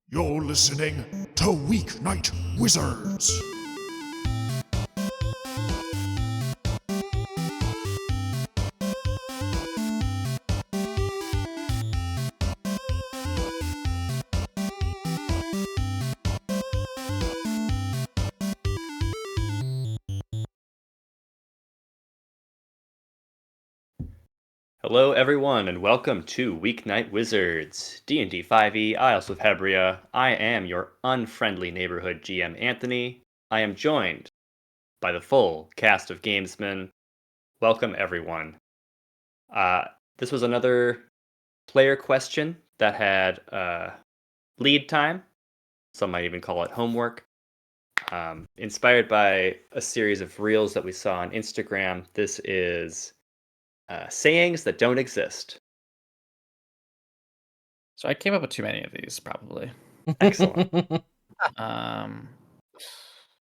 You're listening to Weeknight Wizards. Hello everyone and welcome to Weeknight Wizards, D&D 5e, Isles of Hebria. I am your unfriendly neighborhood GM Anthony. I am joined by the full cast of gamesmen. Welcome everyone. This was another player question that had lead time. Some might even call it homework. Inspired by a series of reels that we saw on Instagram. This is sayings that don't exist. So I came up with too many of these, probably. Excellent. I'm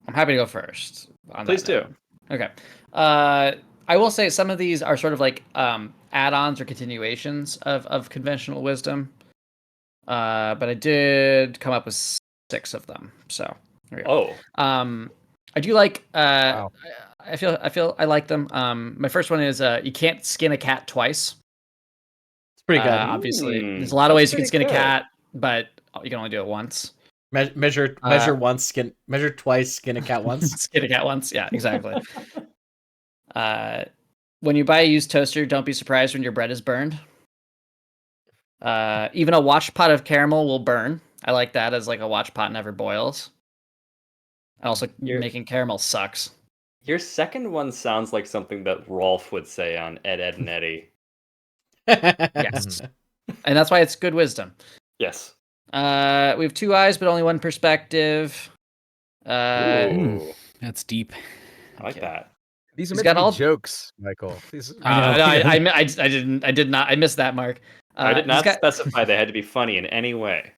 happy to go first. Please do. Okay. I will say some of these are sort of like add-ons or continuations of conventional wisdom. But I did come up with 6 of them. So there we go. I do like. Wow. I feel I like them. My first one is you can't skin a cat twice. It's pretty good. Obviously, there's a lot of ways you can skin a cat, but you can only do it once. Measure once, measure twice, skin a cat once. Skin a cat once, yeah, exactly. When you buy a used toaster, don't be surprised when your bread is burned. Even a watch pot of caramel will burn. I like that as like a watch pot never boils. Also, making caramel sucks. Your second one sounds like something that Rolf would say on Ed, and Eddie. Yes. And that's why it's good wisdom. Yes. We have 2 eyes, but only one perspective. Ooh. That's deep. I like that. These are meant to be jokes, Michael. I missed that, Mark. I did not specify they had to be funny in any way.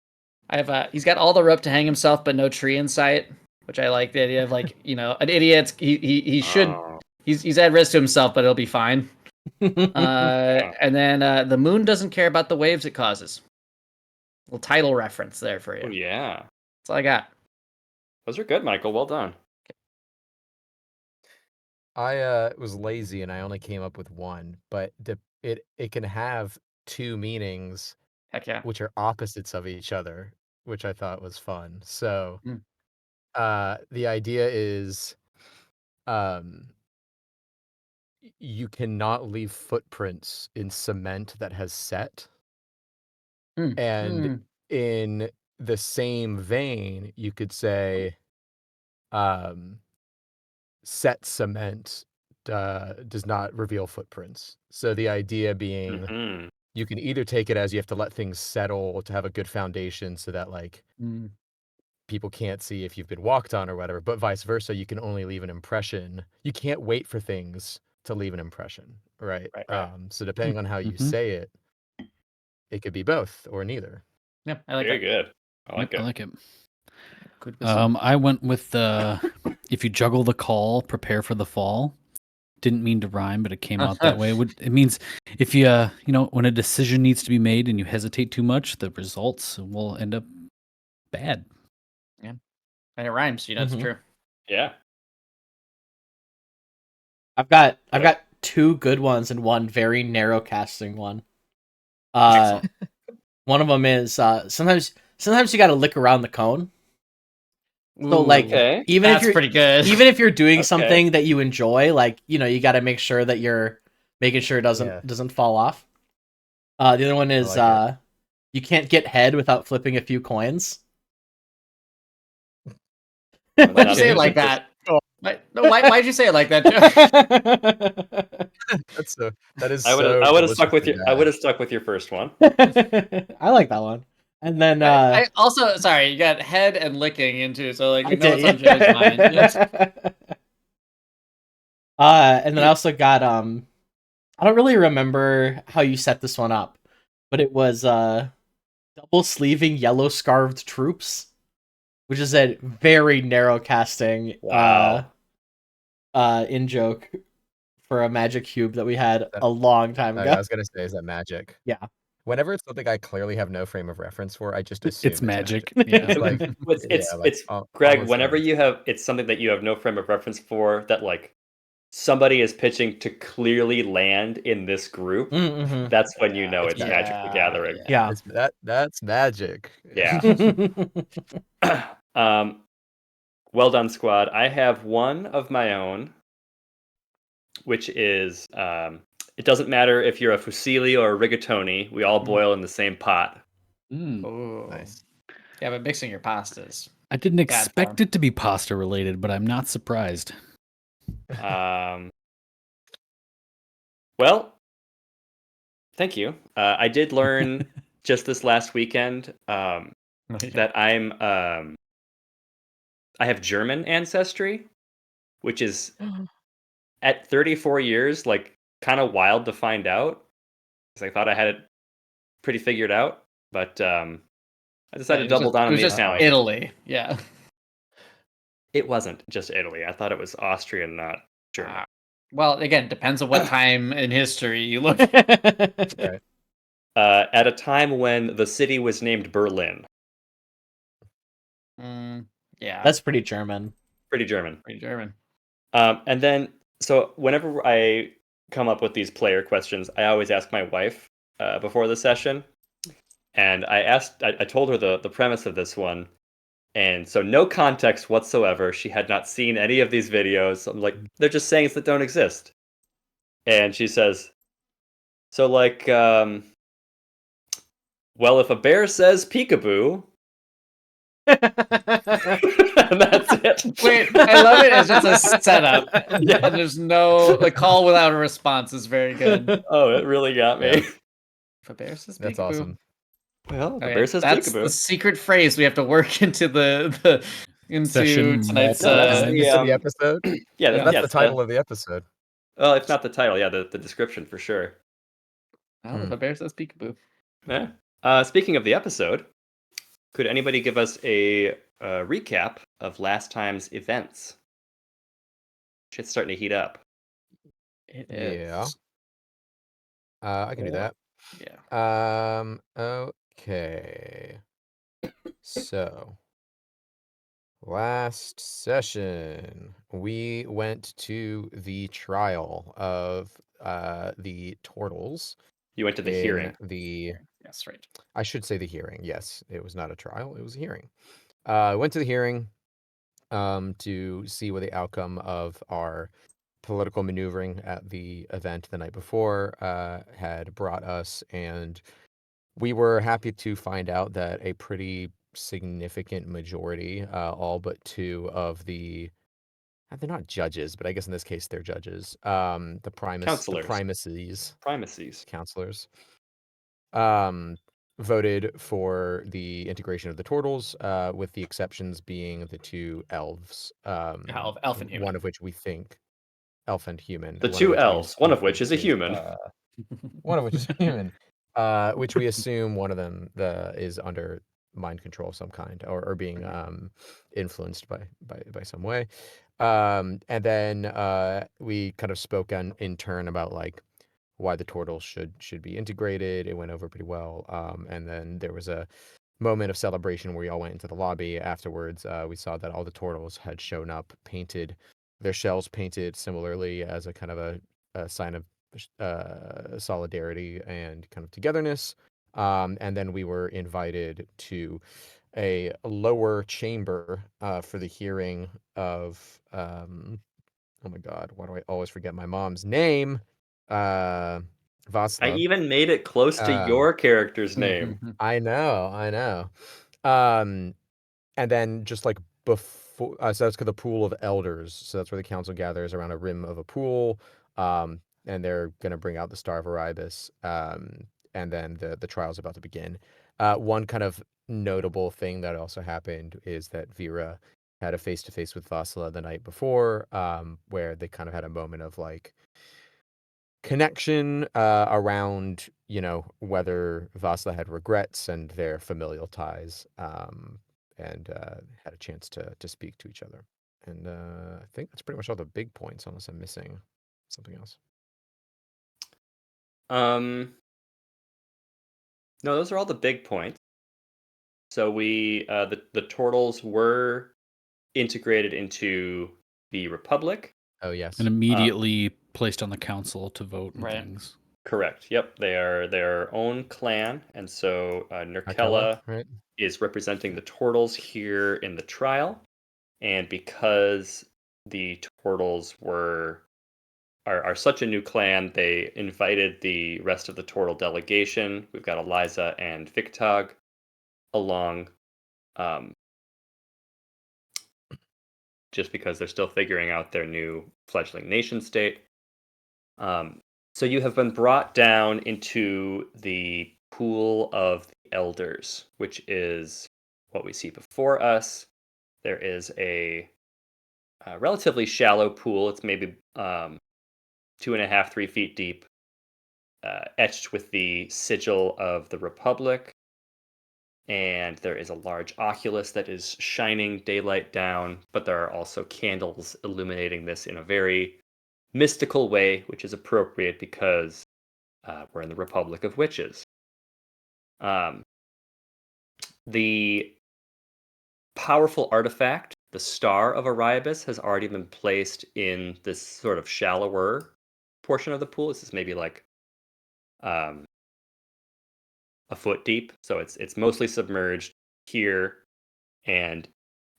He's got all the rope to hang himself, but no tree in sight, which I like the idea of, like, an idiot. He's at risk to himself, but it'll be fine. And then the moon doesn't care about the waves it causes. Little title reference there for you. Oh, yeah. That's all I got. Those are good, Michael. Well done. I was lazy and I only came up with one, but it can have 2 meanings. Heck yeah. Which are opposites of each other, which I thought was fun. So the idea is you cannot leave footprints in cement that has set. And in the same vein, you could say set cement does not reveal footprints. So the idea being you can either take it as you have to let things settle to have a good foundation so that, like, people can't see if you've been walked on or whatever, but vice versa, you can only leave an impression. You can't wait for things to leave an impression, right? So depending on how you say it, it could be both or neither. Yeah, I like Very that. good. I like it. Good. I went with if you juggle the call, prepare for the fall. Didn't mean to rhyme, but it came out that way. It means if you when a decision needs to be made and you hesitate too much, the results will end up bad. Yeah, and it rhymes. It's true. Yeah. I've got 2 good ones and one very narrow casting one. One of them is sometimes you got to lick around the cone. So, like, even That's if you're pretty good. Even if you're doing something that you enjoy, like, you got to make sure that you're making sure it doesn't fall off. The other one is you can't get head without flipping a few coins. Why'd you say it like that? Why'd you say it like that, Joe? I would have stuck with your. I would have stuck with your first one. I like that one. And then I also, sorry, you got head and licking into, so like it's on Joe's mind. Yes. And then I also got I don't really remember how you set this one up, but it was double sleeving yellow scarved troops, which is a very narrow casting in joke for a magic cube that we had That- a long time I ago. was gonna say, is that magic? Yeah. Whenever it's something I clearly have no frame of reference for, I just assume It's magic. Yeah. It's like It's al- Greg. almost Whenever always. you have it's something that you have no frame of reference for, that like somebody is pitching to clearly land in this group. Mm-hmm. That's when you know it's it's magic. Magic the Gathering. Yeah. It's that's magic. Yeah. Well done, squad. I have one of my own, which is it doesn't matter if you're a fusilli or a rigatoni, we all boil in the same pot. Ooh. Nice. Yeah, but mixing your pastas. I didn't Bad expect form. it to be pasta related, but I'm not surprised. Well, thank you. I did learn just this last weekend that I have German ancestry, which is at 34 years, like kind of wild to find out, because I thought I had it pretty figured out, but I decided to double down It on was the just Italian. Italy. Yeah. It wasn't just Italy. I thought it was Austrian, not German. Well, again, depends on what time in history you look. Right. At a time when the city was named Berlin. Yeah. That's pretty German. Pretty German. pretty German. And then, so whenever I come up with these player questions, I always ask my wife before the session. And I told her the premise of this one. And so no context whatsoever. She had not seen any of these videos. I'm like, they're just sayings that don't exist. And she says, so like, well, if a bear says peekaboo, and that's it. Wait, I love it as just a setup. Yeah. And there's no the call without a response is very good. Oh, it really got me. Yeah. If a bear says That's peekaboo. awesome. Well, the Okay, bear says that's peekaboo. the secret phrase we have to work into the into Session tonight's. No, that's the, Into the episode. Yeah, Yeah. That's yeah, the it's title of the episode. Well, if not the title, yeah, the description for sure. If a bear says peekaboo. Yeah. Speaking of the episode, could anybody give us a recap of last time's events? Shit's starting to heat up. It Yeah. is. I can do that. Yeah. Okay. So, last session, we went to the trial of the turtles. You went to the hearing. Yes, right. I should say the hearing. Yes, it was not a trial; it was a hearing. I went to the hearing to see what the outcome of our political maneuvering at the event the night before had brought us, and we were happy to find out that a pretty significant majority, all but two of they're not judges, but I guess in this case they're judges. The Counselors. primacies, counselors, voted for the integration of the turtles, with the exceptions being the two elves. Elf and human. One of which we think elf and human. The one of two which we elves, one of assume which is a human. one of which is human, which we assume one of them is under mind control of some kind, or being influenced by some way. And then we kind of spoke in turn about like why the turtles should be integrated. It went over pretty well. And then there was a moment of celebration where we all went into the lobby afterwards. We saw that all the turtles had shown up, painted their shells painted similarly as a kind of a sign of solidarity and kind of togetherness. And then we were invited to a lower chamber for the hearing of oh my god, why do I always forget my mom's name? Vasla. I even made it close to your character's name. I know. And then just like before, so that's the pool of elders. So that's where the council gathers around a rim of a pool. And they're gonna bring out the Star of Erebus. And then the trial's about to begin. One kind of notable thing that also happened is that Vera had a face-to-face with Vasila the night before, where they kind of had a moment of like connection around, whether Vasila had regrets and their familial ties, and had a chance to speak to each other. And I think that's pretty much all the big points, unless I'm missing something else? No, those are all the big points. So the turtles were integrated into the Republic. Oh yes. And immediately placed on the council to vote and Right. things. Correct. Yep, they are their own clan, and so Akella, Nurkella right? is representing the turtles here in the trial, and because the turtles are such a new clan, they invited the rest of the turtle delegation. We've got Eliza and Victog along, um, just because they're still figuring out their new fledgling nation state. So you have been brought down into the pool of the elders, which is what we see before us. There is a relatively shallow pool. It's maybe 2.5, 3 feet deep, etched with the sigil of the Republic. And there is a large oculus that is shining daylight down, but there are also candles illuminating this in a very mystical way, which is appropriate because we're in the Republic of Witches. The powerful artifact, the Star of Erebus, has already been placed in this sort of shallower portion of the pool. This is maybe like a foot deep, so it's mostly submerged here, and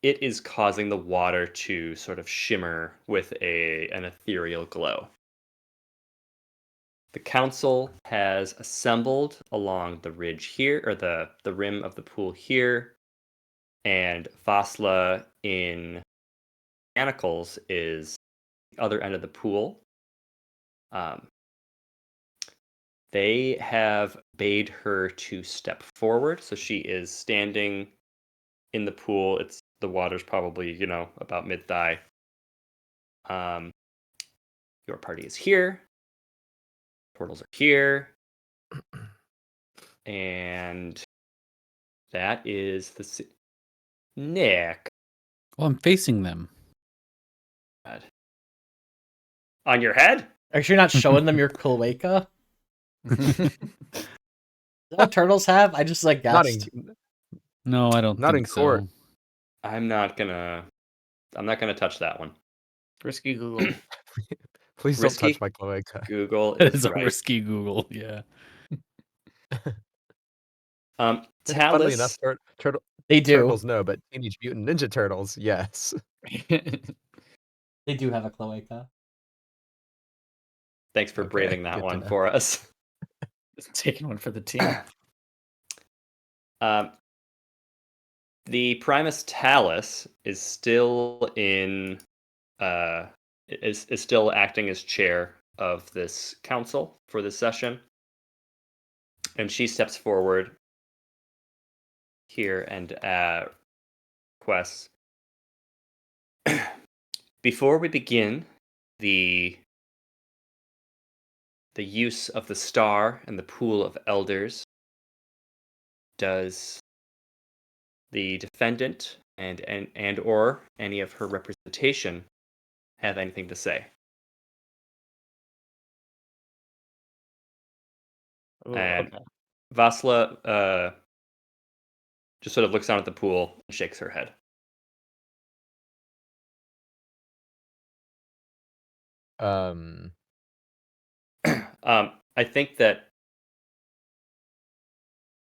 it is causing the water to sort of shimmer with an ethereal glow. The council has assembled along the ridge here, or the rim of the pool here, and Vasla in manacles is the other end of the pool. They have bade her to step forward, so she is standing in the pool. The water's probably about mid thigh. Your party is here. Portals are here, and that is Nick. Well, I'm facing them. God. On your head? Are you not showing them your cloaca? Is that what turtles have? I just Not guessed. No, I don't Not think in court. so. I'm not gonna touch that one. Risky Google. Please don't Risky? touch my cloaca. Google That is is a right. risky Google, yeah. Funnily enough, Talus. They do. turtles no, but Teenage Mutant Ninja Turtles, yes. They do have a cloaca. Thanks for Okay, braving that good to one know. for us. Taking one for the team. The Primus Talus is still in is still acting as chair of this council for this session. And she steps forward here and requests, before we begin the use of the star and the pool of elders, does the defendant and or any of her representation have anything to say? Ooh, And okay. Vasla just sort of looks down at the pool and shakes her head. I think that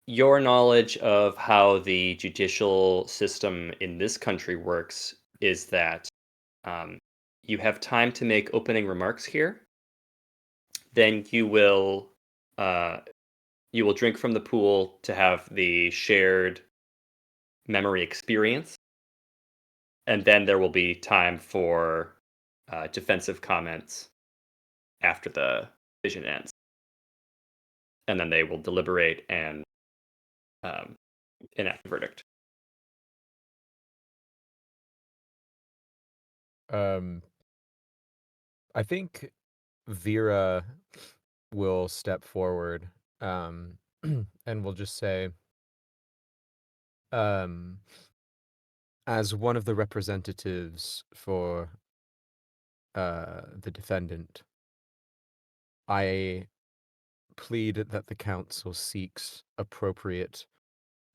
your knowledge of how the judicial system in this country works is that you have time to make opening remarks here. Then you will drink from the pool to have the shared memory experience, and then there will be time for defensive comments after the vision ends, and then they will deliberate and enact a verdict. I think Vera will step forward, and will just say, as one of the representatives for the defendant, I plead that the council seeks appropriate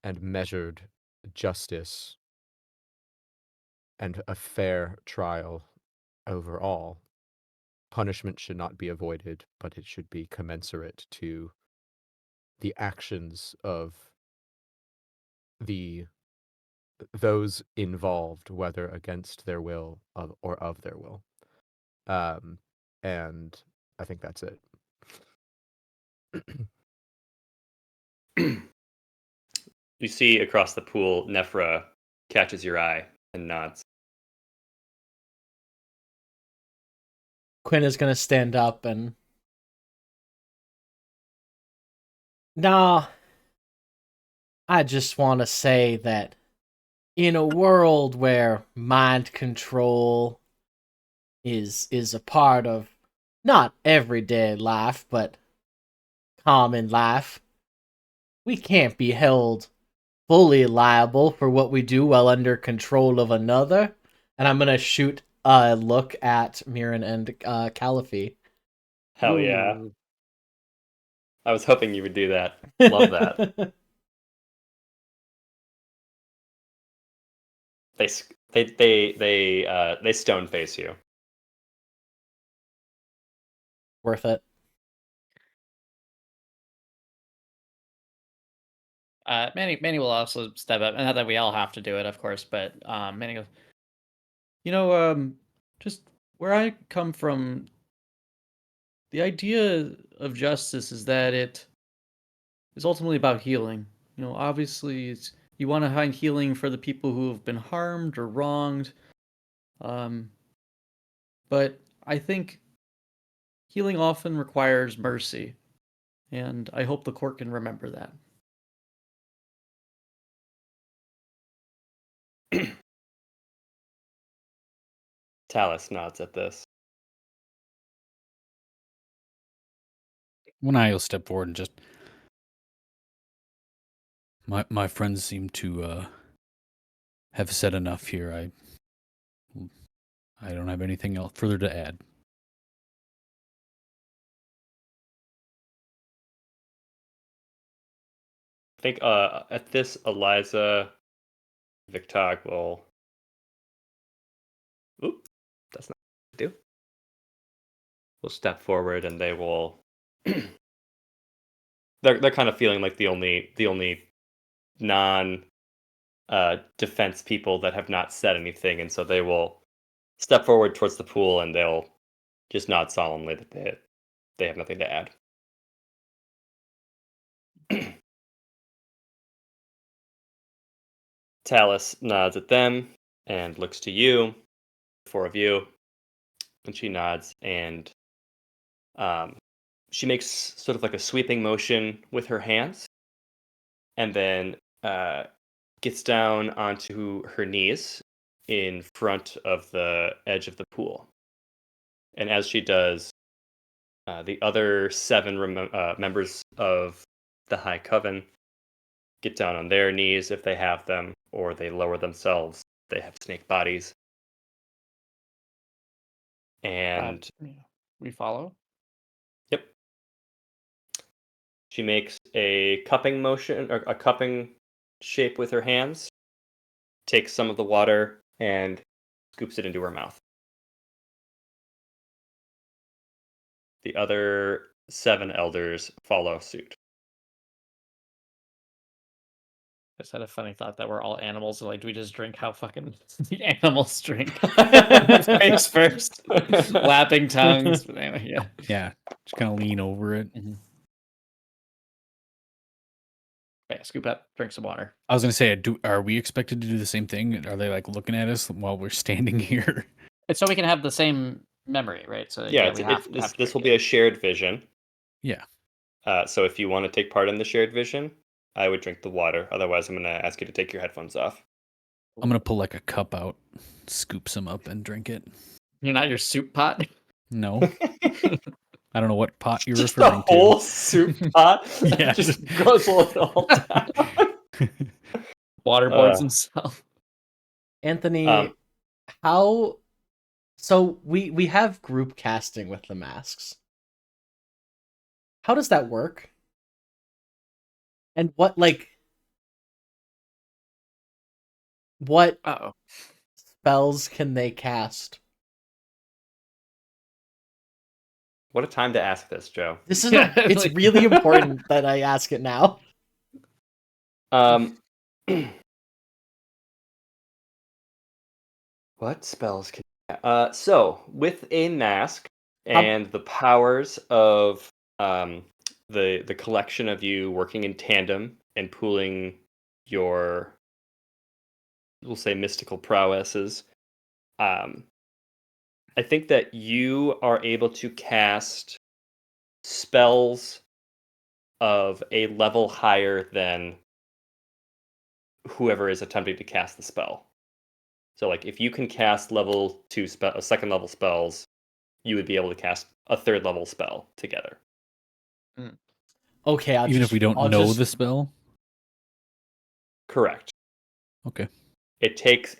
and measured justice and a fair trial overall. Punishment should not be avoided, but it should be commensurate to the actions of those involved, whether against their will or of their will. And I think that's it. You see across the pool, Nephra catches your eye and nods. Quinn is gonna stand up and no, I just want to say that in a world where mind control is a part of not everyday life, but common life, we can't be held fully liable for what we do while under control of another. And I'm gonna shoot a look at Mirren and Caliphie. Hell yeah. I was hoping you would do that. Love that. They stone face you. Worth it. Manny will also step up, and not that we all have to do it, of course, but Manny goes, just where I come from, the idea of justice is that it is ultimately about healing. Obviously, you want to find healing for the people who have been harmed or wronged, but I think healing often requires mercy, and I hope the court can remember that. Talus nods at this. When I will step forward and just my friends seem to have said enough here. I don't have anything else further to add. I think at this, Eliza Victog will. Oop, that's not what to do. Will step forward and they will. They're kind of feeling like the only non defense people that have not said anything, and so they will step forward towards the pool and they'll just nod solemnly that they have nothing to add. Talus nods at them and looks to you, the four of you, and she nods and she makes sort of like a sweeping motion with her hands and then gets down onto her knees in front of the edge of the pool. And as she does, the other 7 members of the High Coven get down on their knees if they have them, or they lower themselves if they have snake bodies. And we follow? Yep. She makes a cupping motion, or a cupping shape with her hands, takes some of the water, and scoops it into her mouth. The other 7 elders follow suit. I just had a funny thought that we're all animals. So, do we just drink how fucking the animals drink? Face first, lapping tongues. But anyway, yeah. Yeah, just kind of lean over it. Mm-hmm. Yeah, scoop up, drink some water. I was gonna say, are we expected to do the same thing? Are they like looking at us while we're standing here? It's so we can have the same memory, right? So this will be a shared vision. Yeah. So if you want to take part in the shared vision, I would drink the water. Otherwise, I'm going to ask you to take your headphones off. I'm going to pull like a cup out, scoop some up, and drink it. You're not your soup pot? No. I don't know what pot you're just referring to. Just a whole soup pot? Yeah. Just guzzle it all down. Waterboards himself. Anthony, how... So we have group casting with the masks. How does that work? And what Uh-oh. spells can they cast? What a time to ask this, Joe. This is Yeah, it's like- really important that I ask it now. Um, what spells can? So with a mask and the powers of the collection of you working in tandem and pooling your, we'll say, mystical prowesses, I think that you are able to cast spells of a level higher than whoever is attempting to cast the spell. So, like, if you can cast level 2 second level spells, you would be able to cast a third level spell together. Okay, Even if we don't know the spell. Correct. Okay. It takes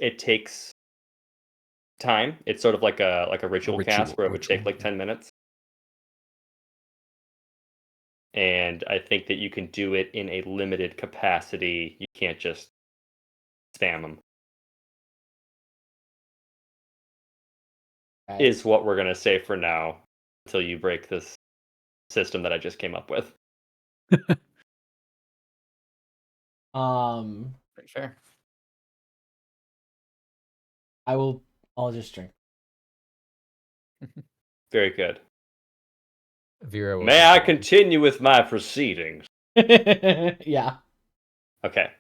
time. It's sort of like a ritual cast where it would take like 10 minutes. And I think that you can do it in a limited capacity. You can't just spam them. Is what we're gonna say for now until you break this system that I just came up with. Pretty fair. I'll just drink. Very good. Vera will May I continue. continue with my proceedings? Yeah. Okay.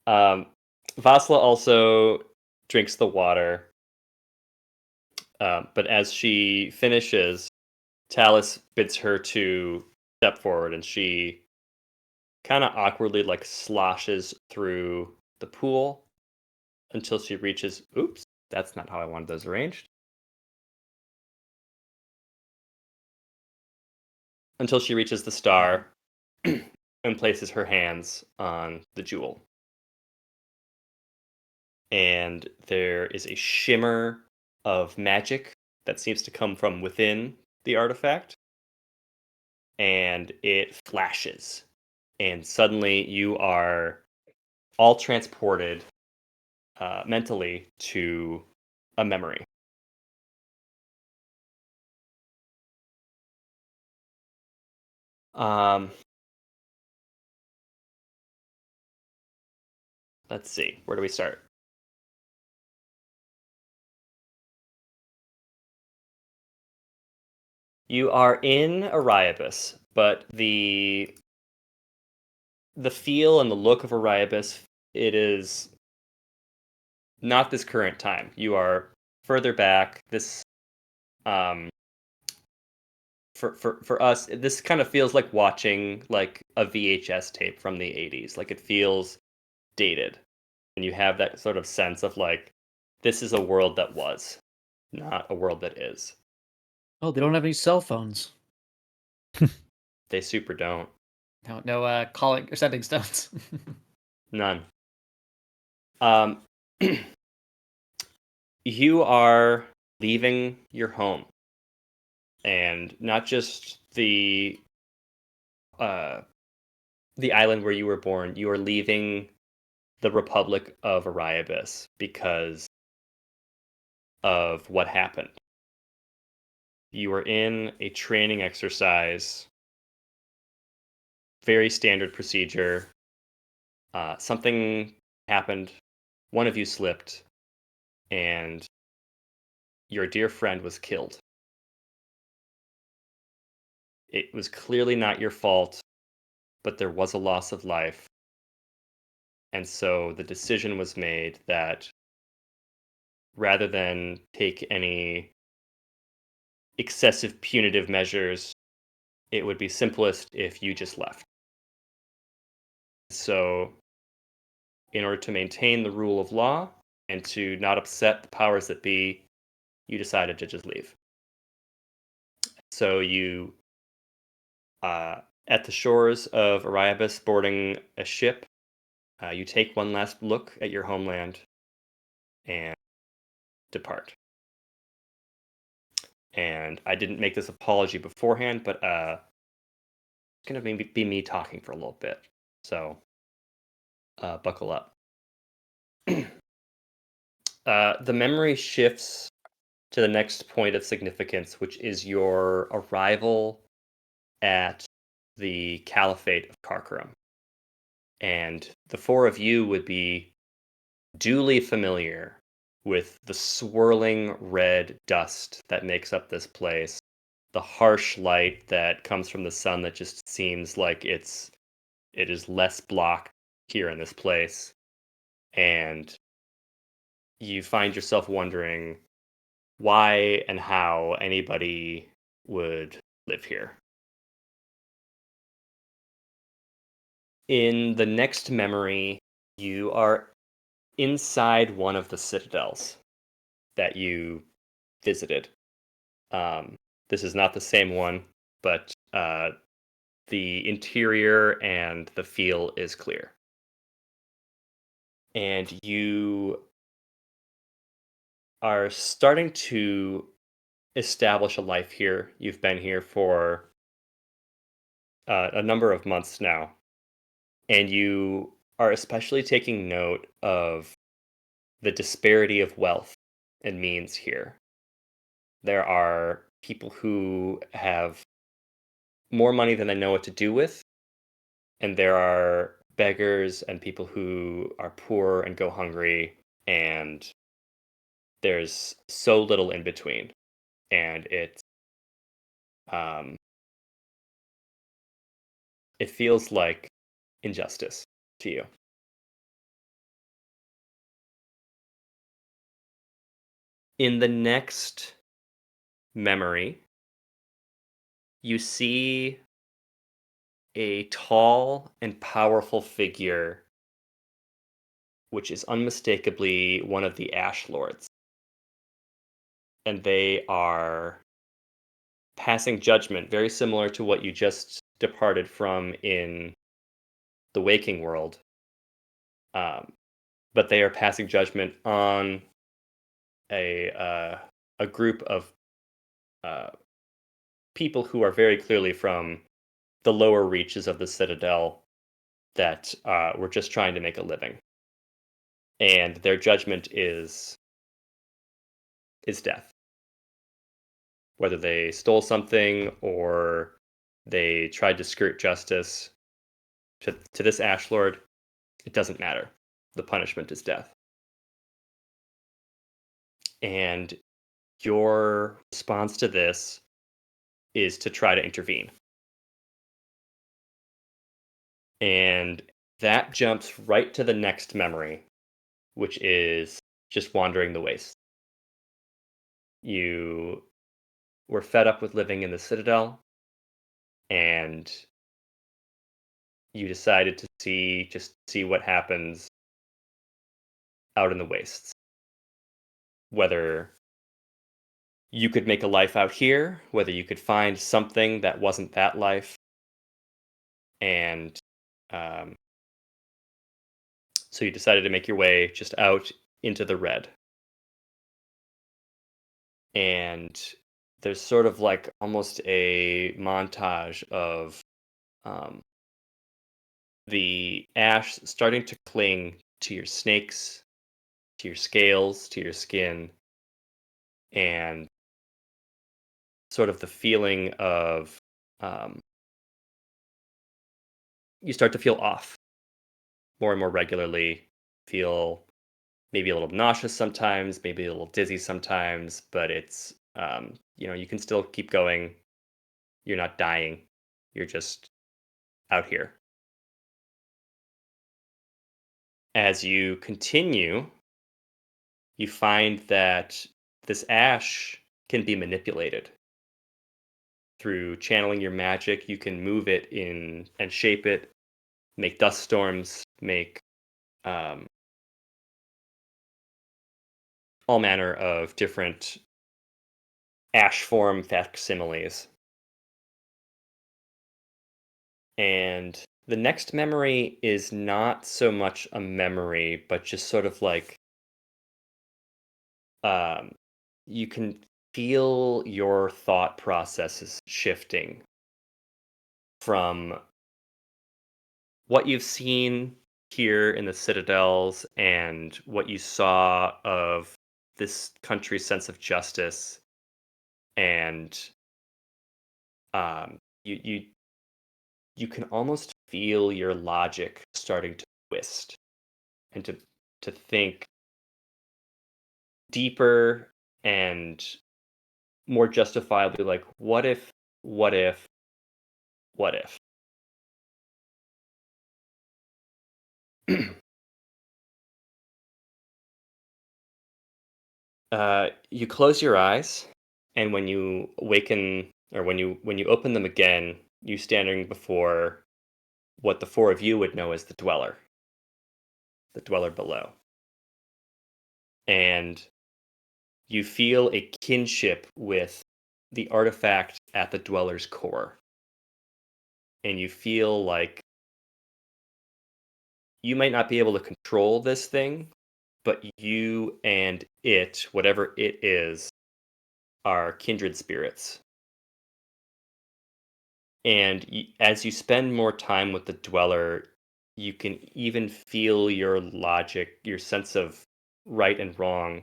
Vasla also drinks the water, but as she finishes, Talus bids her to step forward, and she kind of awkwardly like sloshes through the pool until she reaches. Oops, that's not how I wanted those arranged. Until she reaches the star and places her hands on the jewel. And there is a shimmer of magic that seems to come from within the artifact. And it flashes. And suddenly you are all transported mentally to a memory. Let's see. Where do we start? You are in Ariabus, but the feel and the look of Ariabus, it is not this current time. You are further back. This for us, this kind of feels like watching like a VHS tape from the 80s. Like it feels dated. And you have that sort of sense of like this is a world that was, not a world that is. Oh, they don't have any cell phones. They super don't. No calling or setting stones. None. You are leaving your home, and not just the island where you were born. You are leaving the Republic of Ariabus because of what happened. You were in a training exercise, very standard procedure. Something happened. One of you slipped, and your dear friend was killed. It was clearly not your fault, but there was a loss of life. And so the decision was made that rather than take any excessive punitive measures, it would be simplest if you just left. So, in order to maintain the rule of law and to not upset the powers that be, you decided to just leave. So you, at the shores of Ariabus, boarding a ship, you take one last look at your homeland and depart. And I didn't make this apology beforehand, but going to be me talking for a little bit. So buckle up. The memory shifts to the next point of significance, which is your arrival at the Caliphate of Karkaram. And the four of you would be duly familiar with the swirling red dust that makes up this place, the harsh light that comes from the sun that just seems like it is less blocked here in this place. And you find yourself wondering why and how anybody would live here. In the next memory, you are inside one of the citadels that you visited. This is not the same one, but the interior and the feel is clear. And you are starting to establish a life here. You've been here for a number of months now. And you are especially taking note of the disparity of wealth and means here. There are people who have more money than they know what to do with, and there are beggars and people who are poor and go hungry, and there's so little in between, and um, it feels like injustice to you. In the next memory, you see a tall and powerful figure, which is unmistakably one of the Ash Lords. And they are passing judgment, very similar to what you just departed from in the waking world. But they are passing judgment on a group of people who are very clearly from the lower reaches of the Citadel that were just trying to make a living. And their judgment is death. Whether they stole something or they tried to skirt justice, to this Ash Lord, it doesn't matter. The punishment is death. And your response to this is to try to intervene. And that jumps right to the next memory, which is just wandering the waste. You were fed up with living in the Citadel, and you decided to see what happens out in the wastes. Whether you could make a life out here, whether you could find something that wasn't that life. And so you decided to make your way just out into the red. And there's sort of like almost a montage of the ash starting to cling to your snakes, to your scales, to your skin, and sort of the feeling of you start to feel off more and more regularly, feel maybe a little nauseous sometimes, maybe a little dizzy sometimes, but it's, you can still keep going. You're not dying. You're just out here. As you continue, you find that this ash can be manipulated. Through channeling your magic, you can move it in and shape it, make dust storms, make all manner of different ash form facsimiles. And the next memory is not so much a memory, but just sort of like you can feel your thought processes shifting from what you've seen here in the citadels and what you saw of this country's sense of justice, and you can almost feel your logic starting to twist and to think deeper and more justifiably, like, what if, what if, what if? You close your eyes, and when you awaken, or when you open them again, you standing before what the four of you would know as the dweller below, and you feel a kinship with the artifact at the dweller's core, and you feel like you might not be able to control this thing, but you and it, whatever it is, are kindred spirits. And as you spend more time with the dweller, you can even feel your logic, your sense of right and wrong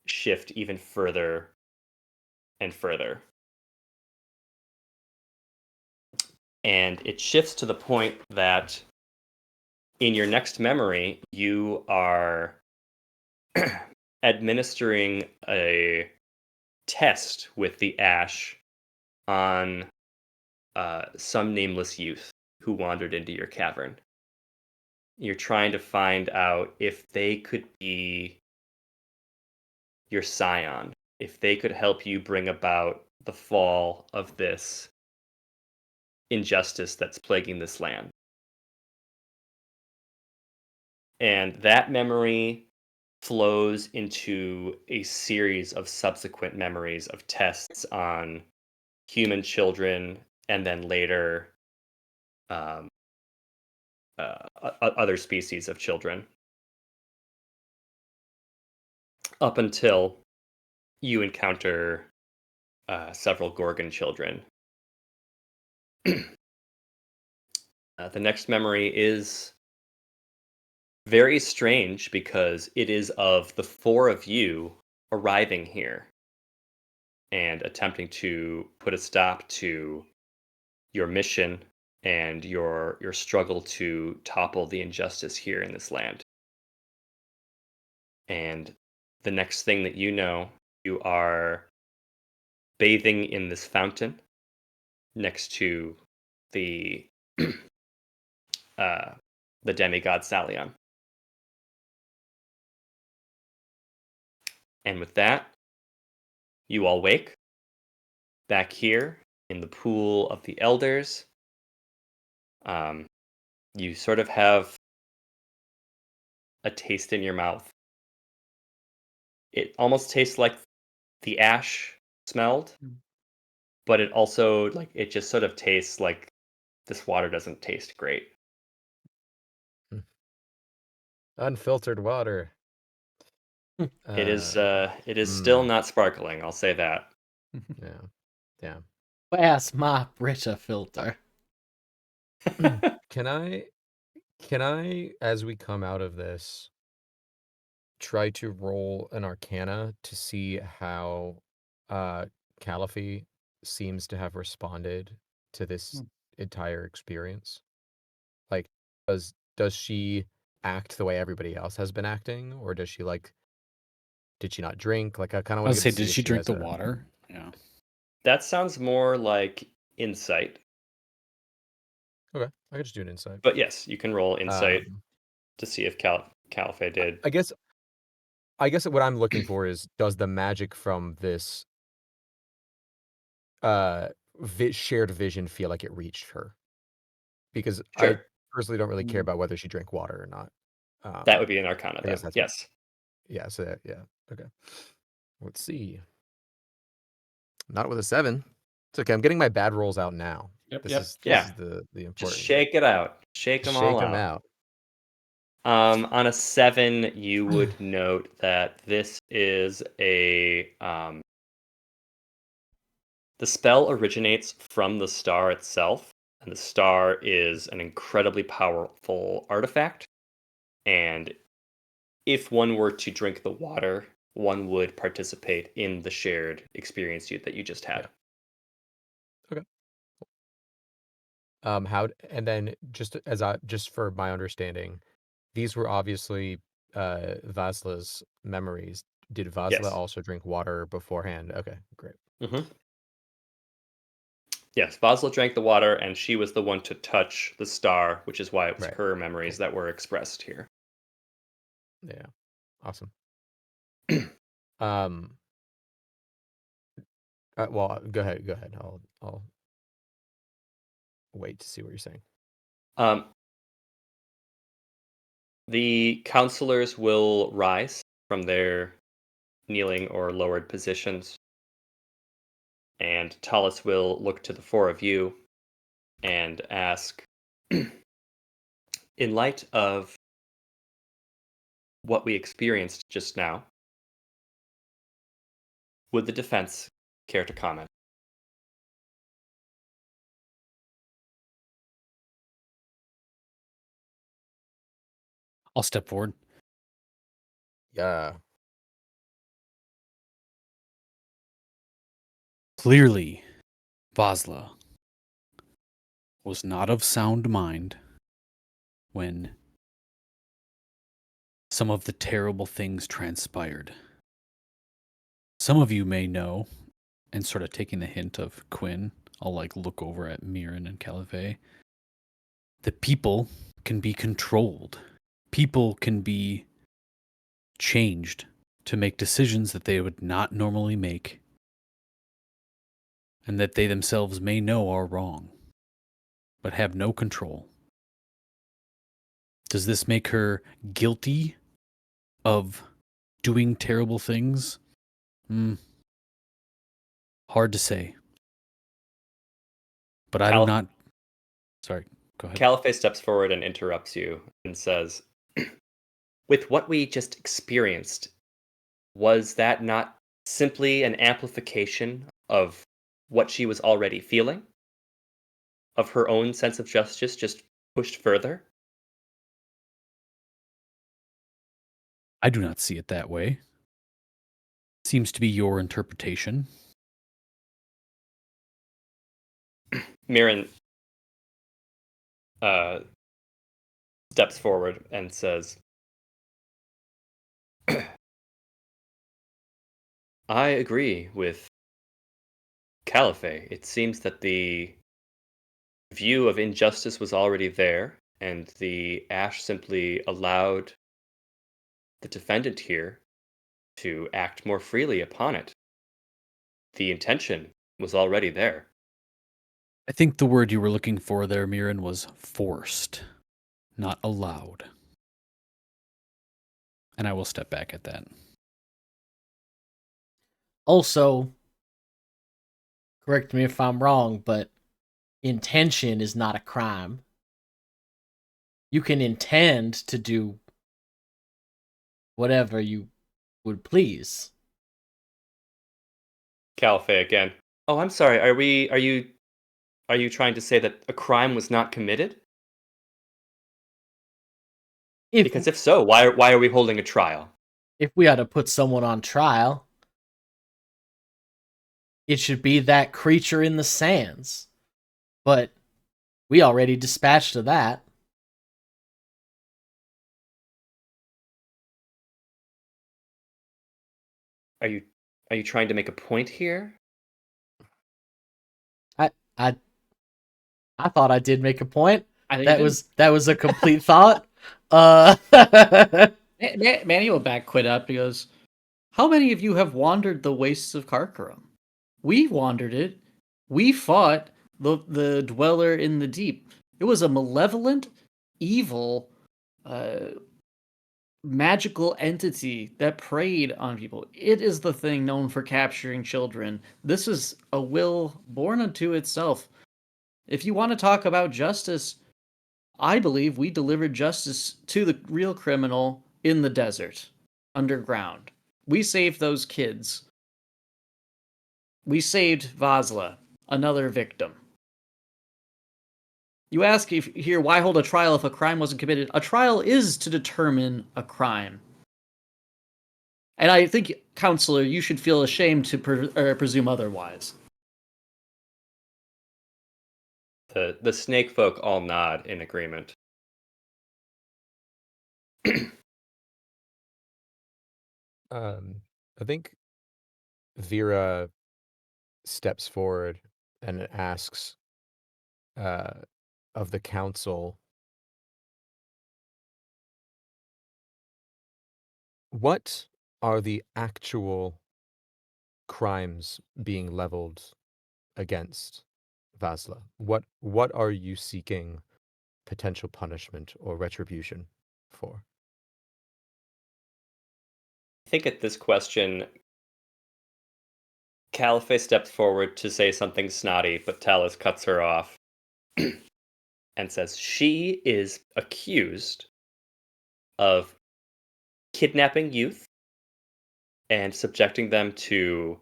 shift even further and further. And it shifts to the point that in your next memory, you are administering a test with the ash on some nameless youth who wandered into your cavern. You're trying to find out if they could be your scion, if they could help you bring about the fall of this injustice that's plaguing this land. And that memory flows into a series of subsequent memories of tests on human children, and then later um, other species of children, up until you encounter several Gorgon children. The next memory is very strange because it is of the four of you arriving here and attempting to put a stop to your mission and your struggle to topple the injustice here in this land. And the next thing that you know, you are bathing in this fountain next to the the demigod Salion. And with that, you all wake back here in the pool of the elders. You sort of have a taste in your mouth. It almost tastes like the ash smelled, but it also, like, it just sort of tastes like this water doesn't taste great. Unfiltered water. It is still not sparkling, I'll say that. Yeah. Where's my Brita filter? Can I, as we come out of this, try to roll an Arcana to see how Caliphate seems to have responded to this entire experience? Like, does she act the way everybody else has been acting, or does she did she not drink? Like, I kind of want Let's to say, did she drink the water? Yeah. That sounds more like insight. Okay, I could just do an insight. But yes, you can roll insight to see if Caliphate did. I guess what I'm looking for is, does the magic from this shared vision feel like it reached her? Because I Sure. personally don't really care about whether she drank water or not. That would be an Arcana, I guess though. that's Yes. Yeah, so yeah. Okay. Let's see. Not with a 7. It's okay. I'm getting my bad rolls out now. This is the important. Just shake it out. Shake them all out. On a 7, you would note that this is a the spell originates from the star itself, And the star is an incredibly powerful artifact. And if one were to drink the water, one would participate in the shared experience that you just had. Yeah. And then just for my understanding, these were obviously Vasla's memories. Did Vasla Yes. also drink water beforehand? Okay, great. Mm-hmm. Yes, Vasla drank the water, and she was the one to touch the star, which is why it was Right. her memories that were expressed here. Yeah, awesome. um, well, go ahead. Go ahead. I'll wait to see what you're saying. The counselors will rise from their kneeling or lowered positions, and Tallis will look to the four of you and ask, in light of what we experienced just now, would the defense care to comment? I'll step forward. Yeah. Clearly, Vasla was not of sound mind when some of the terrible things transpired. Some of you may know, and sort of taking the hint of Quinn, I'll look over at Mirren and Calave, that people can be controlled. People can be changed to make decisions that they would not normally make, and that they themselves may know are wrong, but have no control. Does this make her guilty of doing terrible things? Hard to say. But I do not... Sorry, go ahead. Caliphate steps forward and interrupts you and says, with what we just experienced, was that not simply an amplification of what she was already feeling? Of her own sense of justice just pushed further? I do not see it that way. Seems to be your interpretation. Mirren steps forward and says, I agree with Caliphate. It seems that the view of injustice was already there, and the ash simply allowed the defendant here to act more freely upon it. The intention was already there. I think the word you were looking for there, Mirren, was forced, not allowed. And I will step back at that. Also, correct me if I'm wrong, but intention is not a crime. You can intend to do whatever you would please. Caliphate again. Oh, I'm sorry. Are you trying to say that a crime was not committed? Because if so, why are we holding a trial? If we had to put someone on trial, it should be that creature in the sands. But we already dispatched of that. Are you trying to make a point here? I thought I did make a point. That was a complete thought. Manny will back Quinn up. He goes, how many of you have wandered the wastes of Karkarum? We wandered it. We fought the dweller in the deep. It was a malevolent, evil, magical entity that preyed on people. It is the thing known for capturing children. This is a will born unto itself. If you want to talk about justice, I believe we delivered justice to the real criminal in the desert, underground. We saved those kids. We saved Vasla, another victim. You ask here, why hold a trial if a crime wasn't committed? A trial is to determine a crime. And I think, Counselor, you should feel ashamed to presume otherwise. The snake folk all nod in agreement. I think Vera steps forward and asks of the council, what are the actual crimes being leveled against Vasla? What are you seeking potential punishment or retribution for? I think at this question, Caliphate steps forward to say something snotty, but Talus cuts her off and says she is accused of kidnapping youth and subjecting them to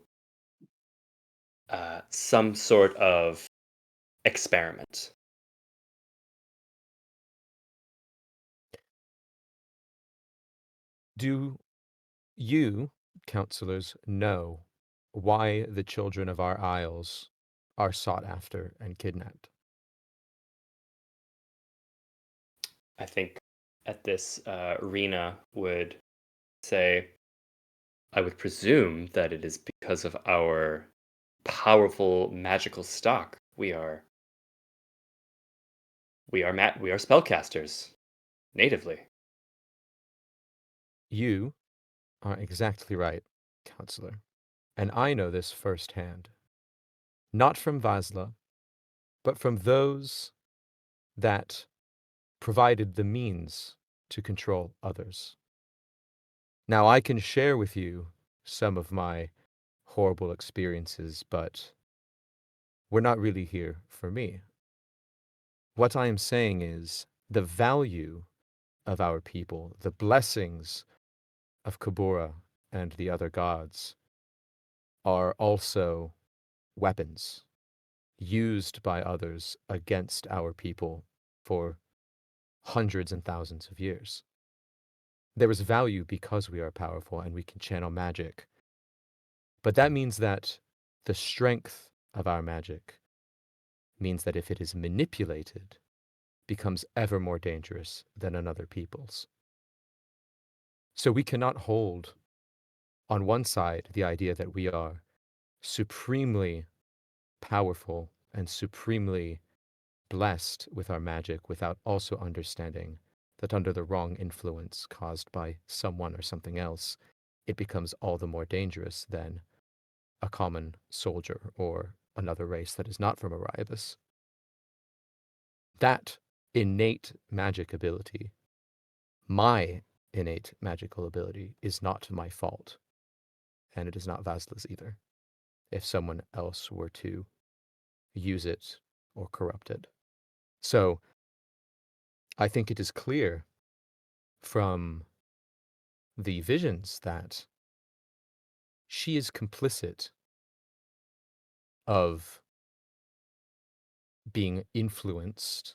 some sort of experiment. Do you, counselors, know why the children of our isles are sought after and kidnapped? I think at this, Rena would say, I would presume that it is because of our powerful magical stock. We are spellcasters natively. You are exactly right, counselor, and I know this firsthand. Not from Vasla, but from those that provided the means to control others. Now, I can share with you some of my horrible experiences, but we're not really here for me. What I am saying is the value of our people, the blessings of Kabura and the other gods, are also weapons used by others against our people for hundreds and thousands of years. There is value because we are powerful and we can channel magic. But that means that the strength of our magic means that if it is manipulated, becomes ever more dangerous than another people's. So we cannot hold on one side the idea that we are supremely powerful and supremely blessed with our magic without also understanding that under the wrong influence caused by someone or something else, it becomes all the more dangerous than a common soldier or another race that is not from Erebus. That innate magic ability, my innate magical ability, is not my fault, and it is not Vasla's either, if someone else were to use it or corrupt it. So, I think it is clear from the visions that she is complicit of being influenced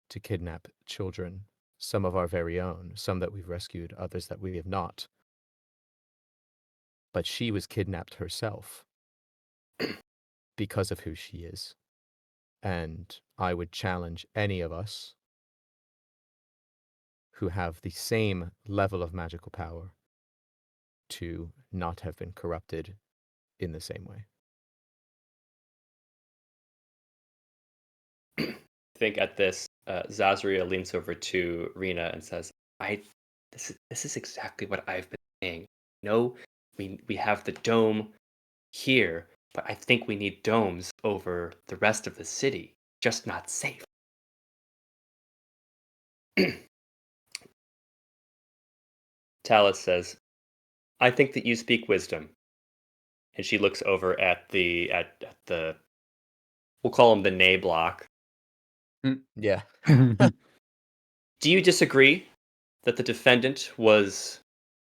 to kidnap children, some of our very own, some that we've rescued, others that we have not. But she was kidnapped herself because of who she is. And I would challenge any of us who have the same level of magical power to not have been corrupted in the same way. I think at this, Zazria leans over to Rena and says, this is exactly what I've been saying. No, we have the dome here, but I think we need domes over the rest of the city. Just not safe. Talus says, I think that you speak wisdom. And she looks over at the we'll call him the Nay block. Yeah. Do you disagree that the defendant was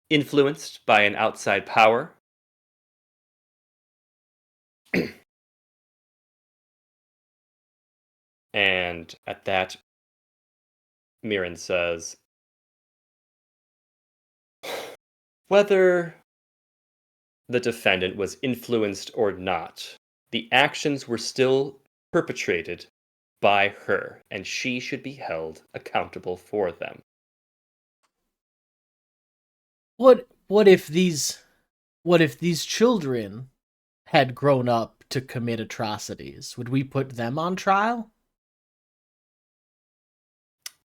influenced by an outside power? And at that, Mirren says, whether the defendant was influenced or not, the actions were still perpetrated by her, and she should be held accountable for them. What if these children had grown up to commit atrocities? Would we put them on trial?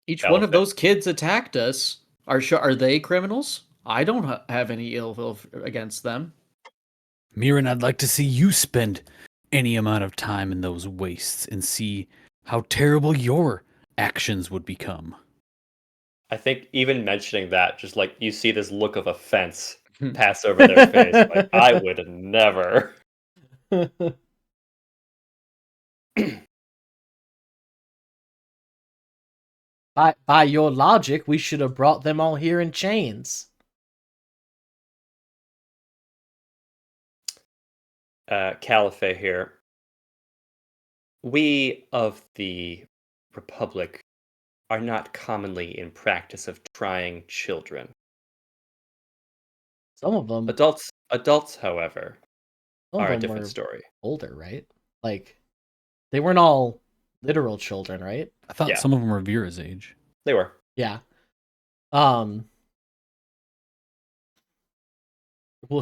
Each one of those kids attacked us. Are they criminals? I don't have any ill will against them. Mirren, I'd like to see you spend any amount of time in those wastes and see how terrible your actions would become. I think even mentioning that, just like you see this look of offense pass over their face. Like, I would never. By your logic, we should have brought them all here in chains. Caliphate here. We of the Republic are not commonly in practice of trying children. Some of them, Adults, however, some of are a them different were story. older, right? Like, they weren't all literal children, right? I thought some of them were Vera's age. They were. Yeah. Well,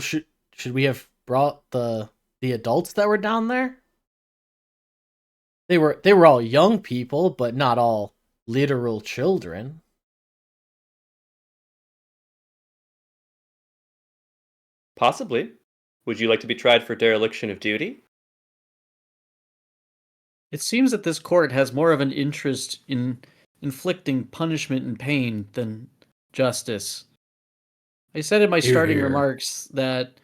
should we have brought the adults that were down there? They were all young people, but not all literal children. Possibly. Would you like to be tried for dereliction of duty? It seems that this court has more of an interest in inflicting punishment and pain than justice. I said in my starting remarks that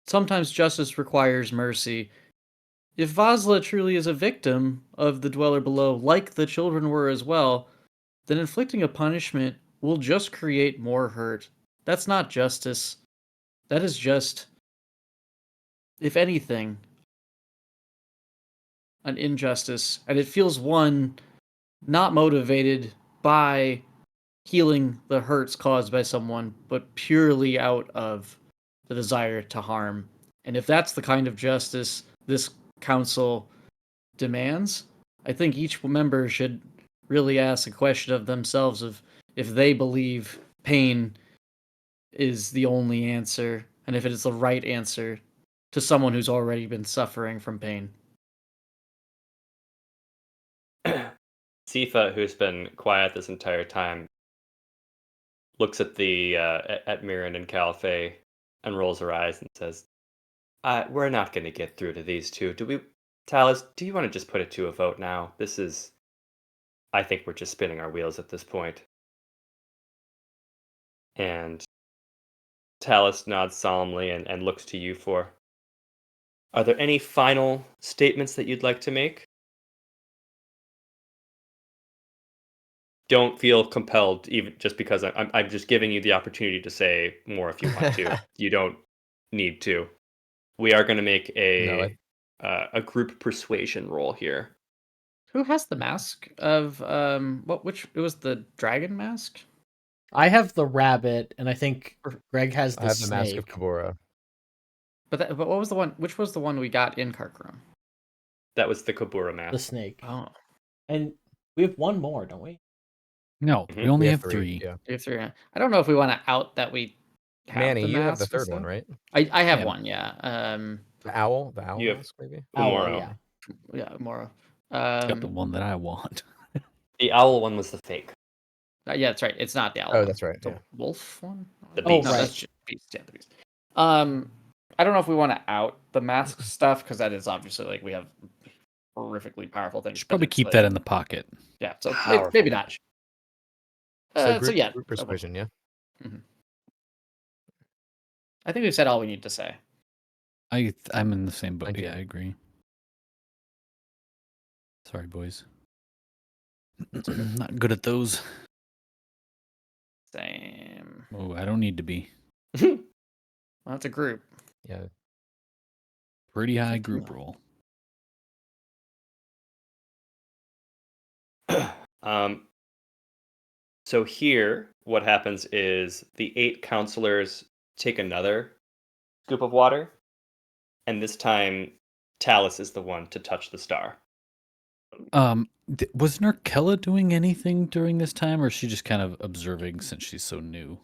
sometimes justice requires mercy. If Vazla truly is a victim of the Dweller Below, like the children were as well, then inflicting a punishment will just create more hurt. That's not justice. That is just, if anything, an injustice. And it feels one not motivated by healing the hurts caused by someone, but purely out of the desire to harm. And if that's the kind of justice this council demands, I think each member should really ask a question of themselves of if they believe pain is the only answer, and if it is the right answer to someone who's already been suffering from pain. Sifa, who's been quiet this entire time, looks at the at Mirren and Caliphate and rolls her eyes and says, "We're not going to get through to these two, do we?" Talus, do you want to just put it to a vote now? I think we're just spinning our wheels at this point. And Talus nods solemnly and looks to you for, are there any final statements that you'd like to make? Don't feel compelled, even just because I'm just giving you the opportunity to say more if you want to. You don't need to. We are going to make a group persuasion roll here. Who has the mask of which it was the dragon mask? I have the rabbit, and I think Greg has the I have snake. the mask of Kabura. But what was the one? Which was the one we got in Karkram? That was the Kabura mask. The snake. Oh, and we have one more, don't we? No, we only have three. Yeah. We have three. I don't know if we want to out that we have Manny, the you have the masks third one, though. right? I have Yeah. one, yeah. The owl You have- mask, maybe. Tomorrow. Yeah. Yeah, Moro. Got the one that I want. The owl one was the fake. Yeah, that's right. It's not the owl. Oh, one. that's right. The Yeah. wolf one. The Oh, beast. No, right. that's just beast. Yeah, the beast. I don't know if we want to out the mask stuff because that is obviously like we have horrifically powerful things. Should but probably it's, keep like, that in the pocket. Yeah, so Powerful. maybe not. So yeah, group persuasion, yeah. I think we've said all we need to say. I'm in the same boat. Thank you. Yeah, I agree. Sorry, boys. Not good at those. Same. Oh, I don't need to be. Well, it's a group. Yeah. Pretty high group roll. So here, what happens is the 8 counselors take another scoop of water, and this time Talus is the one to touch the star. Wasn't Arkella doing anything during this time, or is she just kind of observing since she's so new?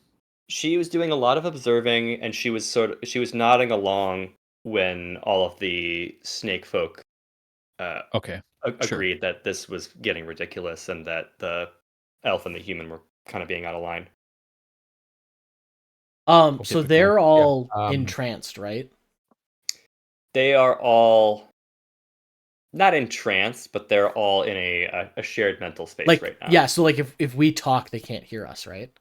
She was doing a lot of observing, and she was nodding along when all of the snake folk Okay, sure. agreed that this was getting ridiculous and that the elf and the human were kind of being out of line. So they're Typical. all Yeah, entranced, right? They are all not entranced, but they're all in a shared mental space Like, right now. yeah. So like, if we talk, they can't hear us, right?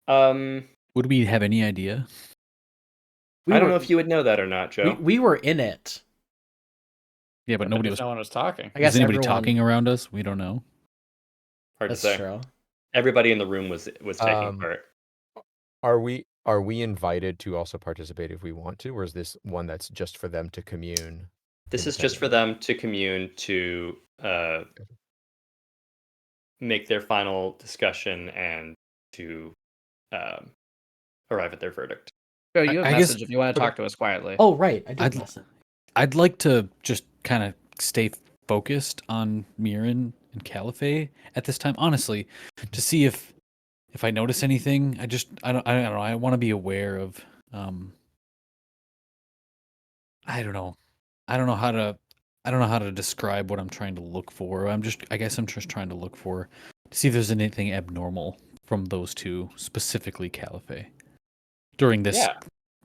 Would we have any idea? I don't know if you would know that or not, Joe. We were in it. Yeah, but nobody was. No one was talking. I guess Is anybody everyone... talking around us? We don't know. Hard That's to say. true. Everybody in the room was taking part. Are we invited to also participate if we want to, or is this one that's just for them to commune? This is just for them to commune, to make their final discussion and to arrive at their verdict. Joe, you have I a guess- message if you want to talk to us quietly. Oh, right. I did I'd- listen. I'd like to just kind of stay focused on Mirren and Caliphate at this time, honestly, to see if I notice anything. I don't know. I want to be aware of. I don't know. I don't know how to describe what I'm trying to look for. I guess I'm just trying to look for to see if there's anything abnormal from those two, specifically Caliphate, during this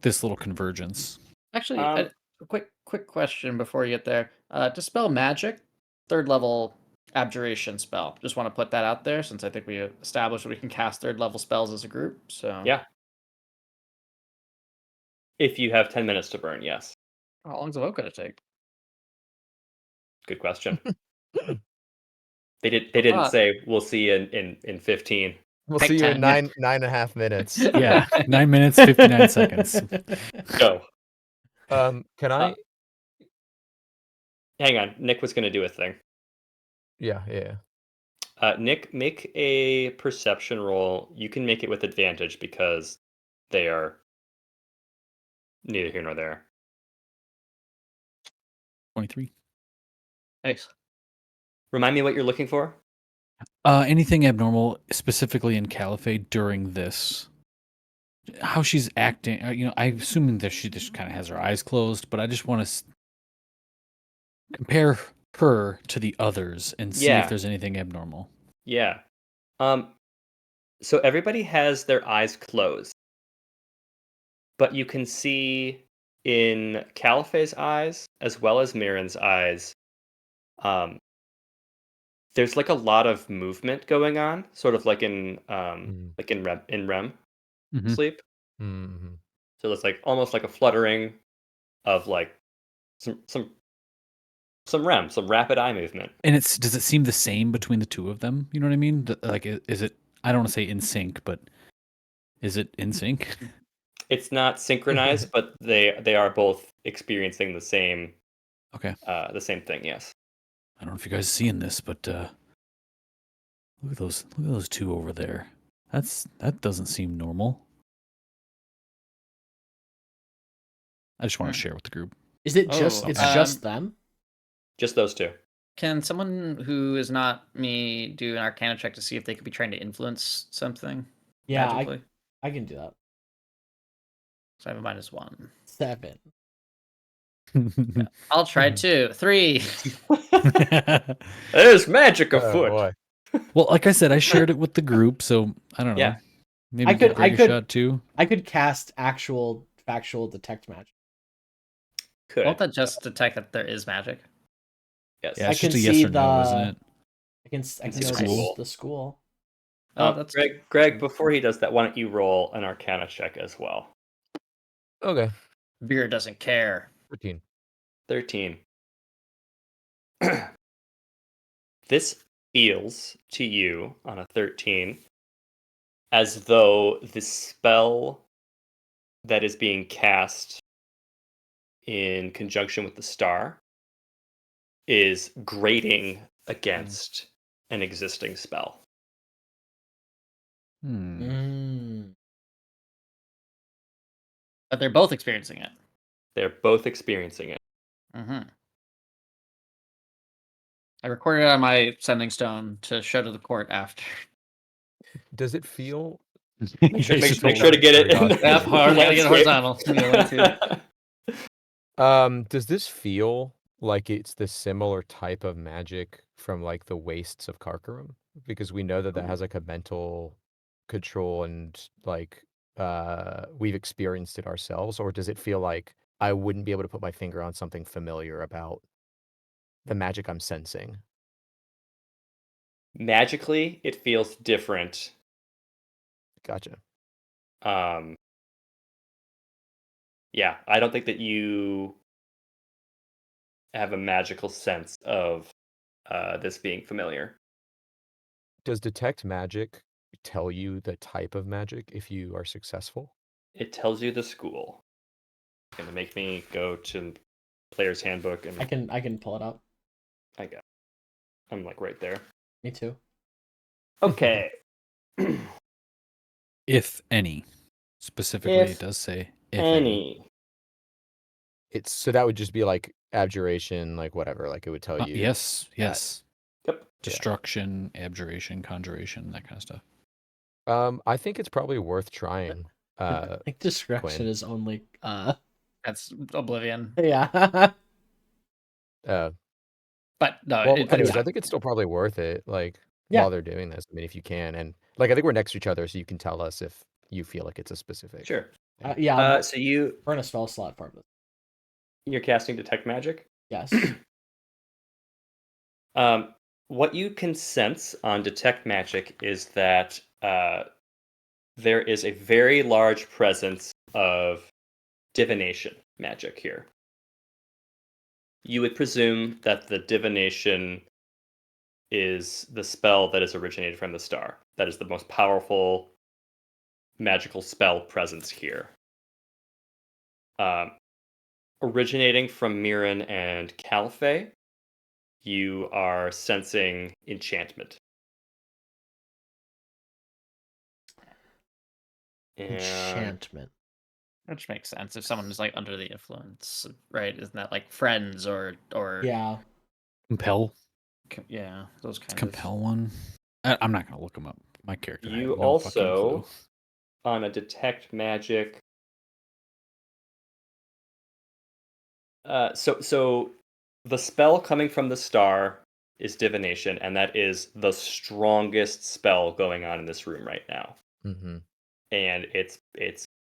little convergence. Actually, a quick question before you get there. Dispel magic, 3rd level abjuration spell. Just want to put that out there since I think we established that we can cast 3rd level spells as a group. So Yeah. If you have 10 minutes to burn, yes. How long's the vote gonna take? Good question. They didn't say we'll see you in 15. We'll Take see you in 10. 9.5 minutes. Yeah, 9 minutes 59 seconds. Go. Can I? Hang on. Nick was going to do a thing. Yeah. Nick, make a perception roll. You can make it with advantage because they are neither here nor there. 23. Nice. Remind me what you're looking for? Anything abnormal, specifically in Caliphate during this? How she's acting? I'm assuming that she just kind of has her eyes closed, but I just want to compare her to the others and see if there's anything abnormal. Yeah. So everybody has their eyes closed, but you can see in Caliphae's eyes as well as Mirren's eyes. There's like a lot of movement going on, sort of like in REM Mhm. sleep. Mm-hmm. So it's like almost like a fluttering of like some REM, some rapid eye movement. And does it seem the same between the two of them? You know what I mean? Like, is it? I don't want to say in sync, but is it in sync? It's not synchronized, but they are both experiencing the same. Okay. The same thing. Yes. I don't know if you guys are seeing this, but look at those two over there. That doesn't seem normal. I just want to share with the group. Is it just? It's just them. Just those two. Can someone who is not me do an Arcana check to see if they could be trying to influence something? Yeah, magically? I can do that. So I have a -1. 7. I'll try 2. 3. There's magic Oh, afoot. boy. Well, like I said, I shared it with the group, so I don't know. Yeah. Maybe I could- give Greg a shot too. I could cast actual factual detect magic. Could. Won't that just detect that there is magic? Yes. Yeah, I it's can just a yes see or no, isn't it? I can see notice school. the school. Oh, that's Greg. Before he does that, why don't you roll an Arcana check as well? Okay. Beer doesn't care. 13. 13. This feels to you on a 13 as though the spell that is being cast in conjunction with the star is grating against an existing spell. Hmm. But they're both experiencing it. They're both experiencing it. Mm-hmm. I recorded it on my sending stone to show to the court after. Does it feel Make sure to get it in That part. Gotta get it landscape. horizontal. does this feel like it's the similar type of magic from like the wastes of Karkarum? Because we know that has like a mental control and like we've experienced it ourselves, or does it feel like I wouldn't be able to put my finger on something familiar about the magic I'm sensing? Magically, it feels different. Gotcha. Yeah, I don't think that you have a magical sense of this being familiar. Does detect magic tell you the type of magic if you are successful? It tells you the school. It's gonna make me go to player's handbook and I can pull it up. I'm like right there. Me too. Okay. If any. Specifically, If it does say if any. It's so that would just be like abjuration, like whatever. Like it would tell you. Yes. Yep. Destruction, abjuration, conjuration, that kind of stuff. I think it's probably worth trying. I think destruction Quinn. is only That's Oblivion. yeah. But no, Well, but anyways, yeah. I think it's still probably worth it. Like Yeah. while they're doing this, I mean, if you can, and like I think we're next to each other, so you can tell us if you feel like it's a specific. Sure. Yeah. So you Burn a spell slot for this. you're casting detect magic. Yes. What you can sense on detect magic is that there is a very large presence of divination magic here. You would presume that the divination is the spell that is originated from the star. That is the most powerful magical spell presence here. Originating from Mirren and Califay, you are sensing enchantment. And Enchantment. Which makes sense if someone is like under the influence, right? Isn't that like friends or Yeah. Compel. Yeah, those It's kind compel one. I'm not gonna look them up. My character. I you have no fucking also, clue. on a detect magic. So the spell coming from the star is divination, and that is the strongest spell going on in this room right now. Mm-hmm. And it's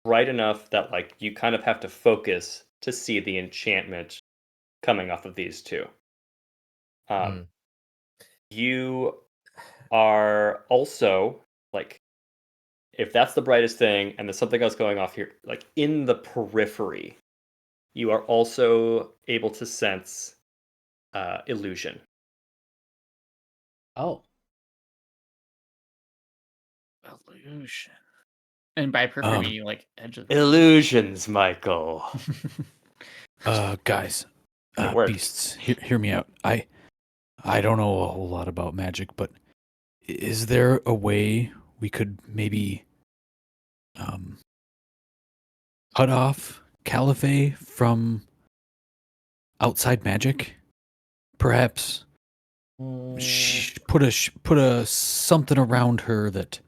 bright enough that like you kind of have to focus to see the enchantment coming off of these two. You are also like, if that's the brightest thing and there's something else going off here, like in the periphery, you are also able to sense illusion. Oh. illusion. And by periphery, you mean like edge of Illusions, Michael. Guys, It works. beasts, hear me out. I don't know a whole lot about magic, but is there a way we could maybe cut off Califay from outside magic? Perhaps put a something around her that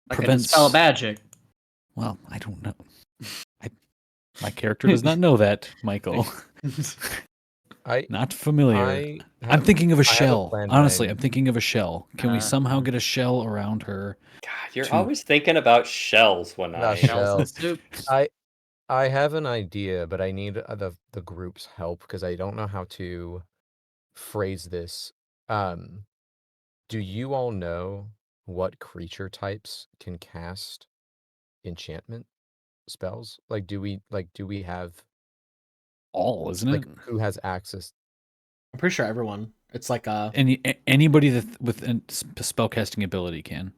like prevents spell magic. Well, I don't know. My character does not know that, Michael. Not familiar. I'm thinking of a shell. Honestly, I'm thinking of a shell. Can we somehow get a shell around her? God, you're always thinking about shells when Not I shells. I have an idea, but I need the group's help because I don't know how to phrase this. Do you all know what creature types can cast enchantment spells? Like, do we have All, isn't it? like who has access? I'm pretty sure everyone. It's like Anybody that with a spellcasting ability can.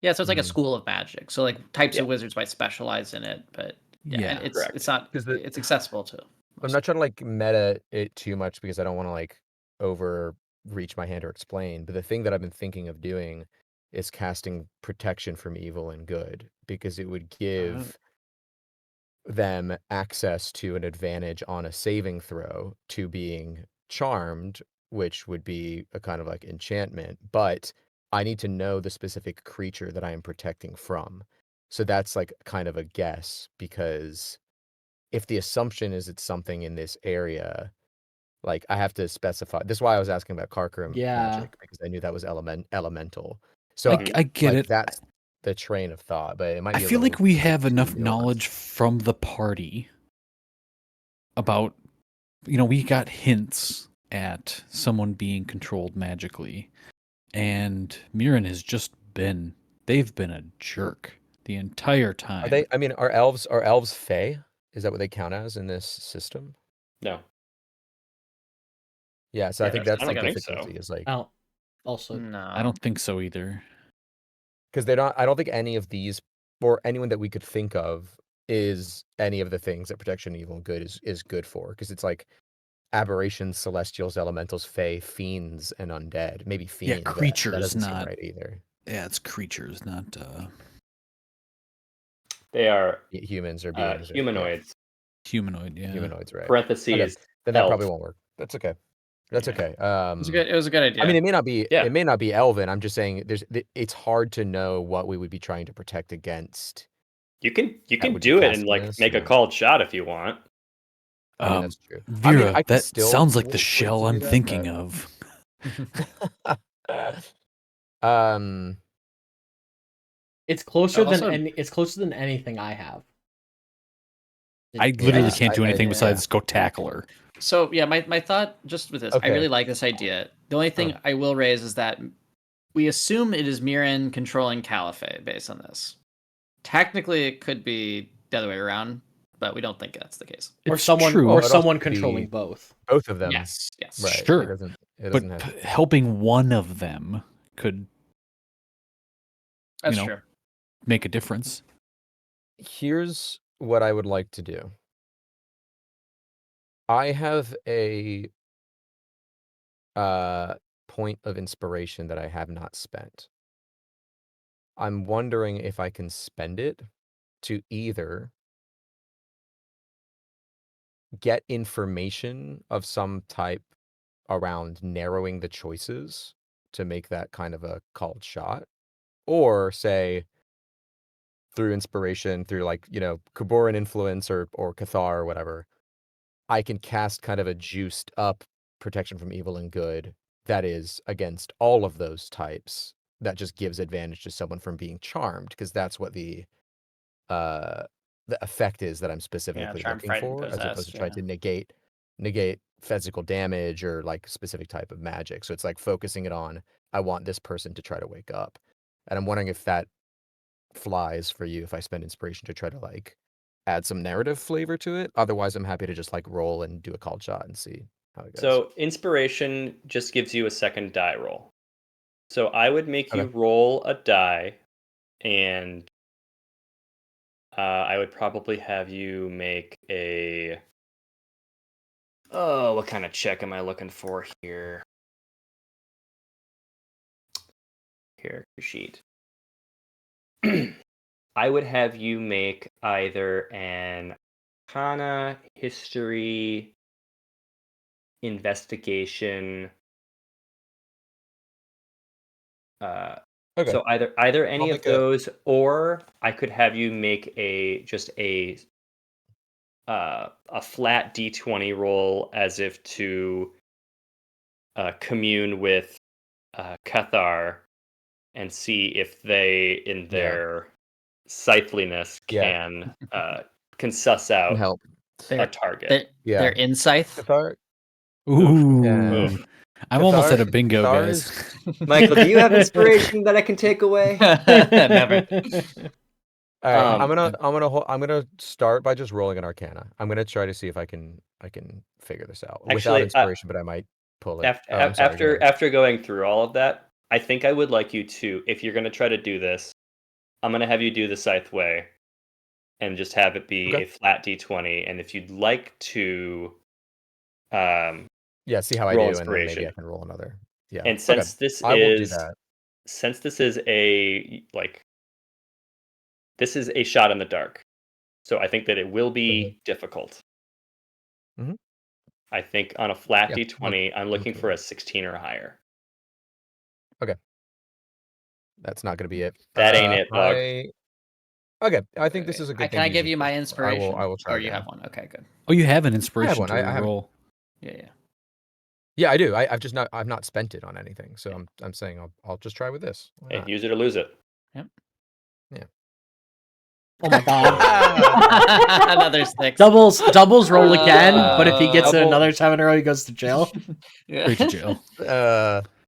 Yeah, so it's like a school of magic. So like types Yeah. of wizards might specialize in it, but Yeah, and correct. it's not it's accessible to. I'm not trying to like meta it too much because I don't want to like over reach my hand or explain. But the thing that I've been thinking of doing is casting protection from evil and good, because it would give them access to an advantage on a saving throw to being charmed, which would be a kind of like enchantment. But I need to know the specific creature that I am protecting from. So that's like kind of a guess, because if the assumption is it's something in this area, like I have to specify. This is why I was asking about Karkarim Yeah. magic, because I knew that was elemental. So I get like it. that's the train of thought, but it might I be a feel little like we like, have too enough nuanced. knowledge from the party about, we got hints at someone being controlled magically, and Mirren has just they've been a jerk the entire time. Are they? I mean, are elves fey? Is that what they count as in this system? No. Yeah, so I think I that's the don't think so. difficulty is like, I don't. Also, No. I don't think so either. because they're not. I don't think any of these or anyone that we could think of is any of the things that protection, evil, and good is good for. Because it's like aberrations, celestials, elementals, fey, fiends, and undead. Maybe fiend. Yeah, but creatures, that doesn't seem not. right either. Yeah, it's creatures, not. They are Humans or beings. Or, yeah, humanoids. Humanoid. Yeah. humanoids, right? Parentheses. Then that elf. probably won't work. That's okay. That's Yeah. okay. It was a good idea. I mean, it may not be. Yeah. It may not be elven. I'm just saying, it's hard to know what we would be trying to protect against. You can would be do it and casting like this, make a or- called shot if you want. I mean, that's true. Vera, I can that still sounds like the wait for it shell to I'm do that, thinking but- of. it's closer Also- than it's closer than anything I have. I literally Yeah, can't do anything yeah. besides go tackle her. So yeah, my thought just with this, I Okay. really like this idea. The only thing I will raise is that we assume it is Mirren controlling Caliphate based on this. Technically, it could be the other way around, but we don't think that's the case. Or It's someone true. or It also someone could be- controlling both. both of them. Yes. Right. Sure. It doesn't But have. helping one of them could That's You know. true. make a difference. Here's what I would like to do. I have a point of inspiration that I have not spent. I'm wondering if I can spend it to either get information of some type around narrowing the choices to make that kind of a called shot, or say through inspiration, through like, Kuboran influence or Cathar or whatever, I can cast kind of a juiced up protection from evil and good that is against all of those types, that just gives advantage to someone from being charmed, because that's what the effect is that I'm specifically charm, looking frightened, for, as opposed to possessed, trying to negate physical damage or like specific type of magic. So it's like focusing it on, I want this person to try to wake up. And I'm wondering if that flies for you, if I spend inspiration to try to like add some narrative flavor to it. Otherwise, I'm happy to just like roll and do a called shot and see how it goes. So inspiration just gives you a second die roll. So I would make you Okay. roll a die, and I would probably have you make a. Oh, what kind of check am I looking for here? Character sheet. I would have you make either an Arcana, History, Investigation. Okay. So either any I'll of make a- those, or I could have you make a flat D20 roll as if to commune with Cathar and see if they, in their scytheliness, Yeah. can suss out Can help. a target. They're in Scythe. Cathar. Ooh. Yeah. I'm almost Cathar- at a bingo, Cathar guys. Michael, do you have inspiration that I can take away? Never. All right, Um, I'm gonna start by just rolling an Arcana. I'm gonna try to see if I can figure this out without Actually, inspiration, but I might pull it. Oh, I'm sorry, go after ahead. after going through all of that, I think I would like you to, if you're going to try to do this, I'm going to have you do the Scythe way, and just have it be Okay. a flat D20. And if you'd like to, Yeah, see how I roll do, and then maybe I inspiration. can roll another. Yeah. And since this I will do is that. since this is a this is a shot in the dark. So I think that it will be difficult. Mhm. I think on a flat Yeah, D20, I'm I'm looking okay for with a 16 or higher. That's not gonna be it. That ain't it, dog. I think this is a good thing Can I to give use you my inspiration for. inspiration? I will try Or you again. have one? Okay, good. Oh, you have an I have inspiration one. to I haven't. roll. Yeah. Yeah, I do. I've not spent it on anything, so I'm saying I'll just try with this. Why Hey, not? use it or lose it. Yep. Yeah. Oh my god. Another 6. Doubles roll again, but if he gets it Double- another time in a row, he goes to jail. Yeah. Straight to jail.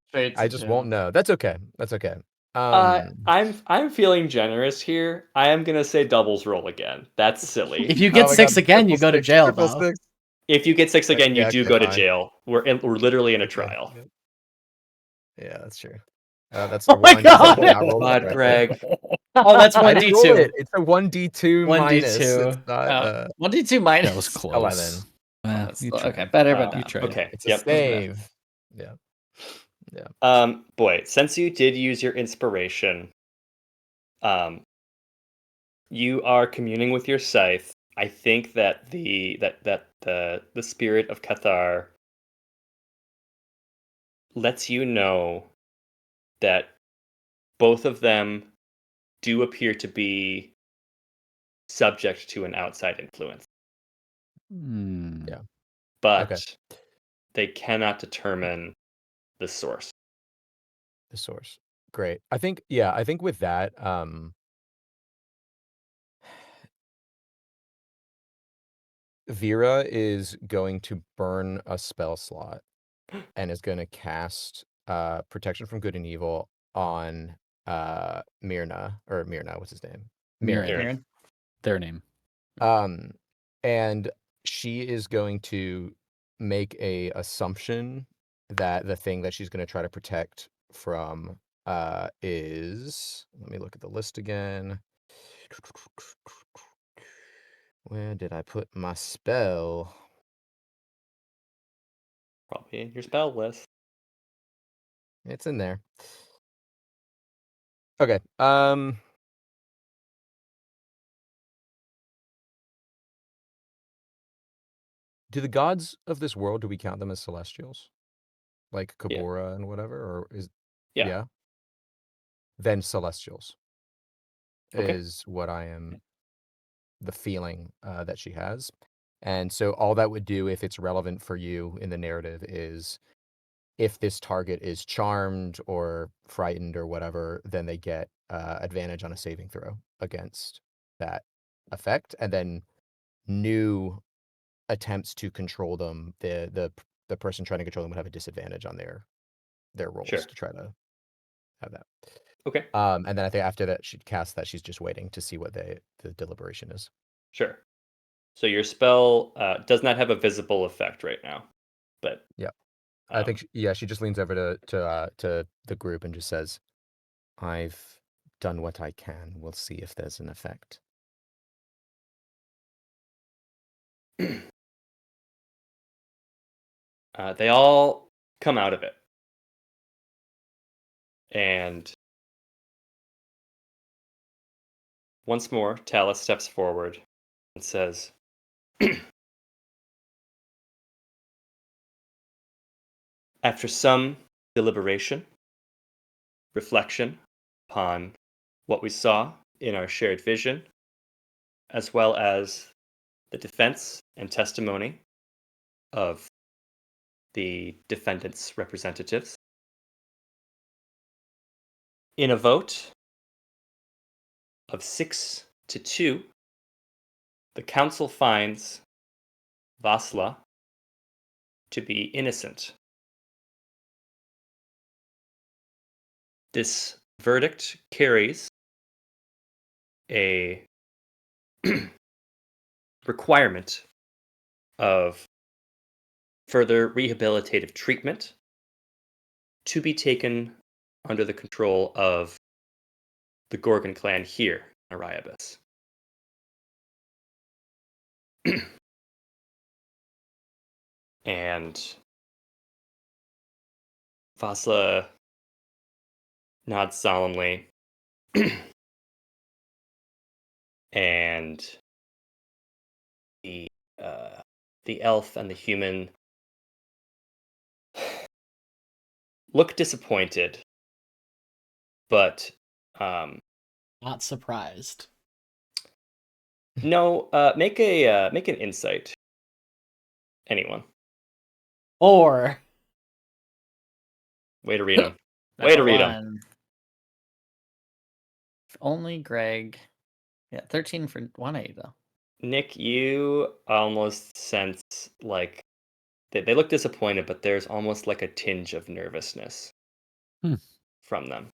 Straight I to just jail. won't know. That's okay. That's okay. I'm feeling generous here. I am gonna say doubles roll again. That's silly. If you get Oh my 6 God, again, you triple go to six, jail, triple though. six. If you get 6 again, you Yeah, do okay, go to fine. jail. We're literally in a Okay, trial. yep. Yeah, that's true. That's Oh my one. God. Did not roll it God, correctly. Greg. Oh, that's I didn't roll 1d2. it. It's a 1d2 minus. 1d2. It's not. 1d2 minus. That was close. 11. Well, That's you still- tried. okay, better, but Wow. You not. tried. Okay. It's a Yep. save. Yeah. Boy, since you did use your inspiration, you are communing with your scythe. I think that the spirit of Cathar lets you know that both of them do appear to be subject to an outside influence, Yeah. but Okay. they cannot determine the source. The source. Great. I think with that, Vera is going to burn a spell slot and is going to cast protection from good and evil on Myrna, what's his name? Mirren. Aaron? Their name. And she is going to make a assumption that the thing that she's going to try to protect from is, let me look at the list again. Where did I put my spell? Probably in your spell list. It's in there. Okay. Do the gods of this world, do we count them as celestials? Like Yeah. Kabora and whatever? Or is Yeah. Then celestials Okay. is what I am, the feeling that she has. And so all that would do, if it's relevant for you in the narrative, is if this target is charmed or frightened or whatever, then they get advantage on a saving throw against that effect. And then new attempts to control them, the person trying to control them would have a disadvantage on their rolls Sure. to try to have that. Okay. And then I think after that she'd cast that, she's just waiting to see what the deliberation is. Sure. So your spell does not have a visible effect right now, but Yeah. I think she just leans over to the group and just says, "I've done what I can. We'll see if there's an effect." they all come out of it, and once more, Talus steps forward and says, "After some deliberation, reflection upon what we saw in our shared vision, as well as the defense and testimony of the defendant's representatives, in a vote of 6-2, the council finds Vasla to be innocent. This verdict carries a requirement of further rehabilitative treatment to be taken under the control of the Gorgon clan here in Ariabus. And Vasla nods solemnly. And the elf and the human look disappointed, but Not surprised. no. Make an insight. Anyone? Or Way to read them. Way to read them. One. If only Greg. Yeah, 13 for 1A though. Nick, you almost sense like they look disappointed, but there's almost like a tinge of nervousness from them.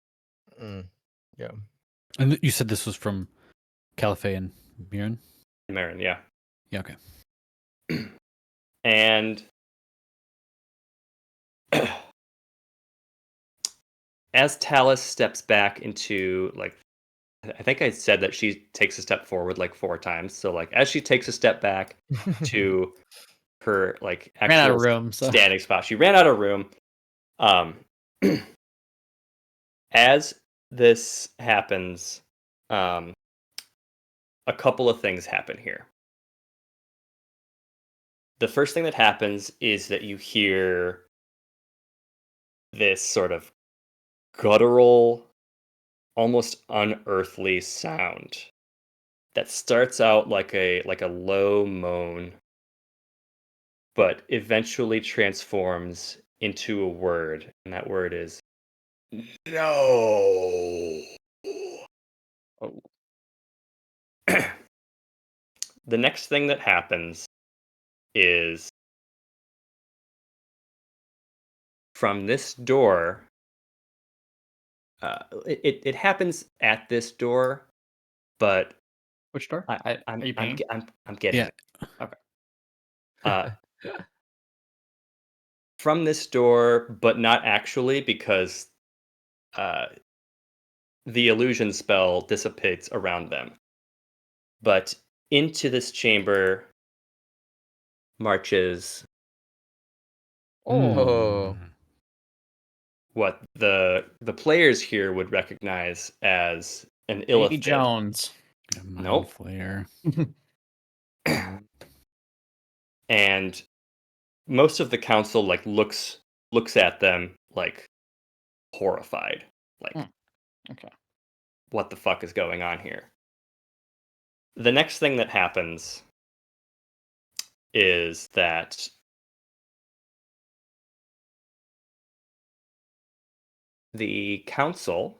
Yeah. And you said this was from Caliphate and Mirren? Marin, yeah. Yeah, okay. And as Talus steps back into, like, I think I said that she takes a step forward like 4 times. So like as she takes a step back to her like Ran out actual of room, so. standing spot, she ran out of room. As this happens, a couple of things happen here. The first thing that happens is that you hear this sort of guttural, almost unearthly sound that starts out like a low moan, but eventually transforms into a word, and that word is no. Oh. The next thing that happens is from this door. It happens at this door, but Which door? I'm Are you paying? getting Yeah. it. From this door, but not actually, because the illusion spell dissipates around them. But into this chamber marches Oh. what the players here would recognize as an Davy illithid. Jones. Mind Nope. Flayer. And most of the council like looks at them like horrified, like Okay. what the fuck is going on here? The next thing that happens is that the council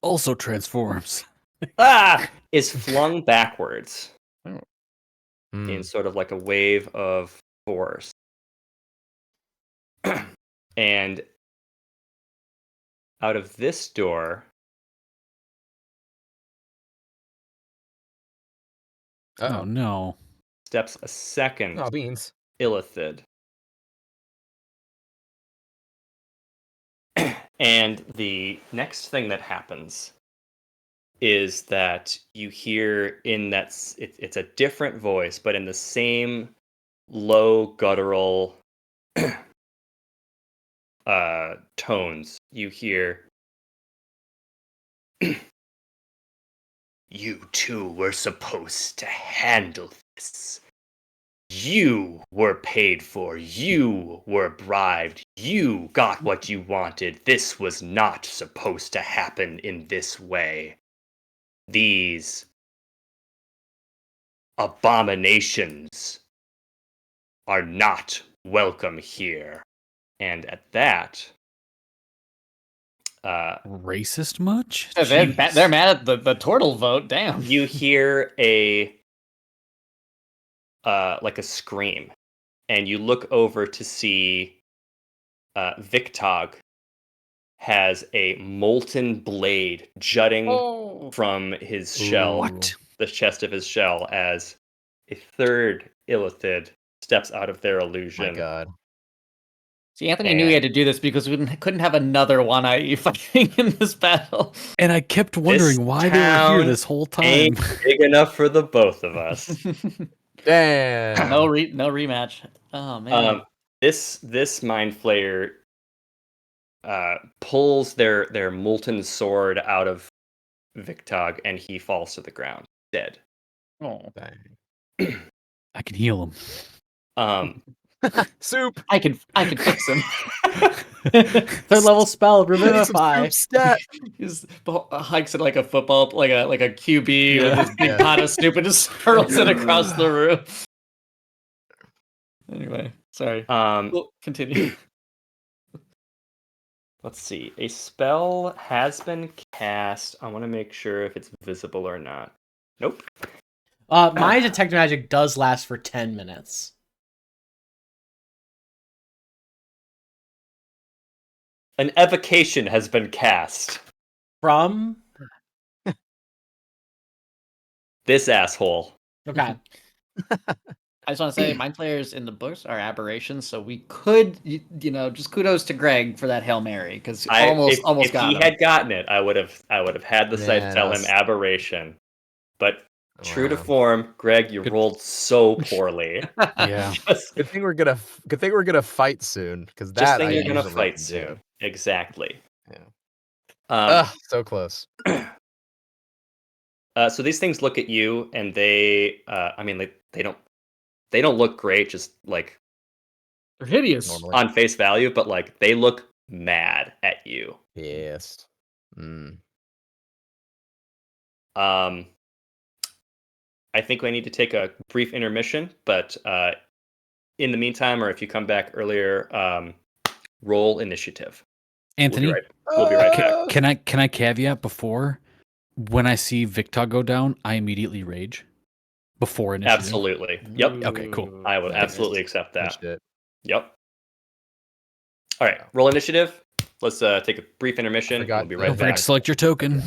Also transforms. is flung backwards Mm. in sort of like a wave of force. And out of this door Oh no. steps a second Oh, beans. illithid. And the next thing that happens is that you hear in that it's a different voice, but in the same low guttural tones, you hear, "You two were supposed to handle this. You were paid for. You were bribed. You got what you wanted. This was not supposed to happen in this way. These abominations are not welcome here." And at that, Racist much? They're Jeez. mad at the turtle vote. Damn. you hear a like a scream, and you look over to see Victog has a molten blade jutting from his shell, What? the chest of his shell, as a third illithid steps out of their illusion. My God. See, Anthony knew he had to do this because we couldn't have another one-eye fighting in this battle. And I kept wondering why they were here town this whole time. Ain't big enough for the both of us. Damn. No rematch. Oh man. This mind flayer pulls their molten sword out of Victog, and he falls to the ground, dead. Oh, Dang. I can heal him. Soup. I can fix him. Third level spell, Some Revivify. soup stat. He just hikes it like a football, like a QB with Yeah. this big Yeah. pot of soup and just hurls it across the room. Anyway, sorry. Well, continue. Let's see. A spell has been cast. I want to make sure if it's visible or not. Nope. My detect magic does last for 10 minutes. An evocation has been cast. From? This asshole. Okay. I just want to say, mind flayers in the books are aberrations, so we could, just kudos to Greg for that Hail Mary because almost If got he him. had gotten it, I would have had the sight to Man, tell I him was- aberration. But true to Wow. form, Greg, you Good. rolled so poorly. Yeah. Good thing we're gonna fight soon, because Just that think I you're gonna usually fight can soon. do. Exactly. Yeah. So close. So these things look at you, and they don't look great, just like They're hideous. Normally. on face value, but like they look mad at you. Yes. Mm. I think I need to take a brief intermission, but in the meantime, or if you come back earlier, roll initiative. Anthony, We'll be right back. can I caveat before when I see Victor go down, I immediately rage before initiative. Absolutely. Yep. Okay, cool. I would Nice. absolutely accept Good that. shit. Yep. All right, roll initiative. Let's take a brief intermission. Forgot We'll be to- right Don't forget back. to select your token.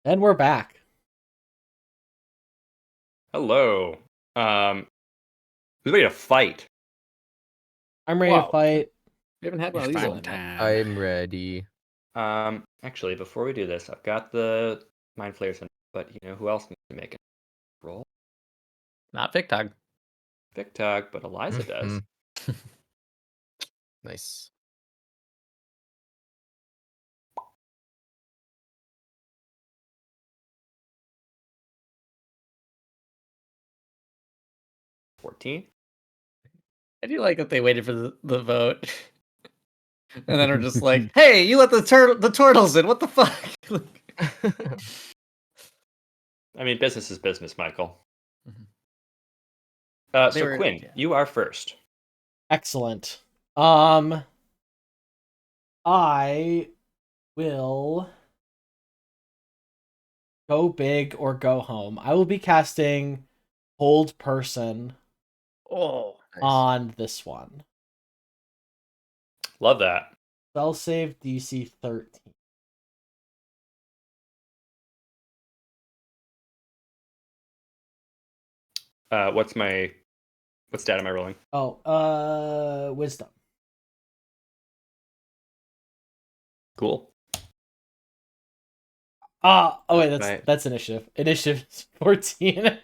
And we're back. Hello. Who's ready to fight? I'm ready to fight. We haven't had one of It's these in a fight minute. time. I'm ready. Actually, before we do this, I've got the Mind Flayers, but you know who else needs to make a roll? Not Victog. Victog, but Eliza does. Mhm. Nice. $14. I do like that they waited for the vote. And then we're just like, hey, you let the turtles in. What the fuck? I mean, business is business, Michael. They So were- Quinn, yeah. you are first. Excellent. I will go big or go home. I will be casting Hold Person Oh, Nice. on this one. Love that. Spell save DC 13. What stat am I rolling? Oh, Wisdom. Cool. Oh wait, Right. that's initiative. Initiative is 14.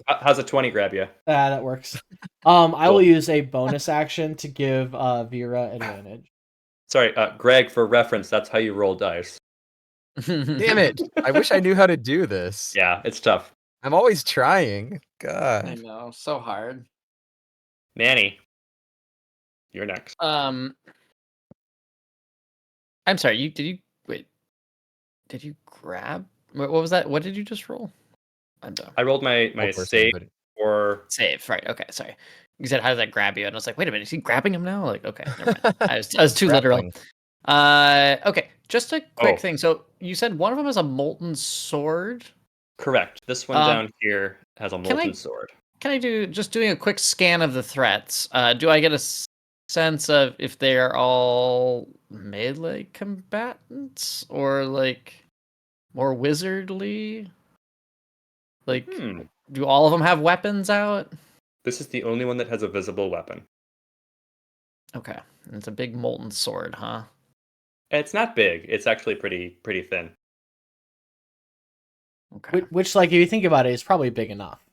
How's a 20 grab you? That works. I will Cool. use a bonus action to give Vera advantage. Sorry, Greg, for reference, that's how you roll dice. Damn it! I wish I knew how to do this. Yeah, it's tough. I'm always trying. I God. know, so hard. Manny, you're next. I'm sorry. Did you grab? What was that? What did you just roll? I'm done. I rolled my Whole person, save but- for Save. Right. Okay. Sorry. You said, "How does that grab you?" And I was like, "Wait a minute. Is he grabbing him now?" Like, okay, never mind. I was too literal. Grappling. Okay. Just a quick Oh. thing. So you said one of them is a molten sword. correct. This one down here has a can I- molten sword. Can I doing a quick scan of the threats? Do I get a sense of if they are all melee combatants or like more wizardly? Like, do all of them have weapons out? This is the only one that has a visible weapon. Okay, and it's a big molten sword, huh? It's not big. It's actually pretty thin. Okay. Which, like, if you think about it, is probably big enough.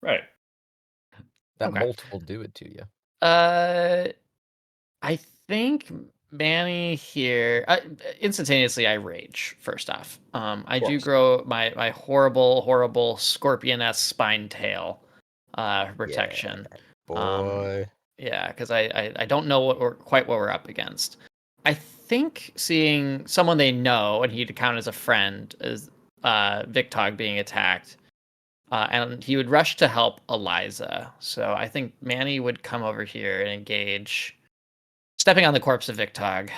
Right. That Okay. molt will do it to you. I think Manny here. Instantaneously, I rage. First off, I do course. grow my horrible scorpion-esque spine tail protection. Boy. Yeah, because I don't know quite what we're up against. I think seeing someone they know and he'd count as a friend is Victog being attacked. And he would rush to help Eliza. So I think Manny would come over here and engage, stepping on the corpse of Victog.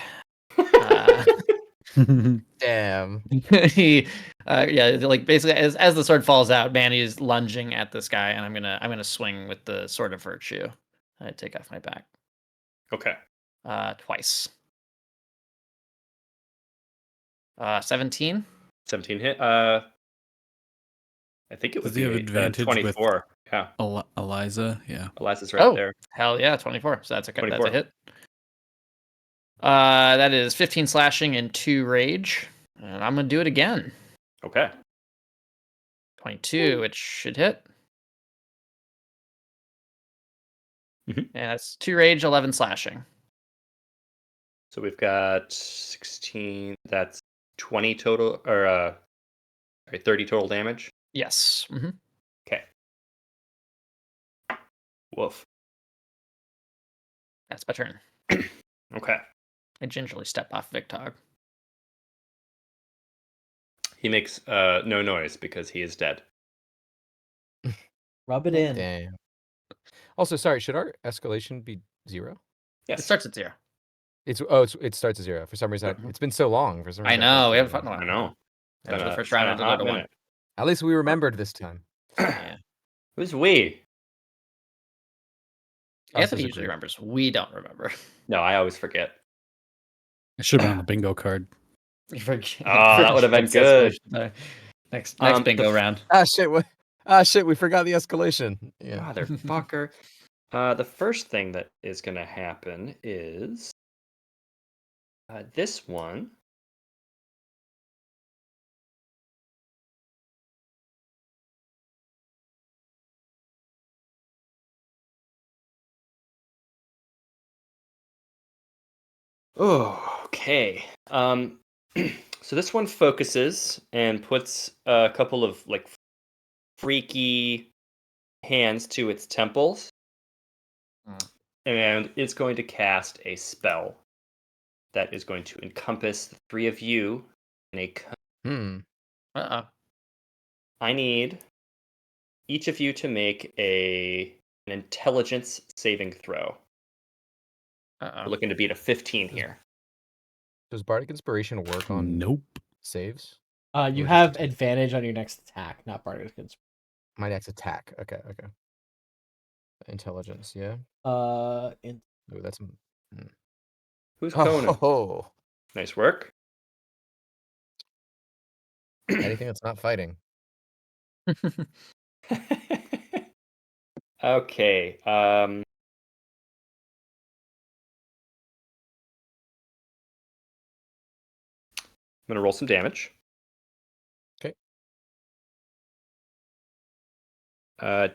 Damn. He, like basically as the sword falls out, Manny is lunging at this guy, and I'm gonna swing with the sword of virtue. I take off my back. Okay. Twice. 17. 17 hit. I think it would Does he have be advantage 24. Yeah. Eliza, yeah. Eliza's right Oh, there. hell yeah, 24. So that's a 24. hit. That is 15 slashing and 2 rage. And I'm gonna do it again. Okay. 22, which should hit. Mhm. And that's 2 rage, 11 slashing. So we've got 16. That's 20 total, or 30 total damage. Yes. Mm-hmm. Okay. Woof. That's my turn. Okay. I gingerly step off Victog. He makes no noise because he is dead. Rub it in. Damn. Also, sorry, should our escalation be 0? Yes. It starts at 0. It starts at 0. For some reason, it's been so long. For some I reason, know, we felt haven't fought in a I while. know. After the It's first been round, a I did hot it at 1. minute. At least we remembered this time. Yeah. Who's we? Us Anthony as a usually group. remembers. We don't remember. No, I always forget. It should have been on the bingo card. That would have been Next good. escalation. Next The bingo f- round. Shit, we forgot the escalation. Yeah. Motherfucker. The first thing that is going to happen is this one. Oh, okay. So this one focuses and puts a couple of like freaky hands to its temples, and it's going to cast a spell that is going to encompass the three of you in a. I need each of you to make an intelligence saving throw. We're looking to beat a 15 here. Does Bardic Inspiration work on Nope. saves? You Or have just attack? advantage on your next attack, not Bardic Inspiration. My next attack. Okay. Intelligence, yeah. Uh, Ooh, that's. Who's Conan? Oh, Nice work. anything that's not fighting. Okay. I'm gonna roll some damage. Okay.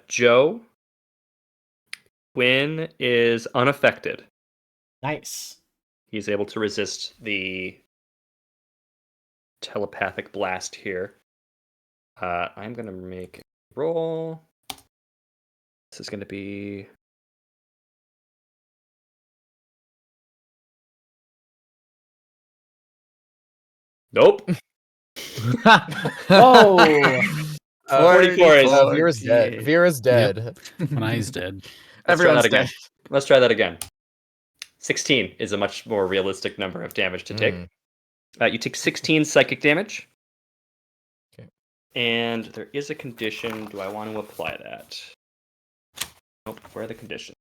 Joe, Quinn is unaffected. nice. He's able to resist the telepathic blast here. I'm gonna make a roll. This is gonna be. Nope. Whoa! 44 is. Vera's dead. Vera's dead. Manai's dead. Let's try that Everyone's again. dead. Let's try that again. 16 is a much more realistic number of damage to take. You take 16 psychic damage. Okay. And there is a condition. Do I want to apply that? Nope. Where are the conditions?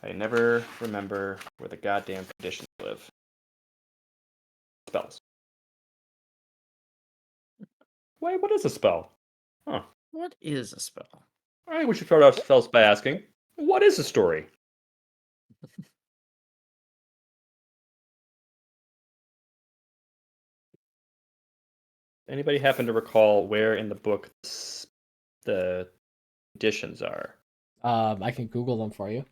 I never remember where the goddamn conditions live. Spells. Wait, what is a spell? Huh. What is a spell? I think we should start off spells by asking, what is a story? Anybody happen to recall where in the book the conditions are? I can Google them for you.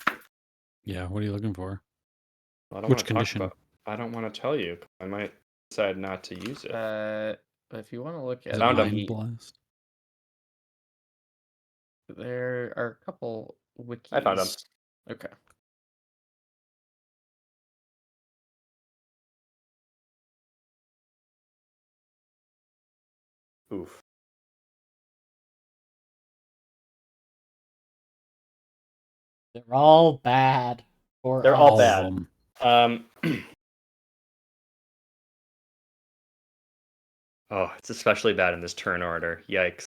Yeah, what are you looking for? I don't Which want to condition? Talk about, I don't want to tell you. I might decide not to use it. If you want to look Is at it Found 'em. Mind Blast? there are a couple wikis. I found 'em. Okay. Oof. They're all bad. For They're all All us. of bad. them. Oh, it's especially bad in this turn order. Yikes.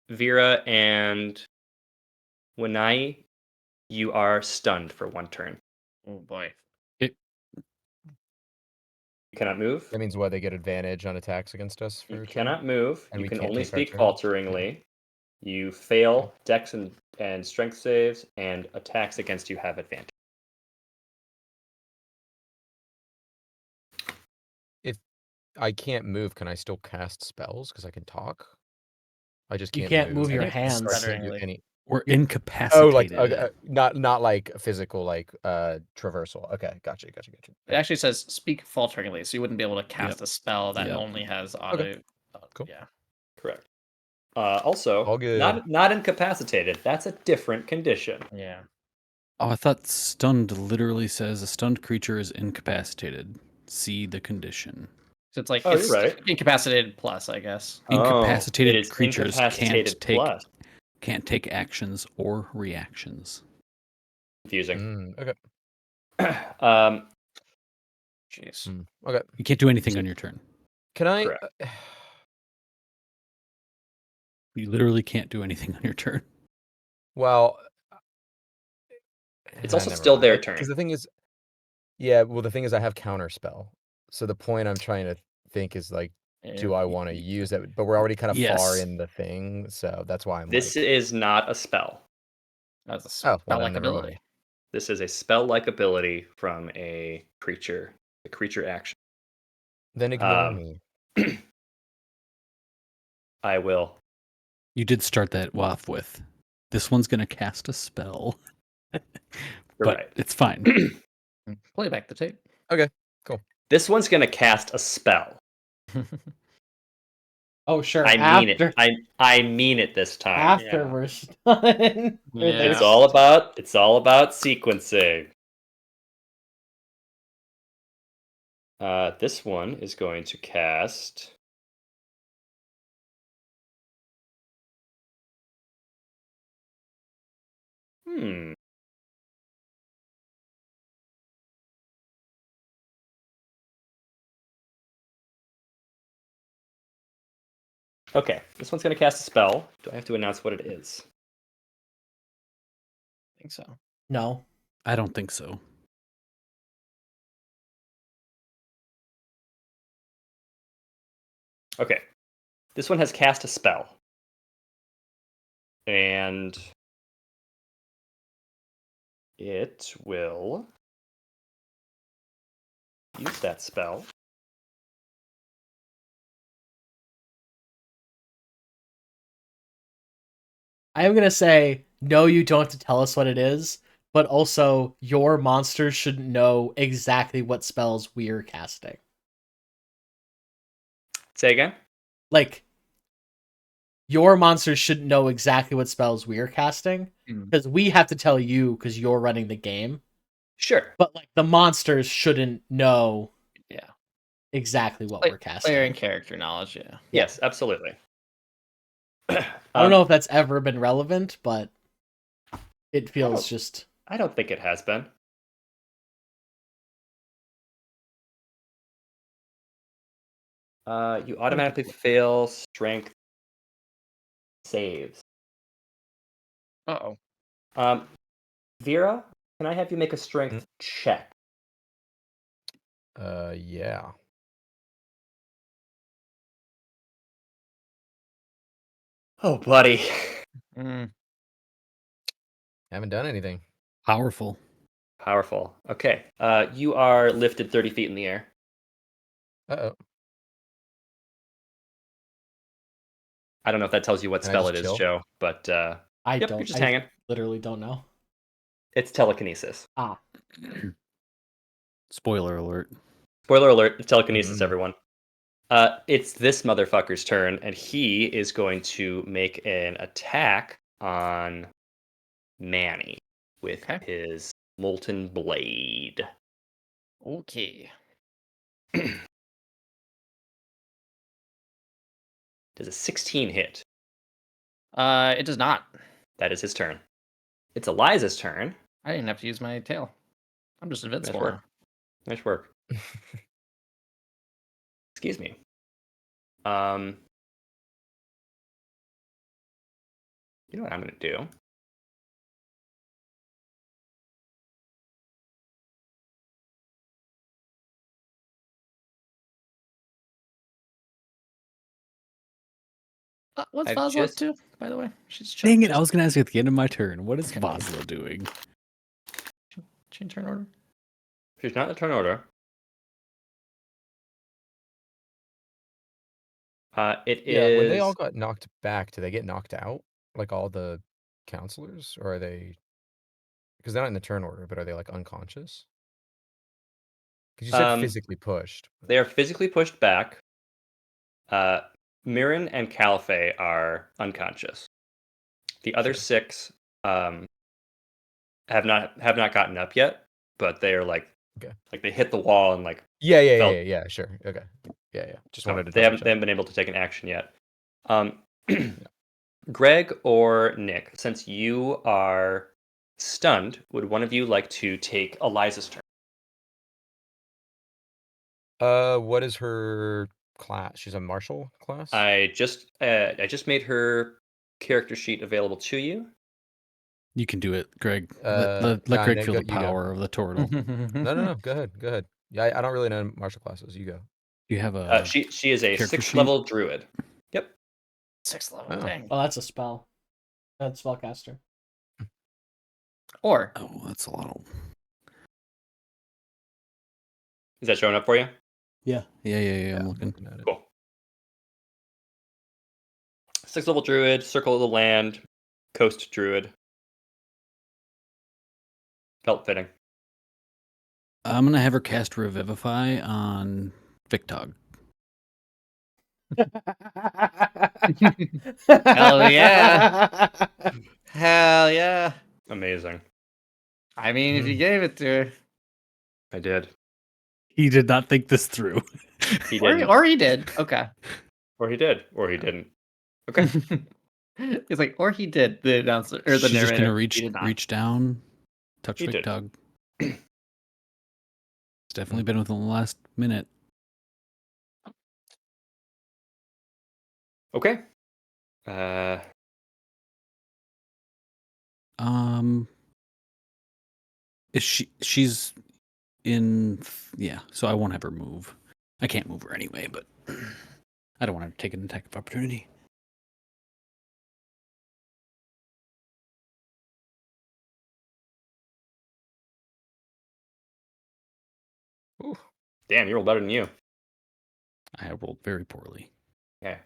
Vera and Wanai, you are stunned for one turn. Oh boy. You cannot move. That means what? They get advantage on attacks against us for You a turn? cannot move. And You we can can't only take our speak turn? falteringly. You fail dex and strength saves, and attacks against you have advantage. If I can't move, can I still cast spells? Because I can talk. I just You can't can't move your I think hands. Or I can't do stutteringly. any. We're Oh, like incapacitated. not like physical, like traversal. Okay, gotcha. It actually says speak falteringly, so you wouldn't be able to cast Yep. a spell that Yep. only has auto. Cool. Yeah. Correct. Also, All good. not incapacitated. That's a different condition. Yeah. Oh, I thought stunned literally says a stunned creature is incapacitated. See the condition. So it's like Oh, it's you're right. incapacitated plus, I guess. Incapacitated it is creatures incapacitated plus. can't take actions or reactions. Confusing. Okay. Jeez. Okay. You can't do anything on your turn. Can I? Correct. You literally can't do anything on your turn. Well, It's also never still mind. their turn. Because the thing is, yeah, well, the thing is I have counterspell. So the point I'm trying to think is like, do I want to use it? But we're already kind of far Yes. in the thing, so that's why I'm This like, is not a spell. That's a oh, well, spell-like then never ability. mind. This is a spell-like ability from a creature action. Then ignore Um, me. I will. You did start that off with. This one's gonna cast a spell. You're But right. it's fine. Play back the tape. Okay, cool. This one's gonna cast a spell. Oh, sure. I mean after, it. I mean it this time. after we're done. Or Yeah. It's all about sequencing. This one is going to cast. Okay, this one's going to cast a spell. Do I have to announce what it is? I think so. No. I don't think so. Okay, this one has cast a spell. And it will use that spell. I am going to say, no, you don't have to tell us what it is, but also your monsters shouldn't know exactly what spells we're casting. Say again? Like, your monsters shouldn't know exactly what spells we're casting, because we have to tell you because you're running the game. Sure. But, like, the monsters shouldn't know Yeah. exactly what we're casting. Player and character knowledge, yeah. Yes, absolutely. I don't know if that's ever been relevant, but it feels just... I don't think it has been. You automatically fail strength saves. Uh-oh. Vera, can I have you make a strength check? Yeah. Oh, buddy. Haven't done anything. Powerful. Powerful. Okay. You are lifted 30 feet in the air. Uh-oh. I don't know if that tells you what Can I spell just it is, chill? Joe, but I yep, don't. you're just I hanging. literally don't know. It's telekinesis. Ah. Spoiler alert. Spoiler alert, it's telekinesis, everyone. It's this motherfucker's turn, and he is going to make an attack on Manny with his molten blade. Okay. Does a 16 hit? It does not. That is his turn. It's Eliza's turn. I didn't have to use my tail. I'm just invincible. Nice work. Nice work. Excuse me. You know what I'm going to do? What's I've Fazla just- up to, by the way? She's Dang it, I was going to ask you at the end of my turn. What is Fazla doing? She in turn order? She's not in turn order. It is. When they all got knocked back, do they get knocked out? Like all the counselors? Or are they... Because they're not in the turn order, but are they like unconscious? Because you said physically pushed. They are physically pushed back. Mirren and Caliphate are unconscious. The other 6 have not gotten up yet, but they are like they hit the wall and like Yeah, sure. Okay. Yeah. Just wanted to they haven't been able to take an action yet. Greg or Nick, since you are stunned, would one of you like to take Eliza's turn? What is her class? She's a martial class? I just made her character sheet available to you. You can do it, Greg. Nah, Let Greg Nick, feel the you go. power of the turtle. No. Go ahead. Yeah, I don't really know martial classes. You go. You have a She is a character 6th sheet? level druid. Yep. 6th level, Oh. dang. Oh, that's a spell. That's spellcaster. Or Oh, that's a lot of. Is that showing up for you? Yeah. Yeah, I'm looking. at it. Cool. 6th level druid, circle of the land, coast druid. Felt fitting. I'm gonna have her cast Revivify on Victog. Hell yeah. Hell yeah. Amazing. I mean, if you gave it to her. I did. He did not think this through. He didn't. Or he did. Okay. Or he did. Or he didn't. Okay. It's like, or he did, the announcer or the She's just gonna narrator. He did not. reach down, touch He did. Victog. It's definitely been within the last minute. Okay. Is she's in so I won't have her move. I can't move her anyway, but I don't want her to take an attack of opportunity. Ooh. Damn, you rolled better than you. I have rolled very poorly. Okay.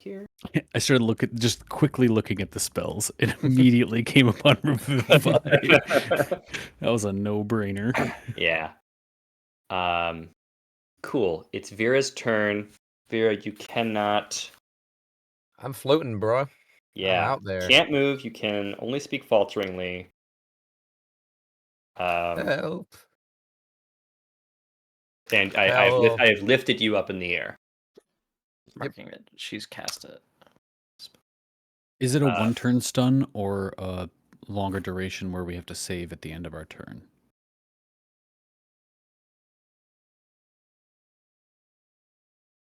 Here. I started just quickly looking at the spells and immediately came upon Revivify. That was a no-brainer. Yeah. Cool. It's Vera's turn. Vera, you cannot. I'm floating, bro. Yeah. I'm out there. Can't move. You can only speak falteringly. Help. And I have lifted you up in the air. Marking it. She's cast it. Is it a one-turn stun or a longer duration where we have to save at the end of our turn?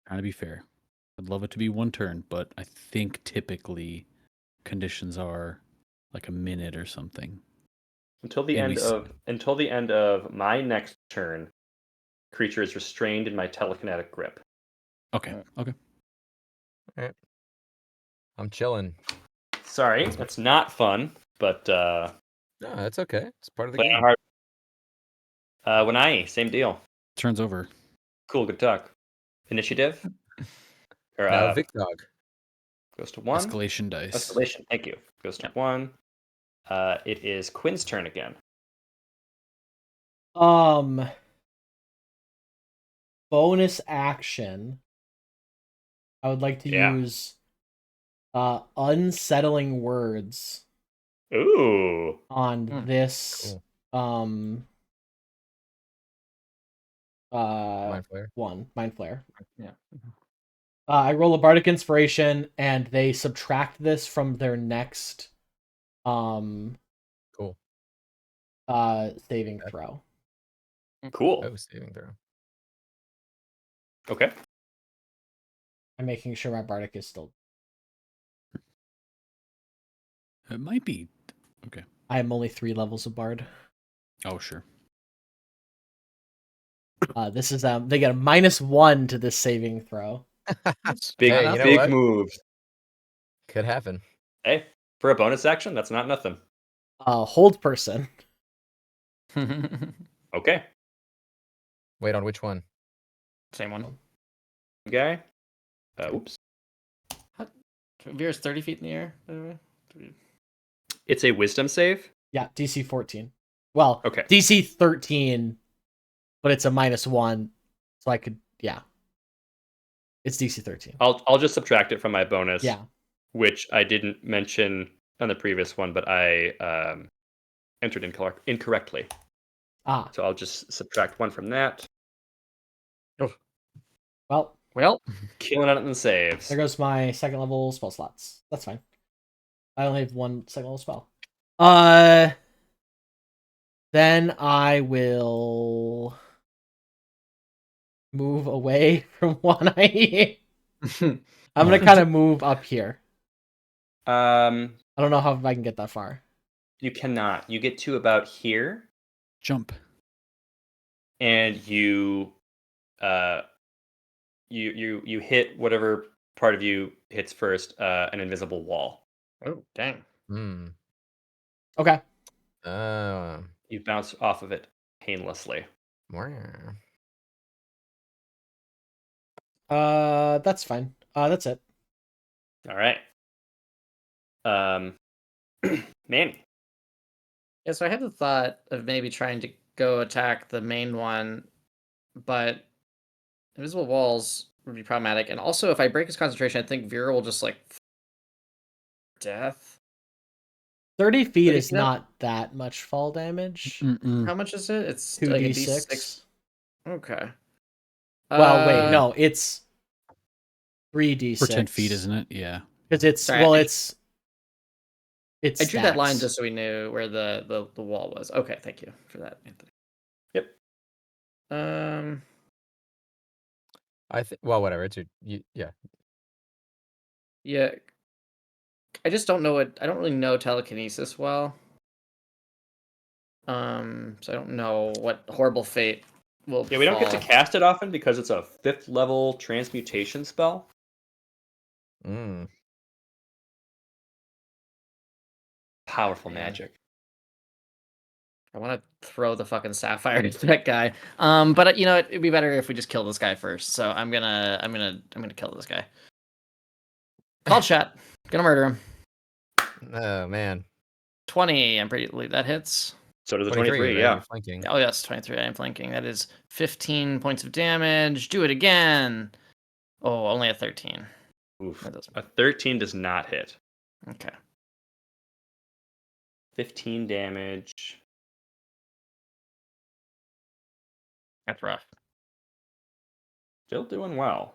Trying to be fair. I'd love it to be one turn, but I think typically conditions are like a minute or something. Until the end of my next turn, creature is restrained in my telekinetic grip. Okay. All right. I'm chilling. Sorry, that's not fun, but No, that's okay. It's part of the playing game. hard. Wenai, same deal. Turns over. Cool, good talk. Initiative? Or Now, Victog. goes to 1. Escalation dice. Escalation, thank you. Goes to 1. It is Quinn's turn again. Bonus action. I would like to use unsettling words Ooh. on this Mind Flare. Mind Flare. Yeah. I roll a bardic inspiration and they subtract this from their next Cool. saving throw. Cool. Oh, saving throw. Okay. I'm making sure my bardic is still. It might be. Okay. I am only 3 levels of bard. Oh, sure. This is they get a -1 to this saving throw. Big moves. Could happen. Hey, for a bonus action, that's not nothing. Hold person. Okay. Wait, on which one? Same one. Okay. Oops. Vera's 30 feet in the air, by the way. It's a wisdom save? Yeah, DC 14. Well, Okay. DC 13, but it's a -1, so I could, yeah. It's DC 13. I'll just subtract it from my bonus. Yeah. Which I didn't mention on the previous one, but I entered incorrectly. So I'll just subtract 1 from that. Well, killing it in the saves. There goes my 2nd level spell slots. That's fine. I only have 1 2nd level spell. Then I will move away from One Eye. I'm gonna kind of move up here. I don't know how I can get that far. You cannot. You get to about here. Jump. And you you hit whatever part of you hits first, an invisible wall. Oh, dang. Hmm. Okay. You bounce off of it painlessly. That's fine. That's it. All right. Manny. Yeah, so I had the thought of maybe trying to go attack the main one, but invisible walls would be problematic. And also, if I break his concentration, I think Vera will just like death. 30 feet 30 is feet up? not that much fall damage. Mm-mm. How much is it? It's 2d6. like a D6. Okay. Well, wait, no, it's 3d6 For 10 feet, isn't it? Yeah. Because it's Sorry, well, I it's drew that line stacks. just so we knew where the wall was. Okay, thank you for that, Anthony. Yep. I think. Well, whatever. It's yeah. Yeah. I just don't know I don't really know telekinesis well. So I don't know what horrible fate will Yeah, we don't get to fall. cast it often because it's a 5th level transmutation spell. Powerful magic. I want to throw the fucking sapphire at that guy. But you know, it'd be better if we just kill this guy first. So I'm gonna kill this guy. Called shot. Gonna murder him. Oh man. 20. I'm pretty. That hits. So does the 23, 23, right? yeah. You're flanking. Oh yes, 23. I am flanking. That is 15 points of damage. Do it again. Oh, only a 13. Oof. That doesn't. A 13 does not hit. Okay. 15 damage. That's rough. Still doing well.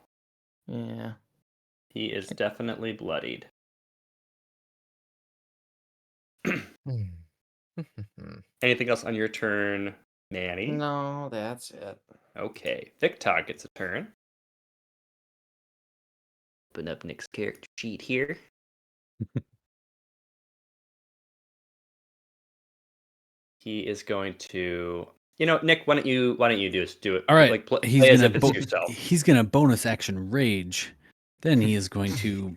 Yeah. He is definitely bloodied. Anything else on your turn, Manny? No, that's it. Okay. Victor gets a turn. Open up Nick's character sheet here. He is going to, Nick. Why don't you do it? All right. Like play he's as gonna if it's yourself. he's gonna bonus action rage. Then he is going to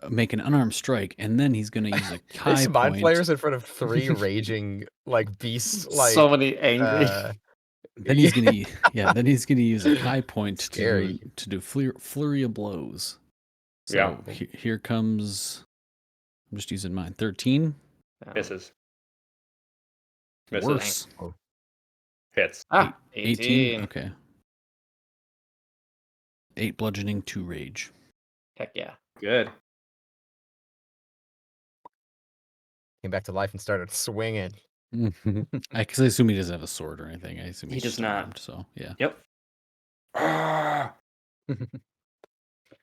make an unarmed strike, and then he's gonna use a high There's mind point. players in front of 3 raging like beasts. Like so many angry. Then he's gonna then he's gonna use a high point Scary. to do flurry of blows. So Yeah. here comes. I'm just using mine. 13. Misses. Misses. Worse. Hits. 18. Okay. 8 bludgeoning, 2 rage. Heck yeah. Good. Came back to life and started swinging. I assume he doesn't have a sword or anything. I assume He he's does just not. armed, so yeah. Yep. I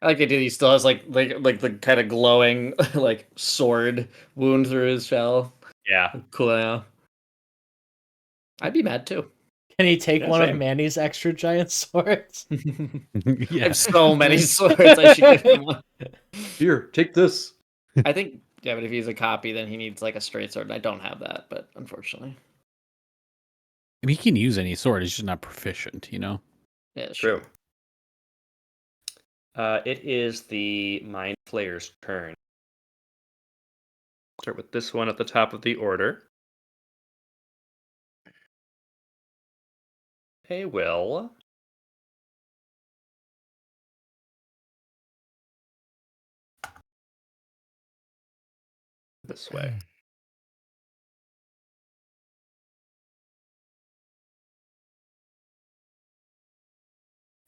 like the idea he still has like the kind of glowing like sword wound through his shell. Yeah. Cool. Yeah. I'd be mad too. Can he take Yeah, one same. of Manny's extra giant swords? I have so many swords. I should give him one. Here, take this. I think but if he's a copy, then he needs like a straight sword. And I don't have that, but unfortunately. I mean, he can use any sword. He's just not proficient, Yeah, True. It is the Mind Flayer's turn. Start with this one at the top of the order. Hey, Will. This way.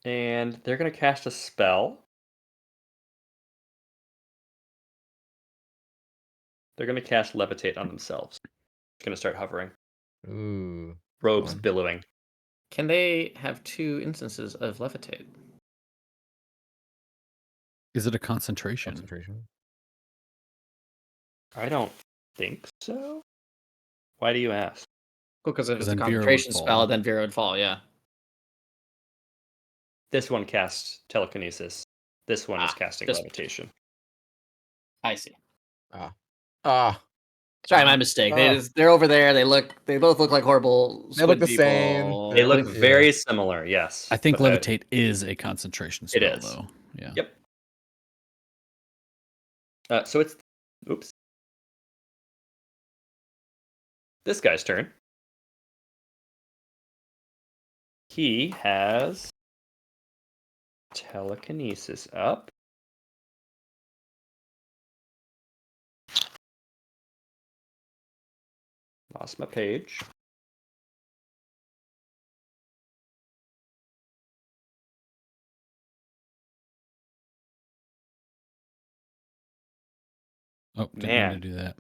And they're going to cast a spell. They're going to cast Levitate on themselves. It's going to start hovering. Ooh. Robes Fun. billowing. Can they have 2 instances of levitate? Is it a concentration? I don't think so. Why do you ask? Cool, because if it's a Then Vera would concentration spell, fall. then Vera would fall. Yeah. This one casts telekinesis. This one is Ah, casting just- levitation. I see. Sorry, my mistake. They're over there. They both look like horrible. They look the squid same. people. They look Yeah. very similar, yes. I think but, levitate is a concentration spell, It is. though. Yeah. Yep. So it's oops. This guy's turn. He has telekinesis up. Lost my page. Oh, didn't mean Man. to do that.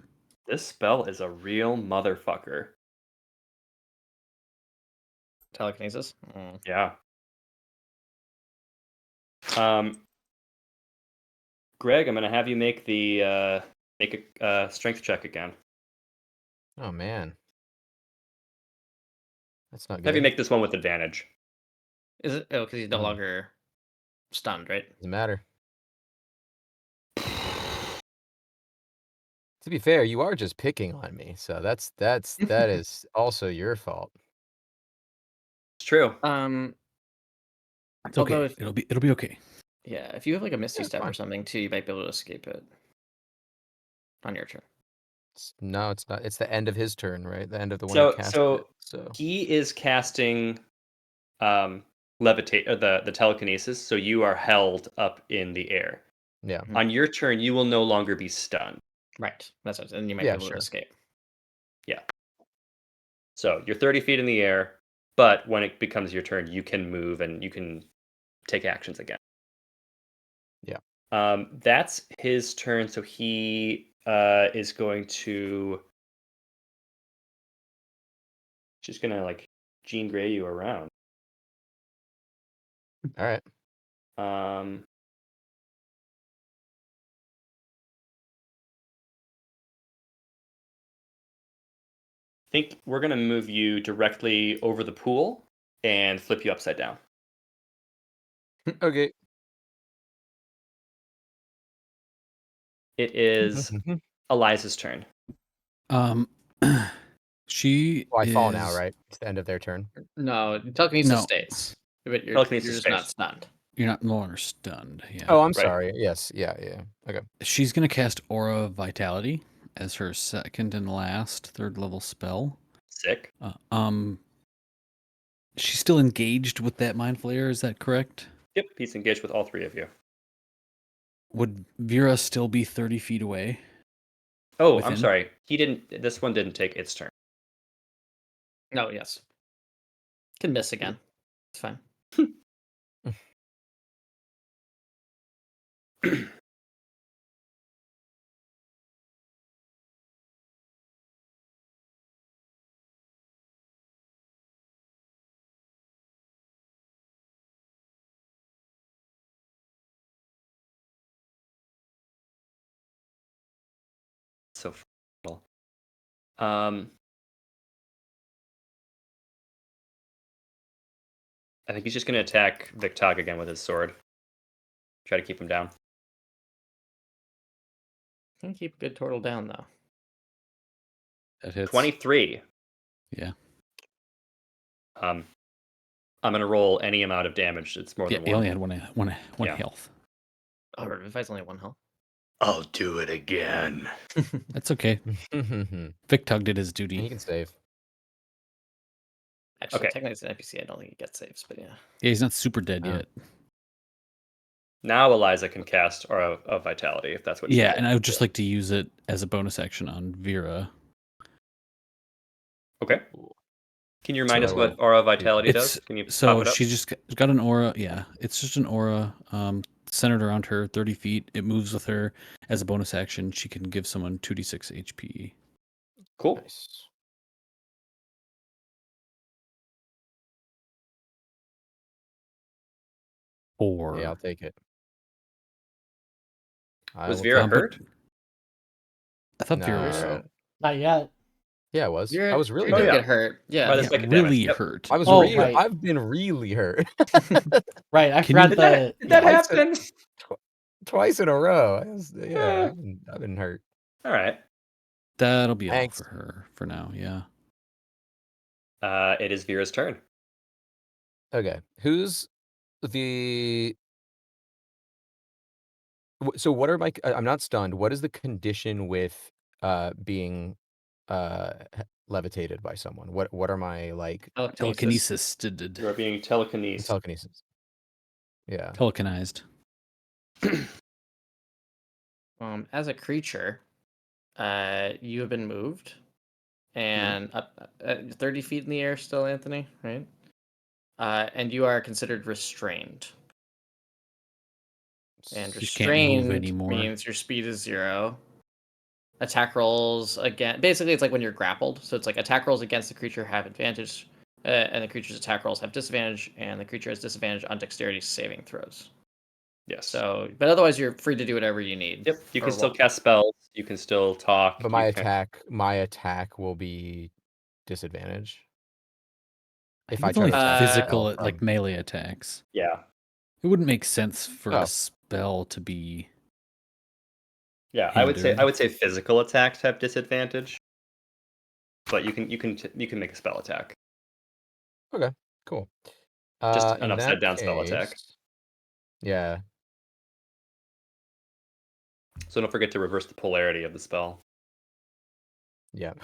This spell is a real motherfucker. Telekinesis. Yeah. Greg, I'm gonna have you make the make a strength check again. Oh man, that's not good. Have you make this one with advantage. Is it? Oh, because he's no Hmm. longer stunned, right? Doesn't matter. To be fair, you are just picking on me, so that is also your fault. It's true. It's okay. Although if- It'll be okay. Yeah, if you have like a Misty Yeah, it's Step or fine. something too, you might be able to escape it on your turn. No, it's not. It's the end of his turn, right? The end of the one So who cast so it. So he is casting levitate or the telekinesis, so you are held up in the air. yeah, Mhm. On your turn, you will no longer be stunned. Right. That's what, and you might Yeah, be able sure. to escape. So you're 30 feet in the air, but when it becomes your turn, you can move and you can take actions again. Yeah. That's his turn, so he is going to just gonna like Jean Grey you around. all right. Think we're gonna move you directly over the pool and flip you upside down. Okay. It is Eliza's turn. She Well, I fall now, is- right? It's the end of their turn. No, telekinesis No. stays. But you're Telekinesis just stays. not stunned. You're not no longer stunned. Yeah. Oh, I'm Right. sorry. Yes. Yeah. Okay. She's gonna cast Aura of Vitality as her second and last third level spell. Sick. She's still engaged with that Mind Flayer. Is that correct? Yep, he's engaged with all three of you. Would Vera still be 30 feet away? Oh, Within? I'm sorry. He didn't. This one didn't take its turn. No, yes. Can miss again. It's fine. So, I think he's just going to attack Victog again with his sword. Try to keep him down. Can keep good total down though. That hits. 23. Yeah. I'm going to roll any amount of damage. It's more Yeah, than he one. only had one Yeah. health. Oh, Revivify's only 1 health. I'll do it again. That's okay. He Victog did his duty. can save. Actually, Okay. technically it's an NPC. I don't think he gets saves, but yeah. Yeah, he's not super dead Oh. yet. Now Eliza can cast Aura of Vitality if that's what Yeah, she and I would just like to use it as a bonus action on Vera. Okay. Can you remind So us what what Aura of Vitality It's does? Can you so pop it up? she just got an aura. Yeah, it's just an aura centered around her, 30 feet. It moves with her as a bonus action. She can give someone 2d6 HP. Cool. Nice. Or Yeah, I'll take it. I Was will Vera take- but- hurt? I thought Vera was No. Not yet. Yeah, I was. You're, I was really you did hurt. get hurt. Yeah. By the yeah, second really damage. Yep. hurt. I was Oh, really. right. I've been really hurt. Right, I Can forgot you- the. Did that I happen? twice in a row. Eh. I've been hurt. All right. That'll be Thanks. all for her for now. Yeah. It is Vera's turn. Okay, who's the? So what are my? I'm not stunned. What is the condition with being levitated by someone? What are my like Telekinesis. You are being telekinesed. telekinesis? Yeah. Telekinized. As a creature, you have been moved, and up 30 feet in the air still, Anthony, right? And you are considered restrained. And You can't move restrained anymore. means your speed is 0. Attack rolls again. Basically, it's like when you're grappled. So it's like attack rolls against the creature have advantage, and the creature's attack rolls have disadvantage, and the creature has disadvantage on dexterity saving throws. Yes. So, but otherwise, you're free to do whatever you need. Yep. You can Or still what- cast spells. You can still talk. But you can- my attack will be disadvantage. I If think I it's try only to cast physical, spell like from- melee attacks. Yeah. It wouldn't make sense for Oh. a spell to be. Yeah. I would hindered. say physical attacks have disadvantage, but you can make a spell attack. Okay, cool. Just an in that upside down spell attack. case- Yeah. So don't forget to reverse the polarity of the spell. Yeah.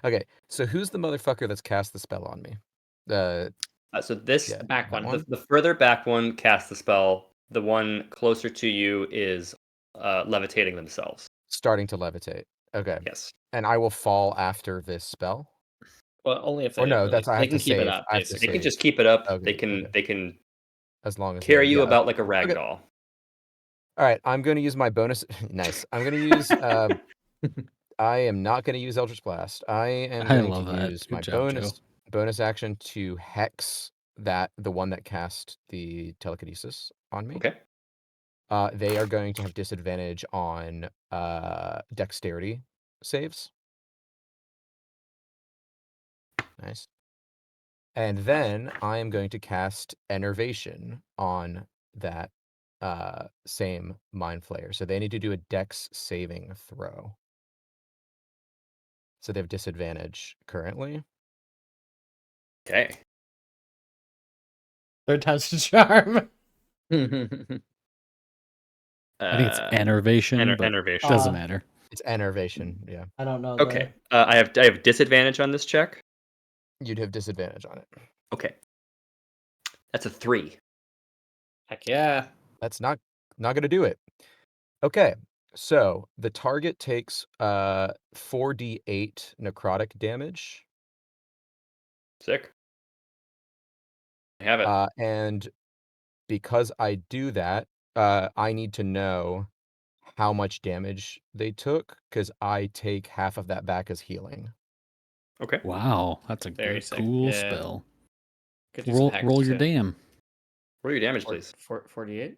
Okay, so who's the motherfucker that's cast the spell on me? So this Yeah, back that one. the further back one casts the spell. The one closer to you is levitating themselves. starting to levitate. Okay. Yes. And I will fall after this spell? Well, only if they Or no, really- that's I they have can to keep it save. up. I have to They Basically, can save. just keep it up. Okay, They can as long as carry they- you yeah, about okay. like a rag Okay. doll. All right, I'm going to use my bonus. Nice. I'm going to use. I am not going to use Eldritch Blast. I am I going love to that. use Good my job, Joe. bonus action to hex the one that cast the telekinesis on me. Okay. They are going to have disadvantage on dexterity saves. Nice. And then I am going to cast Enervation on that same Mind Flayer. So they need to do a dex saving throw. So they have disadvantage currently. Okay. Third time's the charm. I think it's enervation, but enervation. doesn't matter. It's Enervation, yeah. I don't know. Okay. I have disadvantage on this check. You'd have disadvantage on it. Okay. That's a 3. Heck yeah. That's not going to do it. Okay. So the target takes 4d8 necrotic damage. Sick. I have it. And because I do that, I need to know how much damage they took because I take half of that back as healing. Okay. Wow, that's a Very good, sick. cool Yeah. spell. Could use some Roll, hex, roll your too. damn. Roll your damage, please. 48.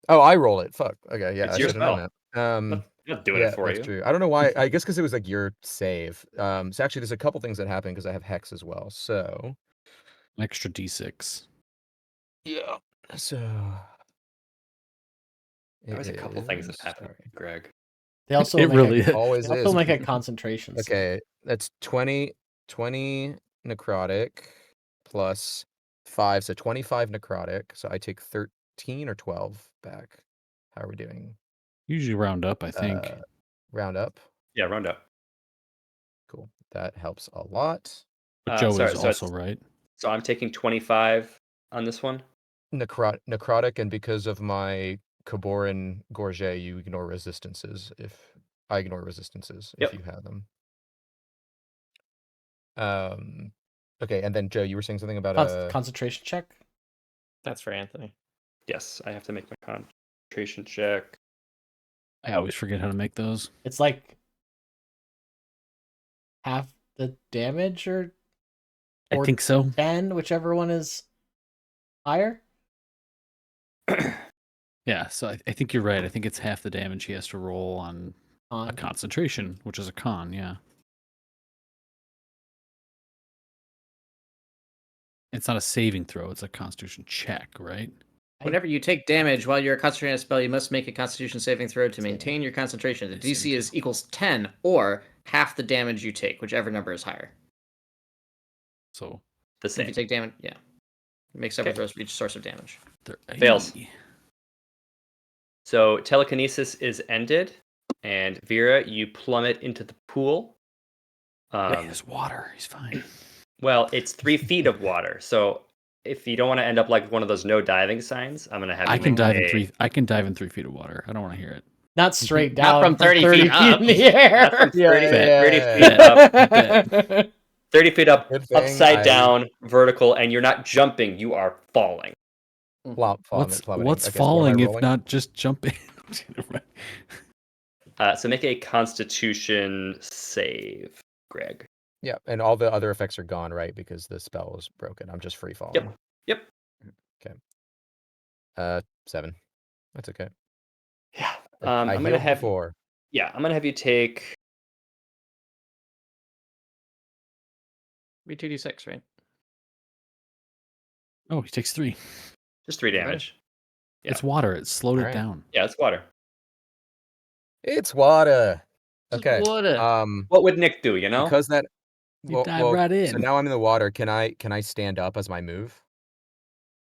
Oh, I roll it. Fuck. Okay, yeah, It's I your should have known spell. that. Not doing Yeah, it for that's you. true. I don't know why. I guess because it was like your save. So actually, there's a couple things that happen because I have hex as well. So An extra d6. yeah. So There's a couple things that is- happen, sorry. Greg. They also It make really a, is. Always they also is. make a concentration. save. Okay, that's 20 necrotic plus 5, so 25 necrotic. So I take 13 or 12 back. How are we doing? Usually round up, I think. Round up. Yeah, round up. Cool. That helps a lot. But Joe sorry, is so also it's- right. So I'm taking 25 on this one. Necrotic, and because of my Caborin Gorget, you ignore resistances if I ignore resistances if Yep. you have them. Okay, and then Joe, you were saying something about Concentration check. That's for Anthony. Yes, I have to make my concentration check. I always forget how to make those. It's like half the damage or I Or- think so. 10, whichever one is higher. Yeah, so I think you're right. I think it's half the damage he has to roll on a On concentration, which is a con, yeah. It's not a saving throw, it's a constitution check, right? Whenever you take damage while you're concentrating on a spell, you must make a Constitution saving throw to maintain your concentration. The DC is equals 10 or half the damage you take, whichever number is higher. So The If same. you take damage, yeah. Make several throws for each source of damage. Fails. So telekinesis is ended, and Vera, you plummet into the pool. There's water. He's fine. Well, it's 3 feet of water, so if you don't want to end up like one of those no diving signs, I'm gonna have you I can make dive a- in 3. I can dive in 3 feet of water. I don't want to hear it. Not straight Not down. from 30 feet up. in the air. Not from 30, Yeah. 30 feet up, 30 feet up, Good thing upside I- down, vertical, and you're not jumping; you are falling. Plummeting. What's Okay, so what am I falling if rolling? not just jumping? So make a Constitution save, Greg. Yeah, and all the other effects are gone, right? Because the spell is broken. I'm just free falling. Yep. 7. That's okay. Yeah. I I'm gonna healed have. before. Yeah, I'm gonna have you take. Be 2d6, right? Oh, he takes 3. Just 3 damage. Yeah. It's water. It slowed Alright. it down. Yeah, it's water. It's water. Just Okay. water. What would Nick do? You know? Because that. You dive right in. So now I'm in the water. Can I stand up as my move?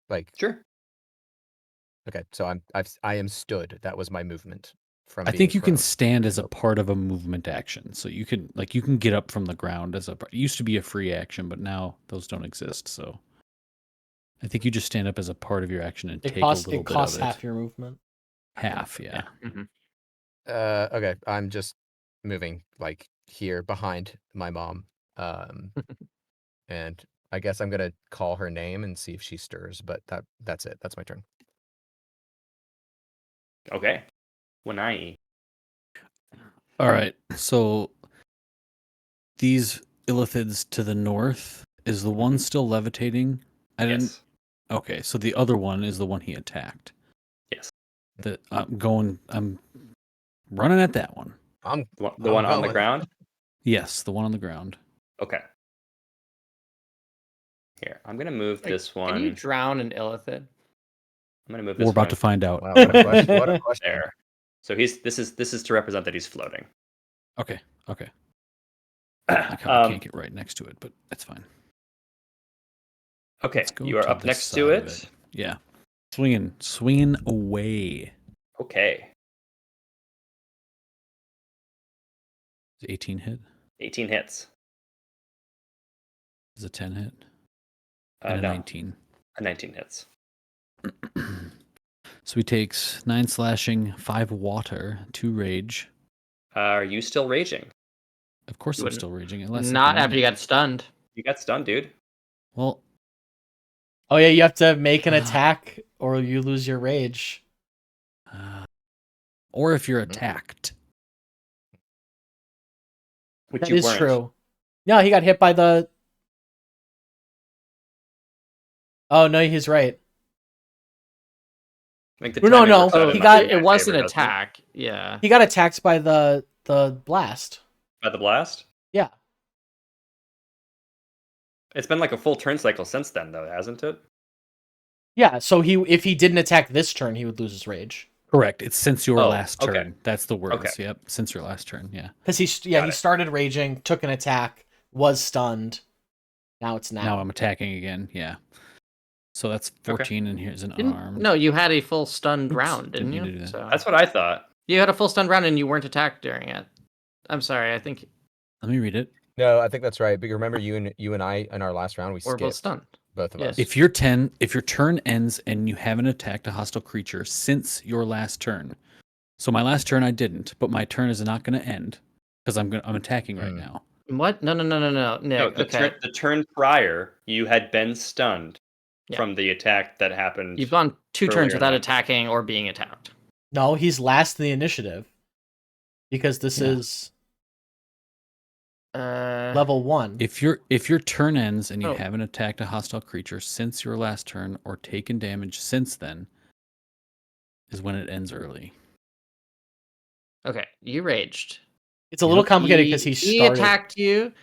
Like, Sure. okay, so I am stood. That was my movement. From I being think you can prone. stand as a part of a movement action. So you can get up from the ground as a. It used to be a free action, but now those don't exist. So I think you just stand up as a part of your action and It take costs a little half bit of it. your movement. Half, yeah. Okay, I'm just moving like here behind my mom. And I guess I'm gonna call her name and see if she stirs, but that's it. That's my turn. Okay. Wanai. All right. So these illithids to the north, is the one still levitating? I didn't. Yes. Okay, so the other one is the one he attacked. Yes. I'm running at that one. The one on the ground. Yes, the one on the ground. Okay. Here, I'm gonna move this one. Can you drown an illithid? I'm gonna move this. We're about one to find out. Wow, what a question! What a question. there. So this is to represent that he's floating. Okay. I can't get right next to it, but that's fine. Okay, Let's go you are to up this next to side of it. Yeah. Swinging away. Okay, Is 18 hit? 18 hits. Is a 10 hit? And a No, 19. a 19 hits. So he takes 9 slashing, 5 water, 2 rage. Are you still raging? Of course You I'm wouldn't- still raging. It lasts Not like a after you minute. got stunned. You got stunned, dude. Well, Oh yeah, you have to make an attack or you lose your rage. or if you're attacked. Which That you is weren't. true. No, he got hit by the. Oh no, he's right. I think the No, timing no, works out he in got- my It was an favor, doesn't it? attack. Yeah. He got attacked by the blast. By the blast. Yeah. It's been like a full turn cycle since then, though, hasn't it? Yeah, so if he didn't attack this turn, he would lose his rage. Correct. It's since your Oh, last okay. turn. That's the words. Okay. Yep. Since your last turn. Yeah. Because he Got it. started raging, took an attack, was stunned. Now it's Now I'm attacking again. Yeah. So that's 14, and here's an arm. No, you had a full stunned Oops, round, didn't didn't you? mean to do that. So That's what I thought. you had a full stunned round and you weren't attacked during it. I'm sorry. I think Let me read it. No, I think that's right. But you remember you and I in our last round we we're both skipped stunned. both of Yes. us. If your turn ends and you haven't attacked a hostile creature since your last turn. So my last turn I didn't, but my turn is not going to end because I'm attacking right now. What? No, Nick. No, the turn prior, you had been stunned Yeah. from the attack that happened. You've gone 2 earlier turns in without that. attacking or being attacked. No, he's last in the initiative. Because this Yeah. is Uh, level 1. If your turn ends and you Oh. haven't attacked a hostile creature since your last turn or taken damage since then, is when it ends early. okay, you raged. It's a little complicated because he started. attacked you.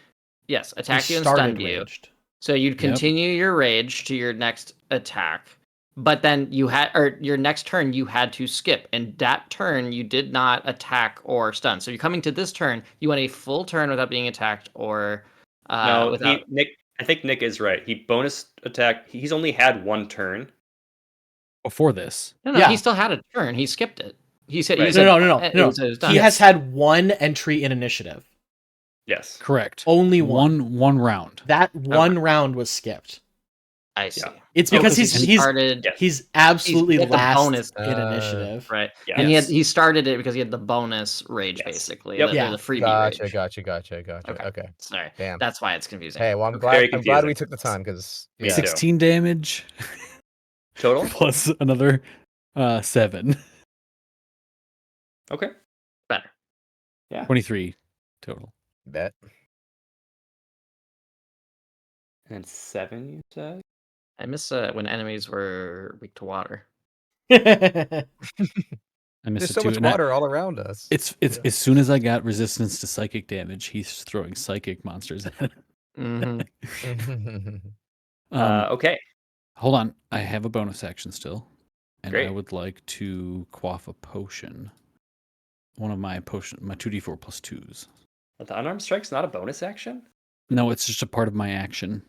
Yes, attacked he you and started stunned you. raged. So you'd continue your rage to your next attack. but then you had, or your next turn you had to skip, and that turn you did not attack or stun. So you're coming to this turn, you went a full turn without being attacked or No, without. I think Nick is right. He bonus attack. He's only had one turn. Before this. No, Yeah. he still had a turn. He skipped it. He said, Right. he said No. it was done. He has had one entry in initiative. Yes. Correct. Only one. One round. That one round was skipped. I see. Yeah. It's because he started. Yes. he's absolutely he had the last bonus, in initiative. right? Yeah. And Yes. he started it because he had the bonus rage, Yes. basically. Yep. The, Yeah. the freebie rage. Gotcha. Okay. Sorry. Damn. That's why it's confusing. Hey, well, I'm Very glad we confusing. took the time because Me too. 16 damage Total? plus another 7. Okay. Better. 23 total. bet. And 7, you said? I miss when enemies were weak to water. I missed There's it so too. much and water all around us. It's Yeah. as soon as I got resistance to psychic damage, he's throwing psychic monsters at it. Mm-hmm. Okay. Hold on, I have a bonus action still, and I Great. would like to quaff a potion. One of my 2d4 plus 2s. But the unarmed strike's not a bonus action? No, it's just a part of my action.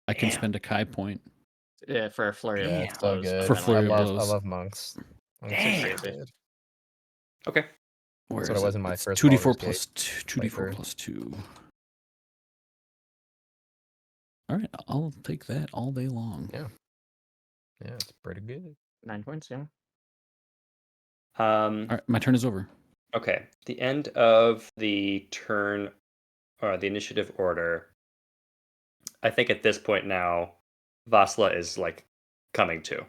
I can Damn. spend a Kai point. Yeah, for a flurry of Yeah, it's so blows, good. For but then, flurry of I blows. love monks. Monks are Damn. so good. Okay. Where That's what is it was it? in my It's first 2d4 Baldur's plus 2d4 playthrough. plus 2. All right, I'll take that all day long. Yeah. Yeah, it's pretty good. 9 points, yeah. All right, my turn is over. Okay. The end of the turn, or the initiative order. I think at this point now, Vasla is like coming to.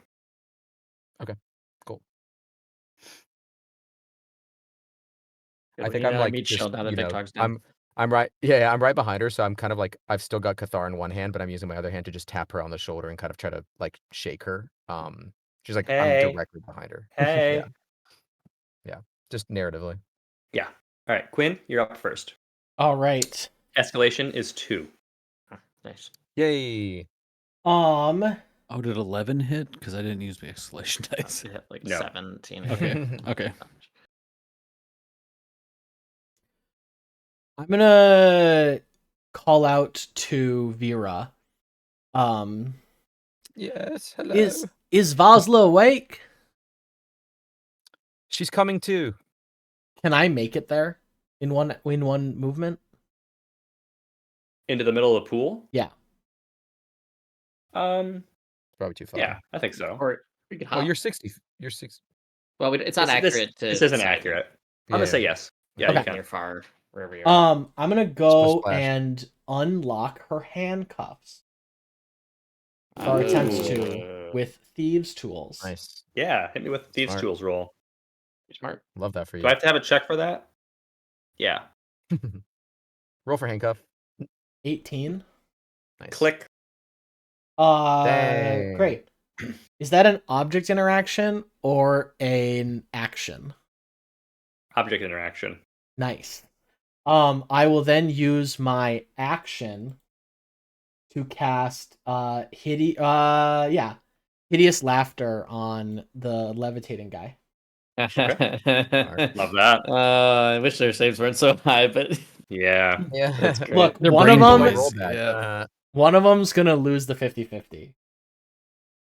Good, I we think need I'm another like meat just, shield now that Victor's done. I'm right. Yeah, I'm right behind her, so I'm kind of like I've still got Cathar in one hand, but I'm using my other hand to just tap her on the shoulder and kind of try to like shake her. She's like I'm Hey. directly behind her. Hey. Yeah, just narratively. Yeah. All right, Quinn, you're up first. All right. Escalation is 2. Nice. Yay! Oh, did 11 hit? Because I didn't use the escalation dice. Hit like No. 17. Okay. I'm gonna call out to Vera. Yes. Hello. Is Vasla awake? She's coming too. Can I make it there in one movement? Into the middle of the pool? Yeah. Probably too far. Yeah, I think so. Or we could hop. Oh, you're 60. You're 6. Well, it's not accurate to. This isn't say. accurate. I'm gonna say yes. Yeah, Okay. you can. Near far, wherever you are. I'm gonna go Splash. and unlock her handcuffs. Or Ooh. attempts to with thieves' tools. Nice. Yeah, hit me with thieves' Smart. tools roll. You're smart. Love that for you. Do I have to have a check for that? Yeah. Roll for handcuff. 18. Nice. Click. Dang. Great. Is that an object interaction or an action? Object interaction. Nice. I will then use my action to cast hideous laughter on the levitating guy. Love that. I wish their saves weren't so high, but Yeah. Yeah. That's great. Look, They're one of brain them boys. Roll that. Yeah. one of them's gonna lose the 50-50.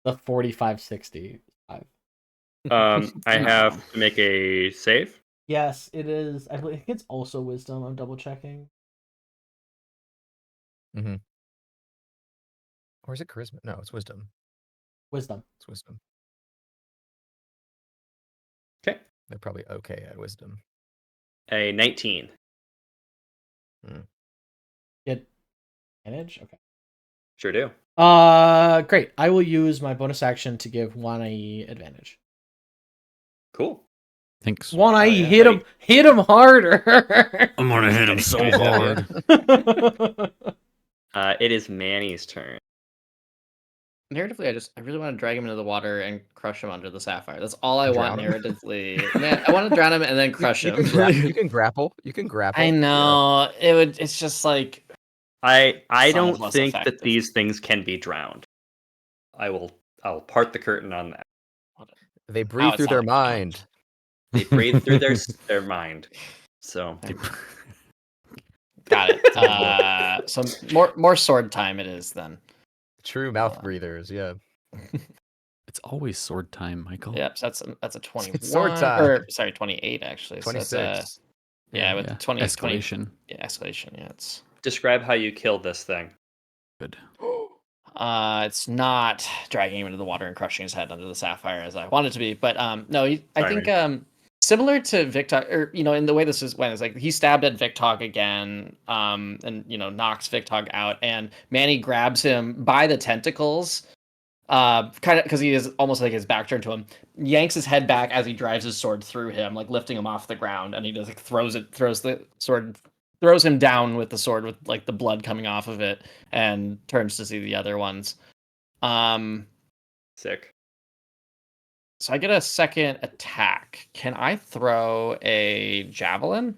The 45-65. I have to make a save. Yes, it is. I think it's also wisdom. I'm double checking. Or is it charisma? No, it's wisdom. Wisdom. It's wisdom. Okay. They're probably okay at wisdom. A 19. Get advantage? Okay. Sure do. Great. I will use my bonus action to give Wanai advantage. Cool. Thanks. Wanai, yeah. hit him harder. I'm gonna hit him so hard. It is Manny's turn. narratively, I really want to drag him into the water and crush him under the sapphire. That's all I Drown want him? narratively. Man, I want to drown him and then crush him. You can grapple. You can grapple. I know it would. It's just like I Sounds don't less think effective. that these things can be drowned. I I'll part the curtain on that. They breathe it through their sounds like mind. They breathe through their mind. So got it. So more sword time it is then. True mouth breathers, yeah. It's always sword time, Michael. Yep, so that's a 21 Sword time. or sorry, 28 actually. So that's 26. yeah, with Yeah. 20 Escalation. yeah, escalation. Yeah, it's describe how you killed this thing. Good. it's not dragging him into the water and crushing his head under the sapphire as I want it to be, but no, I Sorry, think similar to Victor, or in the way this is went, is like he stabbed at Victog again, and knocks Victog out, and Manny grabs him by the tentacles, kind of because he is almost like his back turned to him, yanks his head back as he drives his sword through him, like lifting him off the ground, and he just like throws the sword. Throws him down with the sword with like the blood coming off of it, and turns to see the other ones. Sick. So I get a second attack. Can I throw a javelin?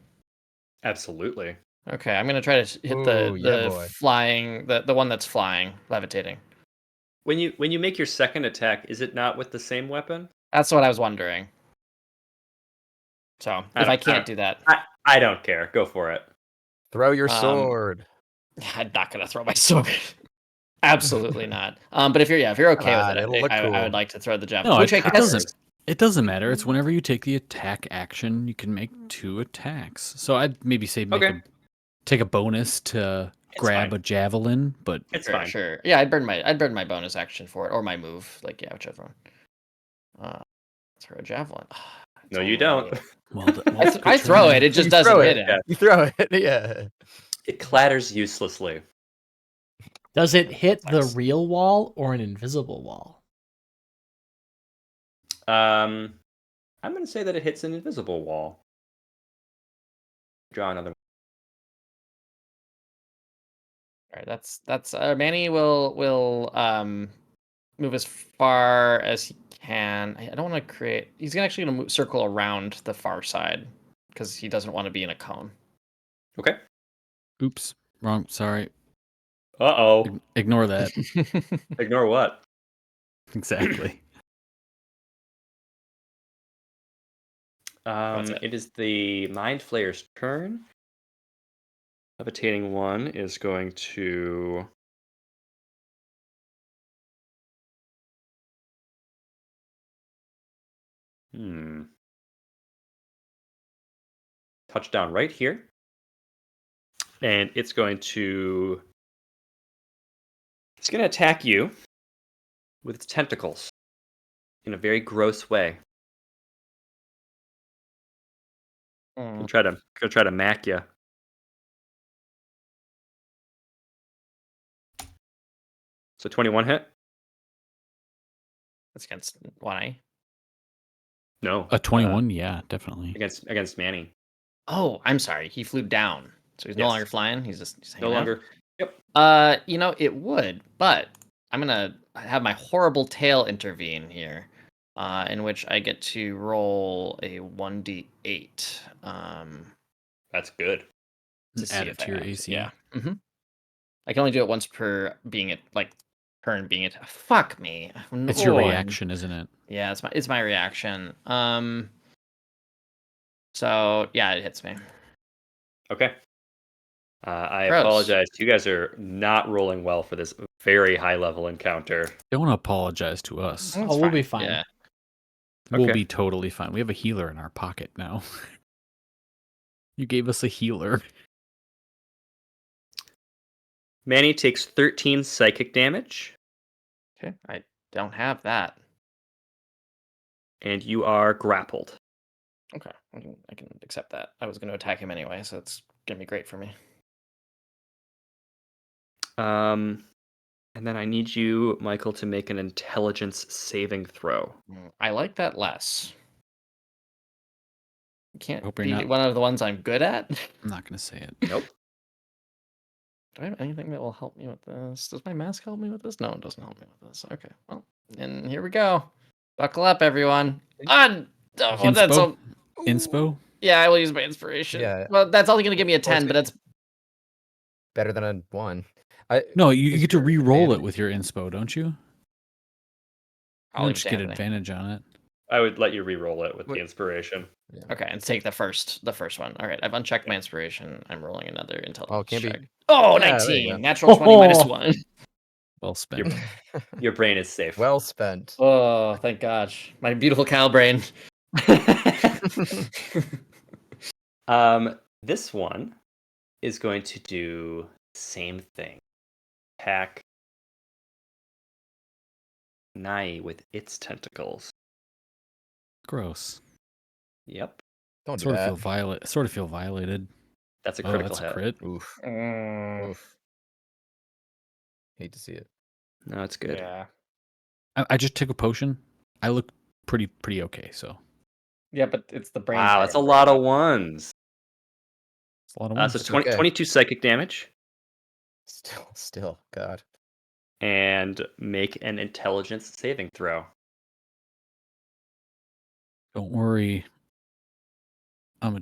Absolutely. Okay, I'm gonna try to hit Ooh, yeah, the boy. flying, the one that's flying, levitating. When you make your second attack, is it not with the same weapon? That's what I was wondering. So if I can't do that, I don't care. Go for it. Throw your sword. I'm not gonna throw my sword. Absolutely not. But if you're okay with it, it'll look I cool. would like to throw the javelin. No, Which I it guess doesn't. It doesn't matter. It's whenever you take the attack action, you can make 2 attacks. So I'd maybe say take a bonus to grab fine. a javelin, but It's sure, fine. sure. Yeah, I'd burn my bonus action for it, or my move. Like, yeah, whichever one. Throw a javelin. No, you don't. I throw it. It just doesn't hit him. Yeah. You throw it, yeah. It clatters uselessly. Does it hit the Nice. real wall or an invisible wall? I'm gonna say that it hits an invisible wall. Draw another. All right, that's Manny will move as far as he can. I don't want to create. He's actually gonna circle around the far side because he doesn't want to be in a cone. Okay. oops, wrong. Sorry. Uh-oh. Ignore that. Ignore what? Exactly. It is the Mind Flayer's turn. Levitating one is going to touchdown right here. And it's going to attack you with its tentacles in a very gross way. Gonna try to mack you. So 21 hit? That's against Wanai. No. A 21, yeah, definitely. Against Manny. Oh, I'm sorry. He flew down, so he's no Yes. longer flying. He's No hanging out. longer. Yep. It would, but I'm gonna have my horrible tail intervene here, in which I get to roll a 1d8. That's good. To see Add if it to I your have AC. Yeah. I can only do it once per turn being it. Fuck me. It's your Lord. reaction, isn't it? Yeah, it's my reaction. So yeah, it hits me. Okay. I Gross. apologize. You guys are not rolling well for this very high level encounter. Don't apologize to us. That's we'll be fine. Yeah. We'll Okay. be totally fine. We have a healer in our pocket now. You gave us a healer. Manny takes 13 psychic damage, Okay. I don't have that. and you are grappled. Okay. I can accept that. I was going to attack him anyway, so it's going to be great for me. And then I need you, Michael, to make an intelligence saving throw. I like that less. You can't Hope you're be not- one of the ones I'm good at. I'm not going to say it. Nope. Do I have anything that will help me with this? Does my mask help me with this? No, it doesn't help me with this. Okay, well, and here we go. Buckle up, everyone. That's Inspo? Inspo? yeah, I will use my inspiration. Yeah. Well, that's only going to give me a 10, but it's Better than a 1. No, you Is get to your re-roll it advantage- with your inspo, don't you? Probably just get dampening. advantage on it. I would let you re-roll it with What- the inspiration. Okay, and take the first one. All right, I've unchecked my inspiration. I'm rolling another intelligence Oh, it can't check. be. Oh, Yeah, there you 19. go. Natural 20 minus 1. Well spent. Your brain is safe. Well spent. Oh, thank God. My beautiful cow brain. This one is going to do the same thing. Attack Nai with its tentacles. Gross. Yep, Don't do Sort that. of feel violated. that's a Oh, critical that's a hit. crit. Oof. Mm, Oof. Hate to see it. No, it's good. yeah. I just took a potion. I look pretty okay. So Yeah, but it's the brain. Wow, that's a lot of ones. it's a lot of So ones. 20, okay. 22 psychic damage, Still, God. and make an intelligence saving throw. Don't worry. I'm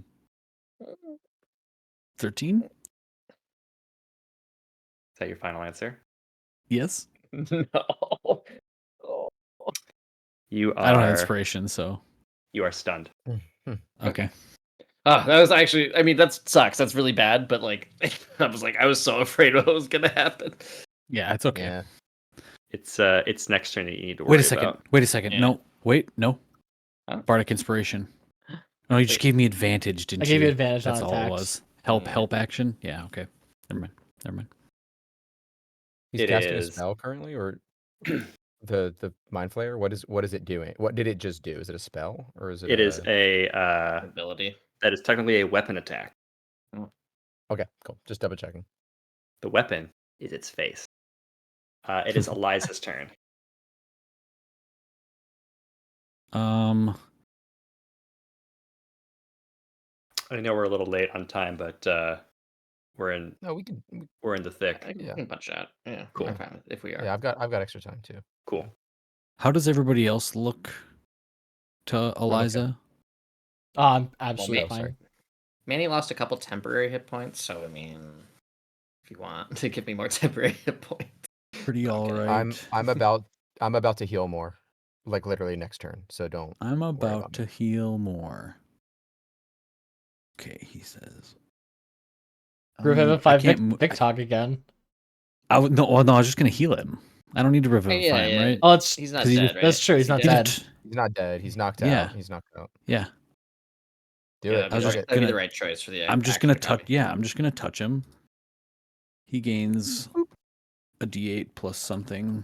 a 13. Is that your final answer? Yes. No. Oh. You I don't have are inspiration, so stunned. okay. Oh, that was actually. I mean, that sucks. That's really bad. But like, I was so afraid what was gonna happen. Yeah, it's okay. Yeah. It's next turn that you need to worry Wait a second. about. Wait a second. Yeah. No. Wait. No. Huh? Bardic inspiration. No, you just Wait. gave me advantage, didn't I you? gave you advantage That's on all it attacks. was. Yeah. Help action. Yeah. Okay. Never mind. He's It casting is- a spell currently, or the mind flayer. What is it doing? What did it just do? Is it a spell, or is it? It is a Ability. that is technically a weapon attack. Okay, cool. Just double checking. The weapon is its face. It is Eliza's turn. I know we're a little late on time, but we're in No, we can. we're in the thick. I can Yeah. punch out. Yeah, Cool. I'm fine with if we are. Yeah, I've got extra time too. Cool. How does everybody else look to Eliza? Oh, I'm absolutely Well, fine. sorry. Manny lost a couple temporary hit points, so I mean, if you want to give me more temporary hit points, Pretty all right. I'm about to heal more, like literally next turn. So don't. I'm about about to heal more. Okay, he says. Revivify I can't mo- Vic talk again. I was just gonna heal him. I don't need to revivify him, right? Oh, it's he's not 'Cause he dead, just- right? that's true. He's Is he not dead? dead. He's not dead. He's knocked Yeah. out. He's knocked out. Yeah. Do Yeah, it. that'd, be, just that'd be gonna- the right choice for the. I'm just action gonna economy. touch. Yeah, I'm just gonna touch him. He gains a D8 plus something.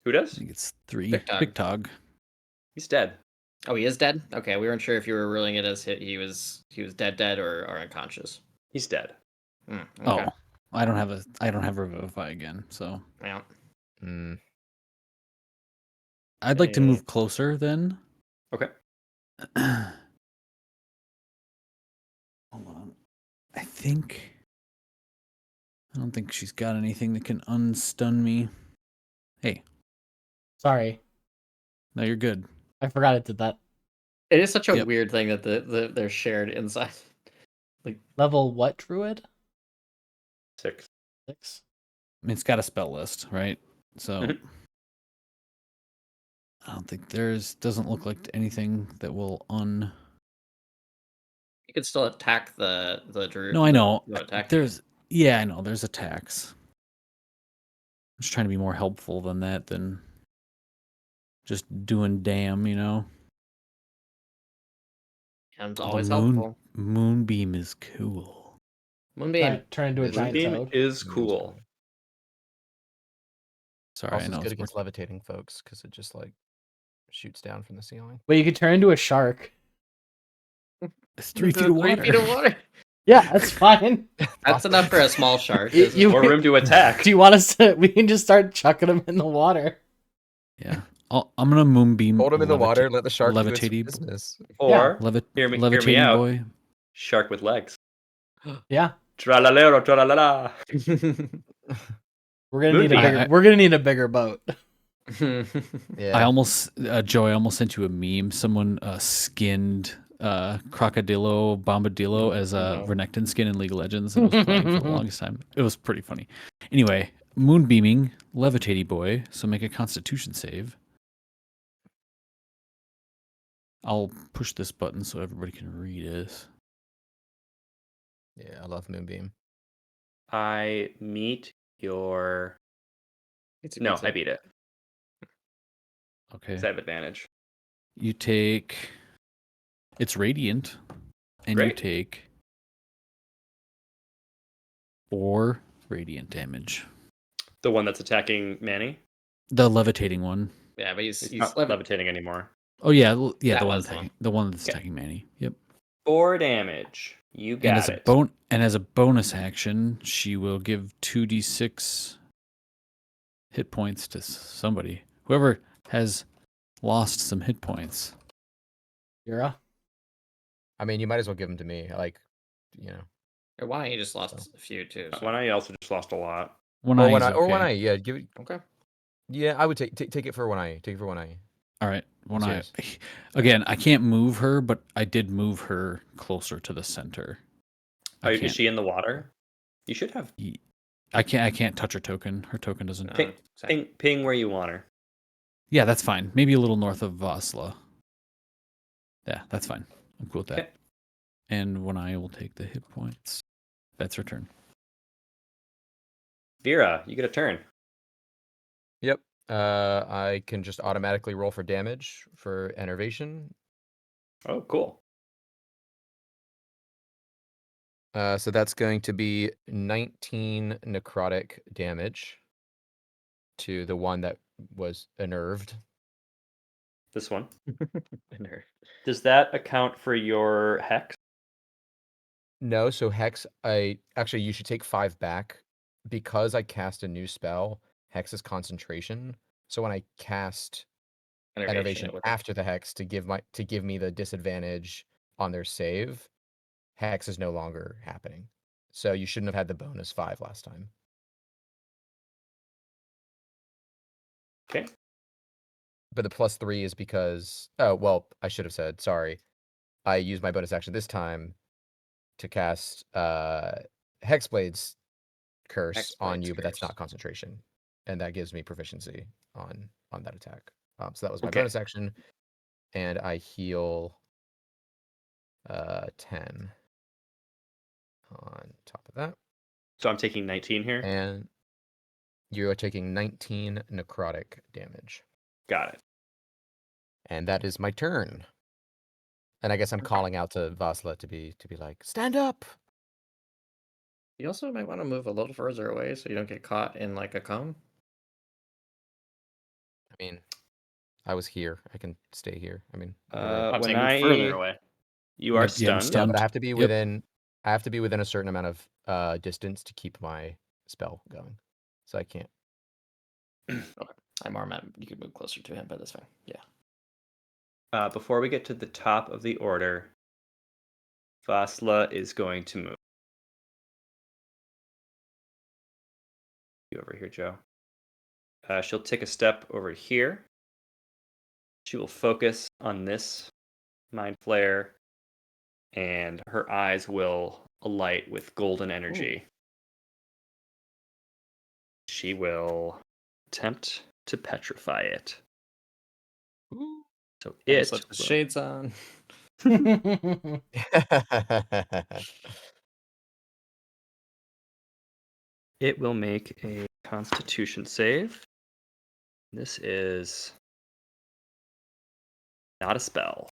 Who I does? think it's 3. Big Tog. Big Tog. He's dead. Oh, he is dead. Okay, we weren't sure if you were ruling it as he was dead, or unconscious. He's dead. Okay. Oh, I don't have revivify again. So Yeah. Mm. I'd like to Okay. move closer then. Okay. Hold on. I don't think she's got anything that can unstun me. Hey, Sorry, no, you're good. I forgot it did that. It is such a Yep. weird thing that they're shared inside. Level what druid? 6. 6. I mean, it's got a spell list, right? So Mhm. I don't think doesn't look like anything that will You could still attack the druid. No, I know. the attack. I know there's attacks. I'm just trying to be more helpful than that than just doing damn, you know. And it's Oh, always the helpful. Moonbeam is cool. Moonbeam. Turn into a giant Moonbeam toad. is cool. Sorry, Also, I know it's good it's against levitating folks because it just like shoots down from the ceiling. Wait, you could turn into a shark. it's 3 feet of water. 3 feet of water. Yeah, that's fine. That's enough for a small shark. You- This is- you- More room to attack. Do you want us to? We can just start chucking them in the water. Yeah, I'm gonna Moonbeam. Hold him in the water. Let the shark do its levitating- business. Or hear me levitating out. boy. Shark with legs. Yeah, Tralalero, tralala. we're gonna need a Moonbeam. bigger. We're gonna need a bigger boat. Yeah. I almost, Joey, I almost sent you a meme. Someone skinned Crocodilo Bombadillo as a Renekton skin in League of Legends. And was playing for the longest time. It was pretty funny. Anyway, Moonbeaming, Levitating boy. So make a Constitution save. I'll push this button so everybody can read it. Yeah, I love Moonbeam. I meet your. No, I beat it. Okay. 'Cause I have advantage. You take. It's radiant, and you Great. take 4 radiant damage. The one that's attacking Manny? The levitating one. Yeah, but He's he's not levitating anymore. Oh yeah, yeah, That the one was the attacking, one. the one that's Okay. attacking Manny. Yep. 4 damage. You And got as it. as a bonus action, she will give 2d6 hit points to somebody. Whoever has lost some hit points. Vera? I mean, you might as well give them to me. Like, Or why you just lost a few too. So. When I also just lost a lot. One or eye one is eye, or one okay. eye. Yeah, give it. Okay. Yeah, I would take it for one eye. Take it for one eye. All right, one eye. Serious. Again, I can't move her, but I did move her closer to the center. Is she in the water? You should have. I can't touch her token. Her token doesn't. Ping where you want her. Yeah, that's fine. Maybe a little north of Vasla. Yeah, that's fine. I'm cool with that. Okay. And one eye will take the hit points. That's her turn. Vera, you get a turn. Yep. I can just automatically roll for damage for enervation. Oh, cool. So that's going to be 19 necrotic damage to the one that was unnerved. This one. Does that account for your hex? No, so Hex, actually you should take 5 back because I cast a new spell. Hex is concentration. So when I cast enervation after the Hex to give me the disadvantage on their save, Hex is no longer happening. So you shouldn't have had the bonus 5 last time. Okay. But the +3 is because I should have said, sorry. I used my bonus action this time to cast Hexblade's curse on you, but that's not concentration. And that gives me proficiency on that attack. So that was my bonus action. And I heal 10 on top of that. So I'm taking 19 here? And you are taking 19 necrotic damage. Got it. And that is my turn. And I guess I'm calling out to Vasla to be like, stand up. You also might want to move a little further away so you don't get caught in like a cone. I mean, I was here. I can stay here. I mean, I'm when saying move further away. You are Yep, yeah, I'm stunned. stunned. but I have to be Yep. within. I have to be within a certain amount of distance to keep my spell going. So I can't. Okay. I'm Armat. You could move closer to him, but that's fine. Yeah. Before we get to the top of the order, Vasla is going to move. You over here, Joe. She'll take a step over here. She will focus on this mind flare, and her eyes will alight with golden energy. Ooh. She will attempt to petrify it. Ooh. So it put the shades on. It will make a Constitution save. This is not a spell.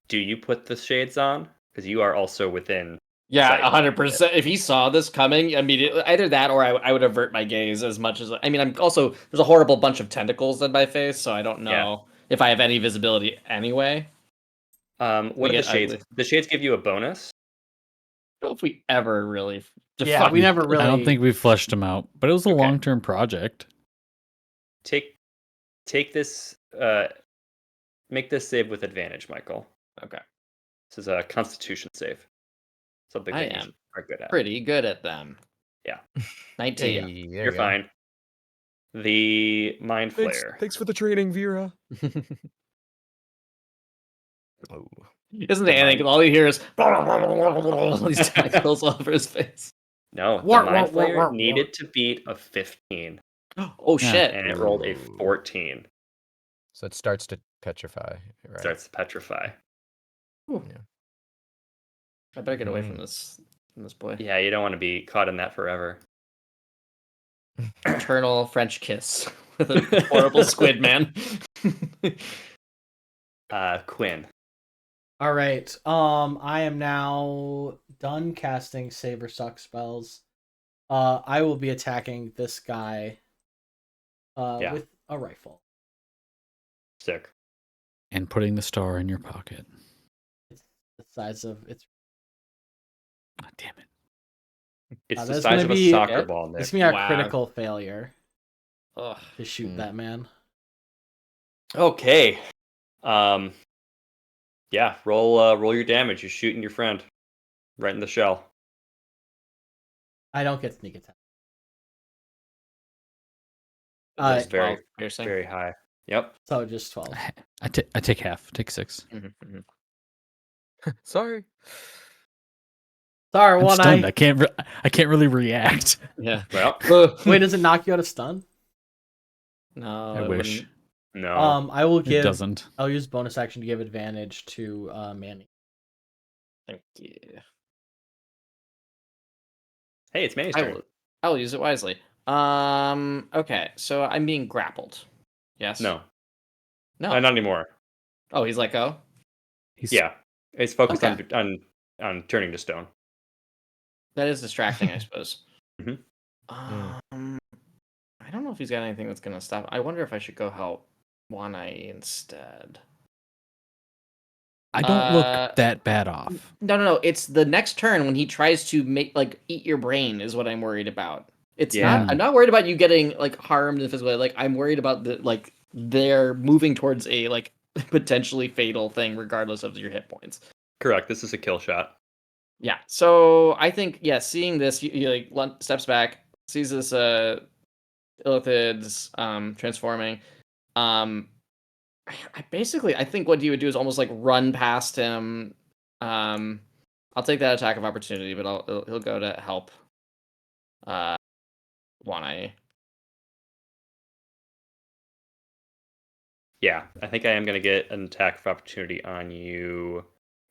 Do you put the shades on? Because you are also within. Yeah, 100%. If he saw this coming immediately, either that or I would avert my gaze as much as. I mean, I'm also there's a horrible bunch of tentacles in my face, so I don't know if I have any visibility anyway. What are the shades? Ugly. The shades give you a bonus. I don't know if we ever really. We never really. I don't think we fleshed them out, but it was a long-term project. Take this. Make this save with advantage, Michael. Okay. This is a Constitution save. Something I that am you are good at. Pretty good at them. Yeah. 19. Hey, You're fine. The mind flare. Thanks for the training, Vera. Oh. Isn't it anything? All you hear is these tentacles all over his face. No, the mind flare needed to beat a 15. Oh shit! And it rolled a 14. So it starts to petrify, right? Starts to petrify. Ooh. Yeah. I better get away from this boy. Yeah, you don't want to be caught in that forever. Eternal French kiss with a horrible squid man. Quinn. All right. I am now done casting Saber Suck spells. I will be attacking this guy with a rifle. Sick. And putting the star in your pocket. It's the size of it's. Oh, damn it. It's the that's size gonna of a be- soccer ball, Nick. It's gonna be a Wow. critical failure Ugh. to shoot that man. Okay. Yeah, roll your damage. You're shooting your friend right in the shell. I don't get sneak attack. That's very, 12 piercing. very high. Yep. So just 12. I take half. Take 6. Sorry. Sorry, I'm one stunned. eye. I can't really react. Yeah. Well, Wait, does it knock you out of stun? No. I it wish. wouldn't. no. I will It give. doesn't. I'll use bonus action to give advantage to Manny. Thank you. Hey, it's Manny's I turn. will use it wisely. Okay, so I'm being grappled. Yes. No, No. not anymore. Oh, he's let go. Yeah, it's focused Okay. on turning to stone. That is distracting, I suppose. Mhm. I don't know if he's got anything that's gonna stop. I wonder if I should go help Wanai instead. I don't look that bad off. No. It's the next turn when he tries to eat your brain is what I'm worried about. It's Yeah. not. I'm not worried about you getting harmed in a physical way. Like I'm worried about they're moving towards a potentially fatal thing, regardless of your hit points. Correct. This is a kill shot. Yeah. So I think seeing this, he steps back, sees this Illithid's transforming. I think what he would do is almost run past him. I'll take that attack of opportunity, but he'll go to help Wanai. Yeah, I think I am going to get an attack of opportunity on you.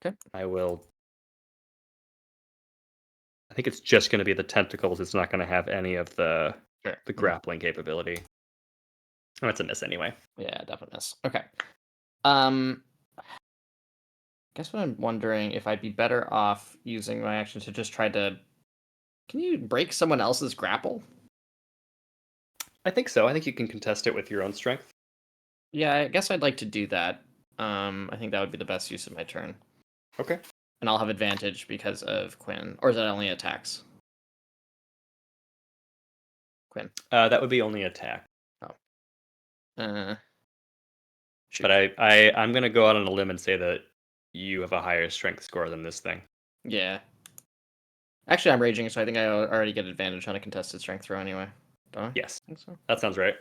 Okay. I will. I think it's just going to be the tentacles. It's not going to have any of the grappling capability. Oh, it's a miss anyway. Yeah, definitely miss. Okay. Guess what I'm wondering if I'd be better off using my action to just try to. Can you break someone else's grapple? I think so. I think you can contest it with your own strength. Yeah, I guess I'd like to do that. I think that would be the best use of my turn. Okay. And I'll have advantage because of Quinn. Or is that only attacks? Quinn. That would be only attack. Oh. Shoot. But I'm going to go out on a limb and say that you have a higher strength score than this thing. Yeah. Actually, I'm raging, so I think I already get advantage on a contested strength throw anyway. Don't I? Yes. I think so. That sounds right.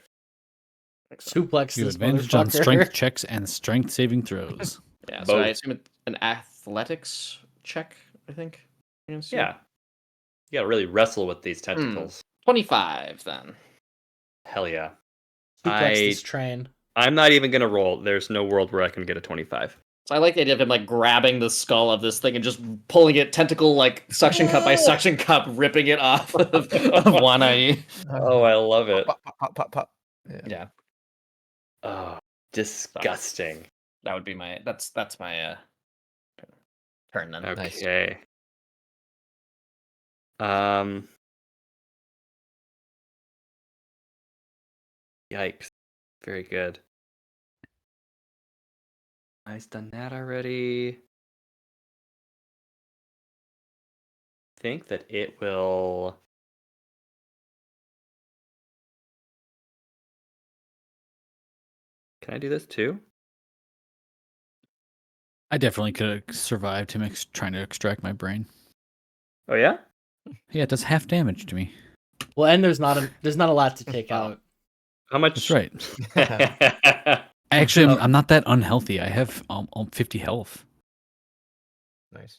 Suplex You have this advantage on motherfucker. strength checks and strength saving throws. Yeah, so Both. I assume it's an athletics check, I think. Yeah. You got to really wrestle with these tentacles. 25, then. Hell yeah. Suplex this train. I'm not even going to roll. There's no world where I can get a 25. So I like the idea of him grabbing the skull of this thing and just pulling it tentacle suction cup by suction cup, ripping it off of Wanai. Oh, I love it. Pop. Yeah. Oh, disgusting. That would be my that's my turn then. Nice. Okay. Yikes. Very good. I've done that already. I think that it will. Can I do this too? I definitely could have survived him trying to extract my brain. Oh yeah? Yeah, it does half damage to me. Well, and there's not a lot to take out. How much? That's right. Actually, I'm not that unhealthy. I have 50 health. Nice.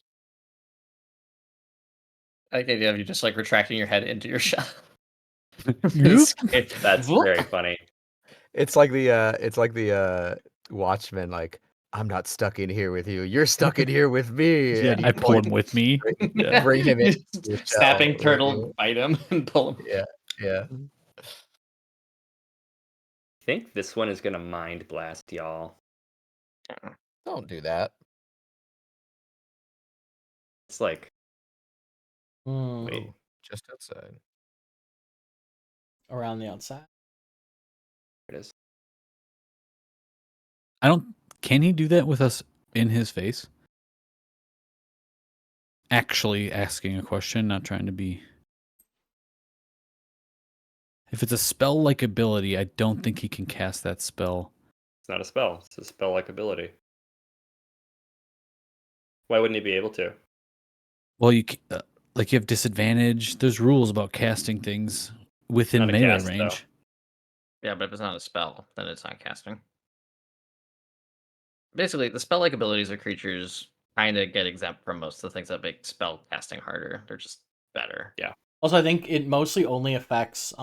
I like the idea of you just retracting your head into your shell. That's very funny. It's like the Watchmen, like, I'm not stuck in here with you. You're stuck in here with me. Yeah, And you I pull him point with me. bring, Yeah. bring him in. Snapping turtle, bite him and pull him. Yeah. I think this one is gonna mind blast y'all. Don't do that. It's like, Hmm, wait, Oh, just outside. around the outside. there it is. I don't. Can he do that with us in his face? Actually asking a question, not trying to be. If it's a spell-like ability, I don't think he can cast that spell. It's not a spell. It's a spell-like ability. Why wouldn't he be able to? Well, like you have disadvantage. There's rules about casting things within Not a melee cast, though. range. Yeah, but if it's not a spell, then it's not casting. Basically, the spell-like abilities of creatures kind of get exempt from most of the things that make spell casting harder. They're just better. Yeah. Also, I think it mostly only affects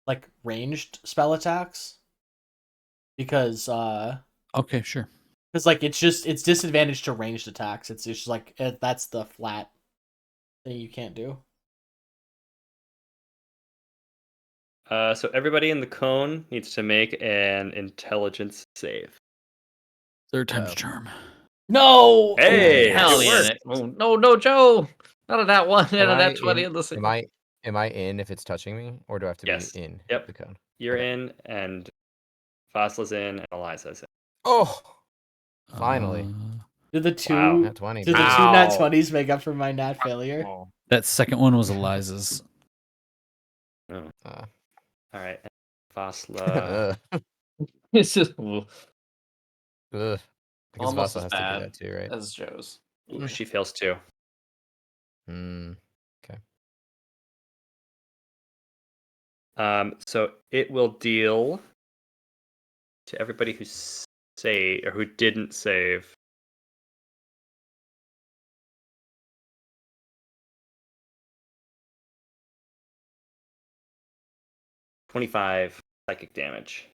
like ranged spell attacks because Okay, sure. like it's disadvantage to ranged attacks. It's just like that's the flat thing you can't do. So everybody in the cone needs to make an intelligence save. Third time's a charm. No. Hey, Hell it yeah! worked. Nick. Oh no, Joe! Not of that one. Am Out of I that 20 in, in the am I in if it's touching me, or do I have to Yes. be in Yep. the cone? You're Okay. in, and Fossil's in, and Eliza's in. Oh, finally. Do the Wow. two Nat 20. do the baby. two nat Wow. 20s make up for my nat failure? Oh. That second one was Eliza's. Oh. Uh, All right. Fosla. ugh. It's just Ugh. Because almost Vasa as has to do bad that too, right? as Joe's. Ooh, she fails too. Okay. So it will deal to everybody who or who didn't save. $25 psychic damage.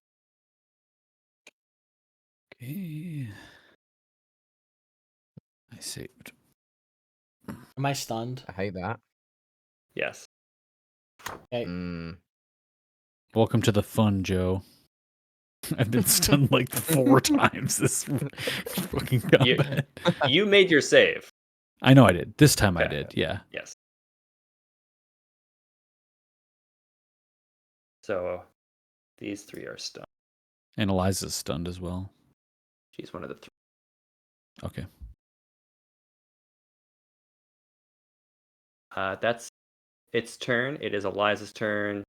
Okay. I saved. Am I stunned? I hate that. Yes. Okay. Welcome to the fun, Joe. I've been stunned like 4 times this fucking combat. You made your save. I know I did. This time I Okay. did. Yeah. Yes. So these 3 are stunned. And Eliza's stunned as well. She's one of the 3. Okay. That's its turn. It is Eliza's turn.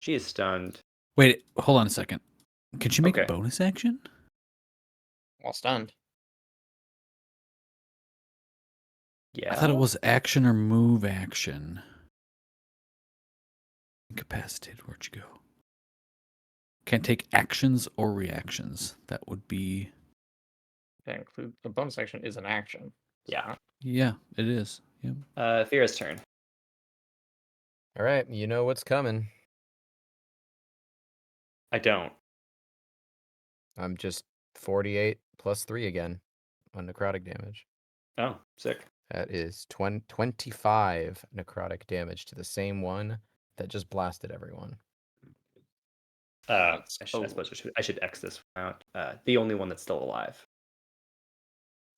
She is stunned. Wait, hold on a second. Could you make a Okay. bonus action? Well stunned. Yeah. I thought it was action or move action. Incapacitated. Where'd you go? Can't take actions or reactions. That would be. That include the bonus action is an action. Yeah. Yeah, it is. Yep. Fira's turn. All right. You know what's coming. I don't. I'm just 48 plus 3 again on necrotic damage. Oh, sick. That is 25 necrotic damage to the same one that just blasted everyone. I suppose I should X this one out. The only one that's still alive.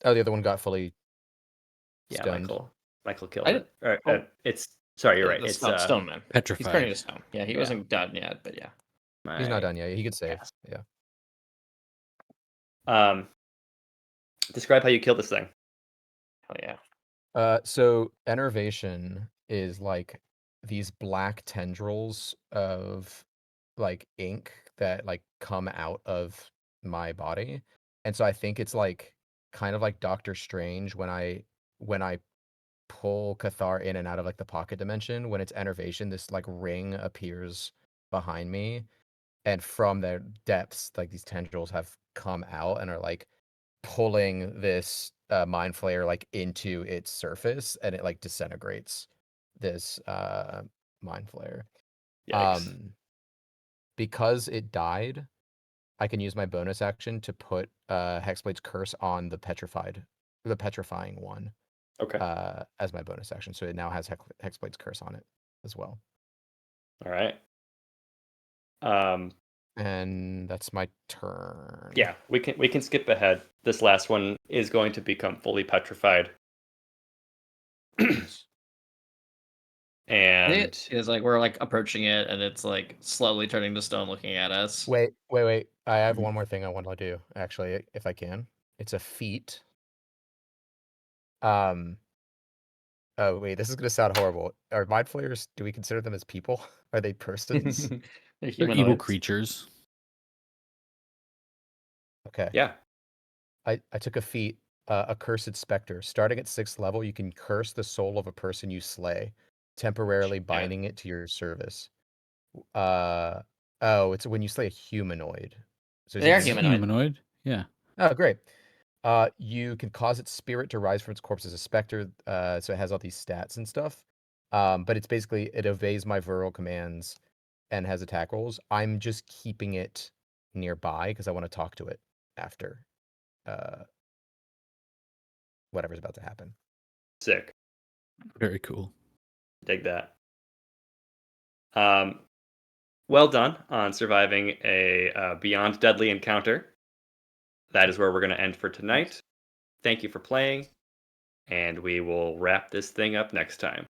Oh, the other one got fully Yeah, stunned. Michael killed I it. didn't- Or, it's sorry, you're right. The It's stone man. He's Petrified. turning to stone. Yeah, he Yeah. wasn't done yet, but yeah. He's not done yet. He could save. Yes. Yeah. Describe how you kill this thing. Hell yeah. So enervation is like these black tendrils of like ink that like come out of my body. And so I think it's like kind of like Doctor Strange when I pull Cathar in and out of like the pocket dimension. When it's enervation, this like ring appears behind me, and from their depths, like these tendrils have come out and are like pulling this mind flayer like into its surface, and it like disintegrates this mind flayer. Yikes. because it died, I can use my bonus action to put Hexblade's Curse on the petrifying one Okay. as my bonus action. So it now has Hexblade's Curse on it as well. All right. And that's my turn. Yeah, we can skip ahead. This last one is going to become fully petrified. And It is like we're like approaching it, and it's like slowly turning to stone, looking at us. Wait. I have Mhm. one more thing I want to do, actually, if I can. It's a feat. Oh wait, this is gonna sound horrible. Are mind flayers, do we consider them as people? Are they persons? They're They're evil humanoids. creatures. Okay. yeah, I took a feat, Accursed Spectre. Starting at 6th level, you can curse the soul of a person you slay, temporarily binding it to your service. It's when you slay a humanoid. So is They it are It's a humanoid. humanoid. Yeah. Oh, great. You can cause its spirit to rise from its corpse as a specter. So it has all these stats and stuff. But it's basically it obeys my verbal commands and has attack rolls. I'm just keeping it nearby because I want to talk to it after whatever's about to happen. sick. Very cool. Dig that. Well done on surviving a beyond deadly encounter. That is where we're going to end for tonight. Thank you for playing, and we will wrap this thing up next time.